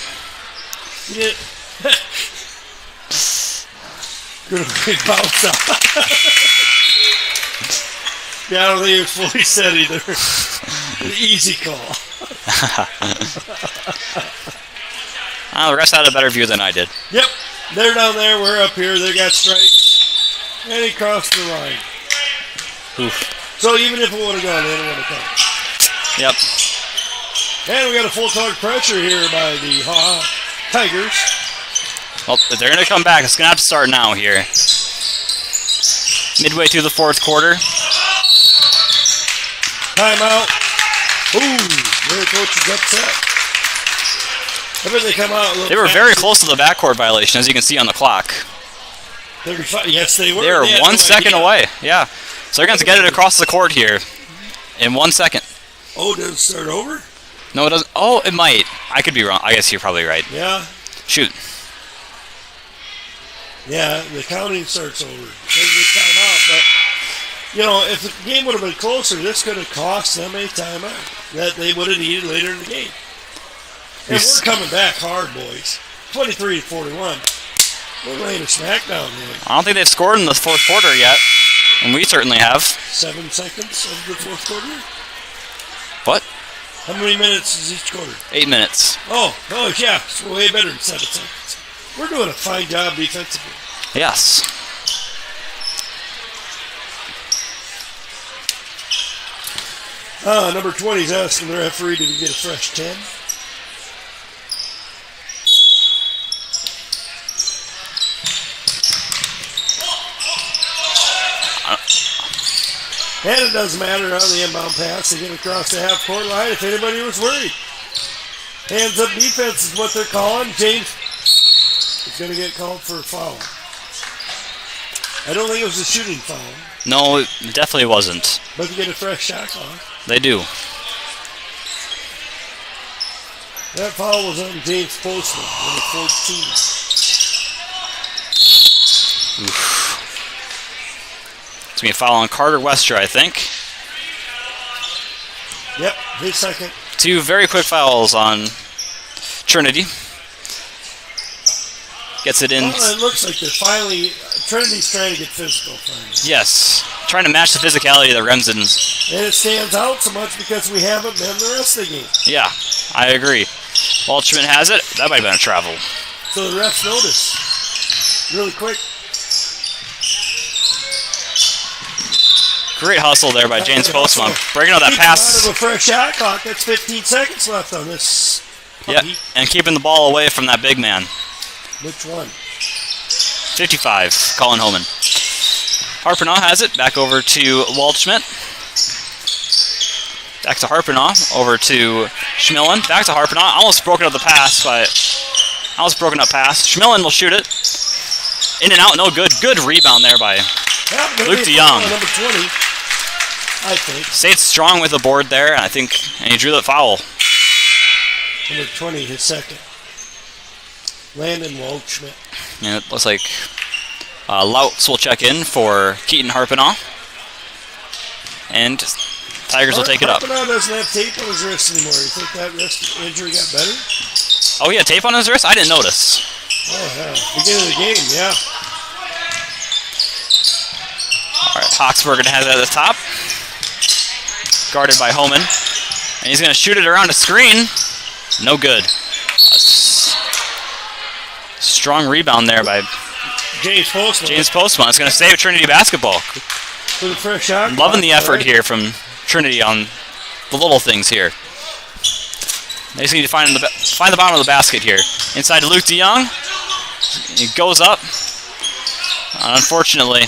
Yeah. Good big bounce up. Yeah, I don't think it was fully set either. An easy call.
The rest had a better view than I did.
Yep, they're down there, we're up here, they got strikes. And he crossed the line.
Oof.
So even if it would have gone, they didn't want to come.
Yep.
And we got a full court pressure here by the Tigers.
Well, if they're going to come back, it's going to have to start now here. Midway through the fourth quarter.
Timeout. Ooh, their coach is upset. I bet they come out.
They were very close to the backcourt violation, as you can see on the clock.
35. Yes, they were.
They were 1 second away. Yeah. So they're going to get it across the court here in 1 second.
Oh, does it start over?
No, it doesn't. Oh, it might. I could be wrong. I guess you're probably right.
Yeah.
Shoot.
Yeah, the counting starts over. They get timeout, but you know, if the game would have been closer, this could have cost them a timeout that they would have needed later in the game. And we're coming back hard, boys. 23-41. We're laying a smackdown here.
I don't think they've scored in the fourth quarter yet, and we certainly have.
7 seconds of the fourth quarter.
What?
How many minutes is each quarter?
8 minutes.
Oh, yeah, it's way better than 7 seconds. We're doing a fine job defensively.
Yes.
Number 20 is asking the referee to get a fresh 10. And it doesn't matter on the inbound pass. They get across the half-court line if anybody was worried. Hands-up defense is what they're calling. James is going to get called for a foul. I don't think it was a shooting foul.
No, it definitely wasn't.
But they get a fresh shot clock.
They do.
That foul was on James Postman, number 14.
Oof. It's going to be a foul on Carter Westra, I think.
Yep, his second.
2 very quick fouls on Trinity. Gets it in.
Well, it looks like they're finally, Trinity's trying to get physical finally.
Yes, trying to match the physicality of the Remsens.
And it stands out so much because we haven't been the rest of the game.
Yeah, I agree. Waldschmidt has it. That might have been a travel.
So the refs notice. Really quick.
Great hustle there by James Postma. Breaking out that pass.
Out of a fresh shot clock. That's 15 seconds left on this.
Yep, and keeping the ball away from that big man.
Which one?
55, Colin Homan. Harpenaugh has it. Back over to Waldschmidt. Back to Harpenaugh. Over to Schmillen. Back to Harpenaugh. Almost broken up the pass, but almost broken up pass. Schmillen will shoot it. In and out, no good. Good rebound there by Luke DeYoung.
Number 20, I think.
Stayed strong with the board there, and he drew that foul.
Number 20, his second. Landon Waldschmidt.
And it looks like Lautz will check in for Keaton Harpenaugh. And Tigers will take it up.
Harpenaugh doesn't have tape on his wrist anymore. You think that wrist injury got better?
Oh, he had tape on his wrist? I didn't notice.
Oh, yeah. Beginning of the game, yeah.
All right, Hoxbergen has it at the top. Guarded by Homan. And he's going to shoot it around a screen. No good. Strong rebound there by
James Postma.
James Postma. It's going to save Trinity basketball.
With a fresh shot.
Loving the effort here from Trinity on the little things here. They just need to find the bottom of the basket here. Inside to Luke DeYoung. He goes up. Unfortunately,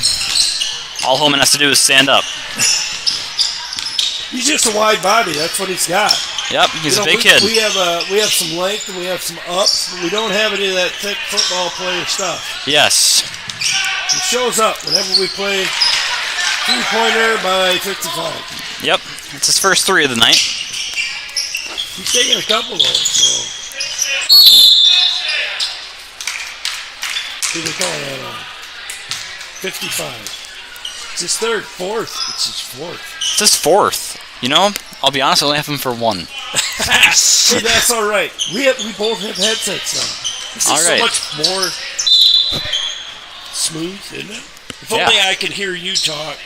all Homan has to do is stand up.
He's just a wide body. That's what he's got.
Yep, he's a big kid.
We have some length and we have some ups, but we don't have any of that thick football player stuff.
Yes.
He shows up whenever we play three-pointer by 55.
Yep, it's his first 3 of the night.
He's taking a couple of those, so. Who they calling that on? 55. It's his fourth. It's his fourth.
It's his 4th. You know, I'll be honest, I only have him for 1.
Hey, that's all right. We both have headsets now. This is so much more smooth, isn't it? If only I could hear you talk.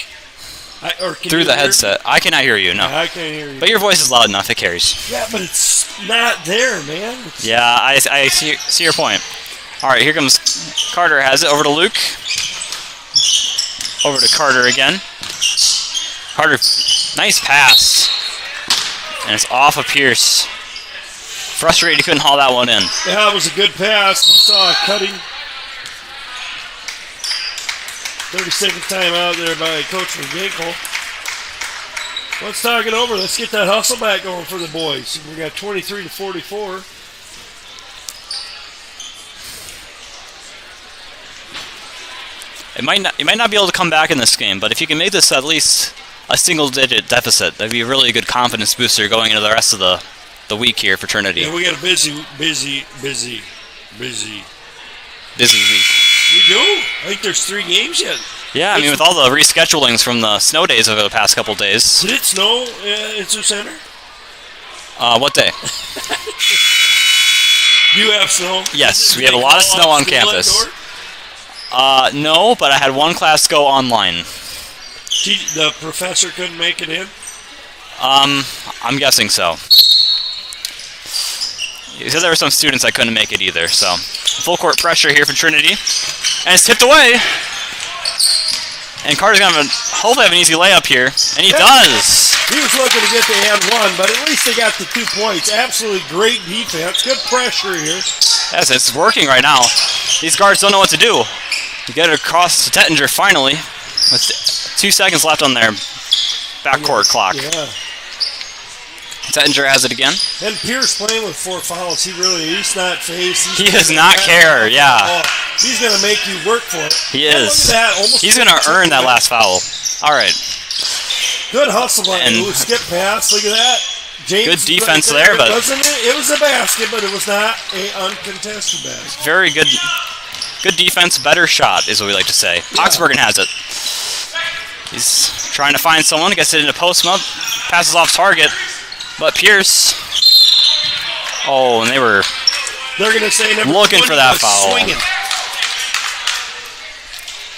Through the headset. I cannot hear you, no.
Yeah, I can't hear you.
But your voice is loud enough, it carries.
Yeah, but it's not there, man.
Yeah, I see your point. All right, here comes Carter, has it over to Luke. Over to Carter again. Carter, nice pass. And it's off of Pierce. Frustrated he couldn't haul that one in.
Yeah, it was a good pass. We saw a cutting 30-second timeout there by Coach McGinkle. Let's talk it over. Let's get that hustle back going for the boys. We got 23-44.
You might not be able to come back in this game, but if you can make this at least a single-digit deficit, that'd be a really good confidence booster going into the rest of the week here for Trinity.
Yeah, we got a busy week.
We
do? I think there's 3 games yet.
Yeah, I mean, with all the reschedulings from the snow days over the past couple days.
Did it snow in Sioux Center?
What day?
Do you have snow?
Yes, we have a lot of snow on campus. No, but I had one class go online.
The professor couldn't make it in?
I'm guessing so. He said there were some students that couldn't make it either, so. Full court pressure here for Trinity. And it's tipped away. And Carter's going to hopefully have an easy layup here. And he does.
He was looking to get the and one, but at least they got the 2 points. Absolutely great defense. Good pressure here.
Yes, it's working right now. These guards don't know what to do. You get it across to Tettinger finally. With 2 seconds left on their backcourt clock.
Yeah.
Tettinger has it again.
And Pierce playing with 4 fouls. He's not phased.
He does not care, yeah.
He's going to make you work for it.
He is. He's going to earn that last foul. All right.
Good hustle by him. Skip pass. Look at that. James,
good defense there, but
it was a basket, but it was not an uncontested basket.
Very good. Good defense, better shot is what we like to say. Yeah. Hoxbergen has it. He's trying to find someone. Gets it into post up. Passes off target. But Pierce. Oh, and
They're going to say number
looking
20
for that
was
foul.
Swinging.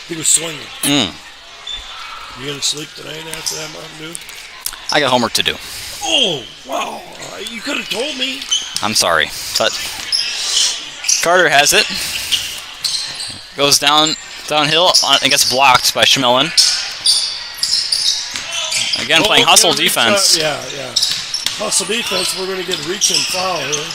He was swinging. You going to sleep tonight after that Mountain Dew?
I got homework to do.
Oh, wow. You could have told me.
I'm sorry. But Carter has it. Goes downhill and gets blocked by Schmillen. Again, playing hustle defense.
Yeah. Hustle defense. We're going to get a reach and foul here.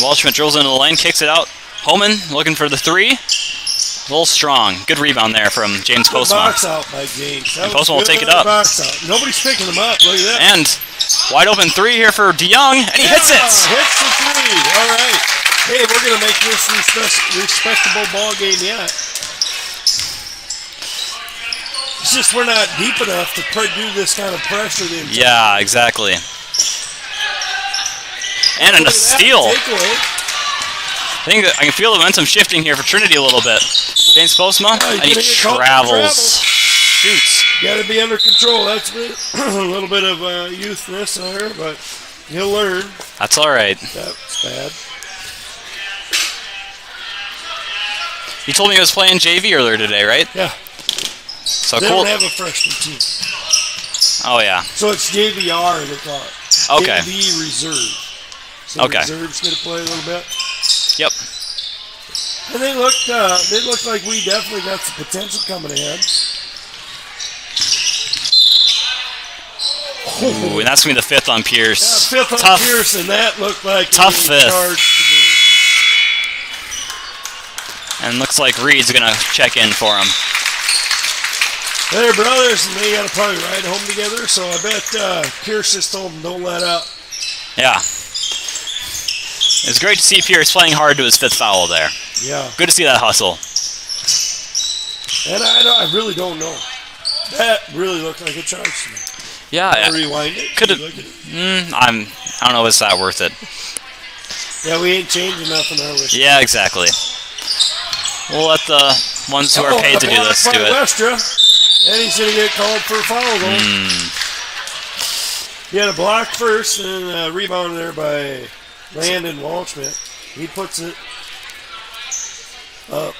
Waldschmidt drills into the lane, kicks it out. Homan looking for the three. A little strong. Good rebound there from James Postma.
Box out by James.
And Postma will take it up.
Box out. Nobody's picking him up. Look at that.
And wide open three here for DeYoung, and he hits it.
Hits the three. All right. Hey, we're going to make this respectable ball game yet. It's just we're not deep enough to do this kind of pressure.
Yeah, exactly. And a steal. I can feel the momentum shifting here for Trinity a little bit. James Postma, and he travels. Shoots.
Got to be under control. That's a little bit of youthness there, but he'll learn.
That's all right.
That's bad.
You told me he was playing JV earlier today, right?
Yeah.
So
they
cool.
don't have a freshman team.
Oh, yeah.
So it's JVR, they call it.
Okay.
JV Reserve. So
okay.
Reserve's going to play a little bit.
Yep.
And they looked like we definitely got some potential coming ahead.
Ooh, and that's going to be the fifth on Pierce.
Yeah, fifth on Pierce, and that looked like
tough fifth.
To me.
And looks like Reed's going to check in for him.
They're brothers, and they got to probably ride home together, so I bet Pierce just told them don't let up.
Yeah. It's great to see Pierce playing hard to his fifth foul there.
Yeah.
Good to see that hustle.
And I really don't know. That really looked like a charge to me.
Yeah.
I'll rewind it.
Could have. I don't know if it's that worth it.
Yeah, we ain't changing nothing, are we?
Yeah, exactly. We'll let the ones who are paid to do this do it.
Westra, and he's going to get called for a foul goal. He had a block first and a rebound there by Landon Waldschmidt. He puts it up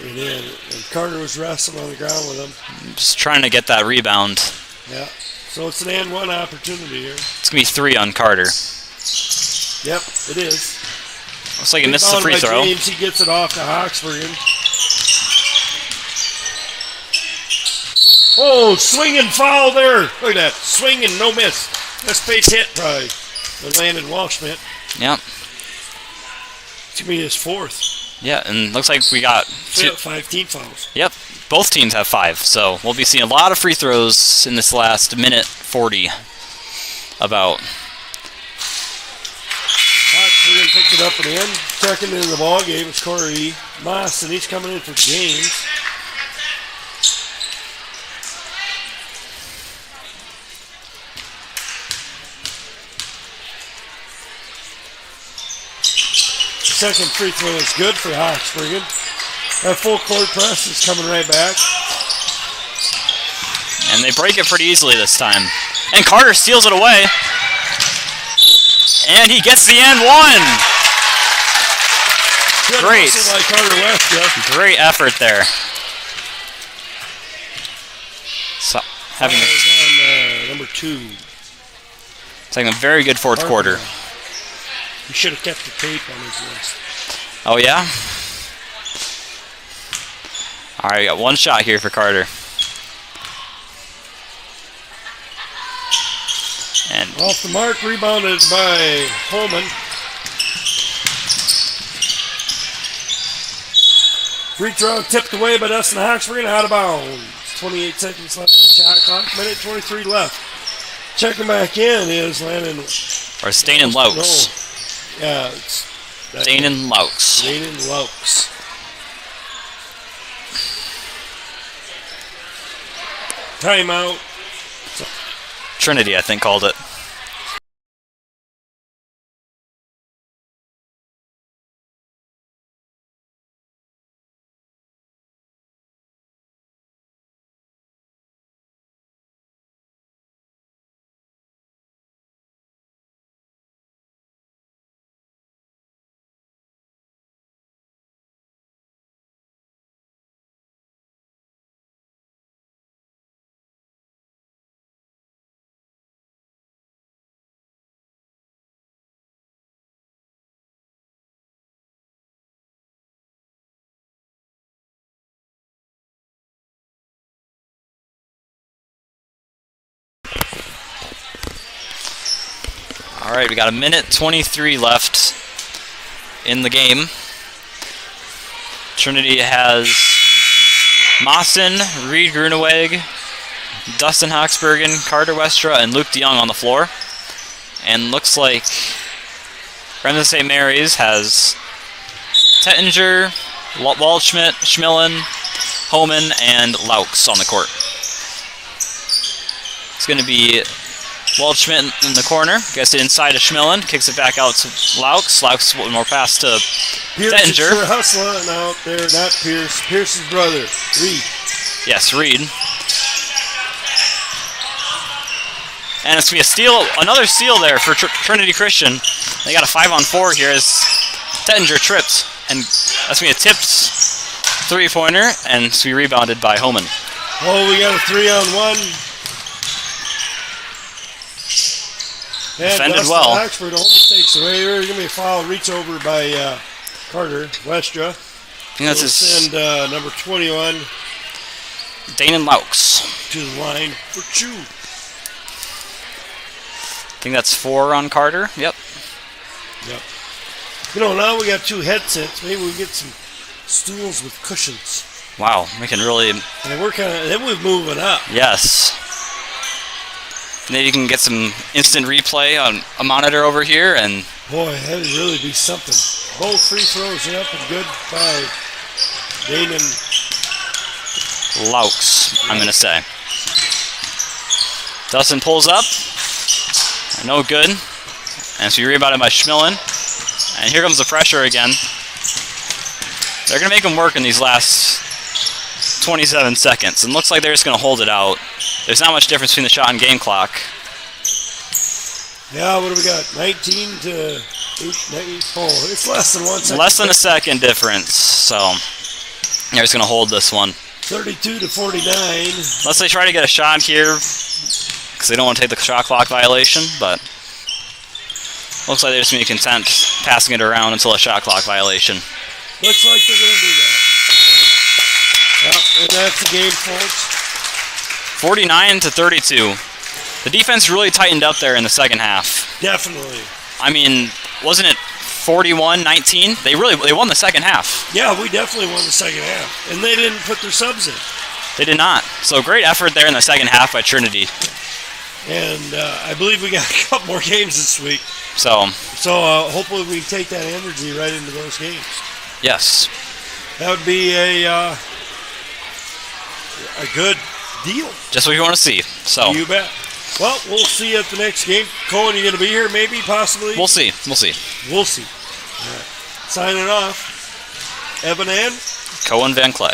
and in. And Carter was wrestling on the ground with him.
Just trying to get that rebound.
Yeah. So it's an and one opportunity here.
It's going to be three on Carter.
Yep, it is.
Looks like he missed the free throw.
James, he gets it off to Hawksbergen. Oh, swinging foul there. Look at that. Swinging, no miss. That's base hit probably. With Landon Waldschmidt.
Yep.
It's going to be his fourth.
Yeah, and looks like we got
5 team fouls.
Yep. Both teams have 5, so we'll be seeing a lot of free throws in this last minute 40. About.
Hawksbergen picks it up and in. Checking into the ball game is Corey Moss, and he's coming in for James. Second free throw is good for Hawksbergen. That full court press is coming right back.
And they break it pretty easily this time. And Carter steals it away. And he gets the and one.
Good
Great.
hustle by Carter West, Jeff.
Great effort there. So, having
on number 2.
a very good fourth quarter.
He should have kept the tape on his wrist.
Oh, yeah? All right, got one shot here for Carter. And
off the mark, rebounded by Holman. Free throw tipped away by Dustin Hawksbergen, out of bounds. 28 seconds left on the shot clock. Minute 23 left. Checking back in is Landon.
Or Stainen Laux.
No. Yeah, it's
Stainen Laux.
Stainen Laux. Timeout.
Trinity, I think, called it. All right, we got a minute 23 left in the game. Trinity has Mawson, Reed Gruneweg, Dustin Hoxbergen, Carter Westra, and Luke DeYoung on the floor. And looks like Remsen St. Mary's has Tettinger, Waldschmidt, Schmillen, Homan, and Laux on the court. It's going to be Waldschmidt in the corner. Gets it inside to Schmillen. Kicks it back out to Laux. Laux one more pass to Tettinger.
Pierce hustling out there. Not Pierce. Pierce's brother, Reed.
Yes, Reed. And it's going to be a steal, another steal there for Trinity Christian. They got a 5-on-4 here as Tettinger trips. And that's going to be a tipped three-pointer, and it's going to be rebounded by Homan.
Oh, we got a 3-on-1.
Defended
Dustin
well.
Oxford almost takes away. There's going to be a foul reach over by Carter Westra.
I think that's his.
Send number 21
Danon Laux.
to the line for two.
I think that's 4 on Carter. Yep.
Yep. You know, now we got 2 headsets. Maybe we get some stools with cushions.
Wow, we can really.
And then we're moving up.
Yes. Maybe you can get some instant replay on a monitor over here, and
Boy, that'd really be something. Both free throws up and good by Danon
Laux, I'm going to say. Dustin pulls up. No good. And so you rebounded by Schmillen. And here comes the pressure again. They're going to make him work in these last 27 seconds. And looks like they're just going to hold it out. There's not much difference between the shot and game clock.
Yeah, what do we got? 19 to 8. Oh, it's less than 1 second.
Less than a second difference. So they're just going to hold this one.
32 to 49.
Unless they try to get a shot here, because they don't want to take the shot clock violation, but looks like they're just going to be content passing it around until a shot clock violation.
Looks like they're going to do that. Yep, and that's the game, folks.
49 to 32. The defense really tightened up there in the second half.
Definitely.
I mean, wasn't it 41-19? They won the second half.
Yeah, we definitely won the second half. And they didn't put their subs in.
They did not. So great effort there in the second half by Trinity.
And I believe we got a couple more games this week.
So
hopefully we can take that energy right into those games.
yes.
That would be a good deal.
Just what you want to see. So
You bet. Well, we'll see you at the next game. Cohen, you going to be here? Maybe, possibly?
we'll see. We'll see.
We'll see. All right. Signing off. Evan and
Cohen Van Clay.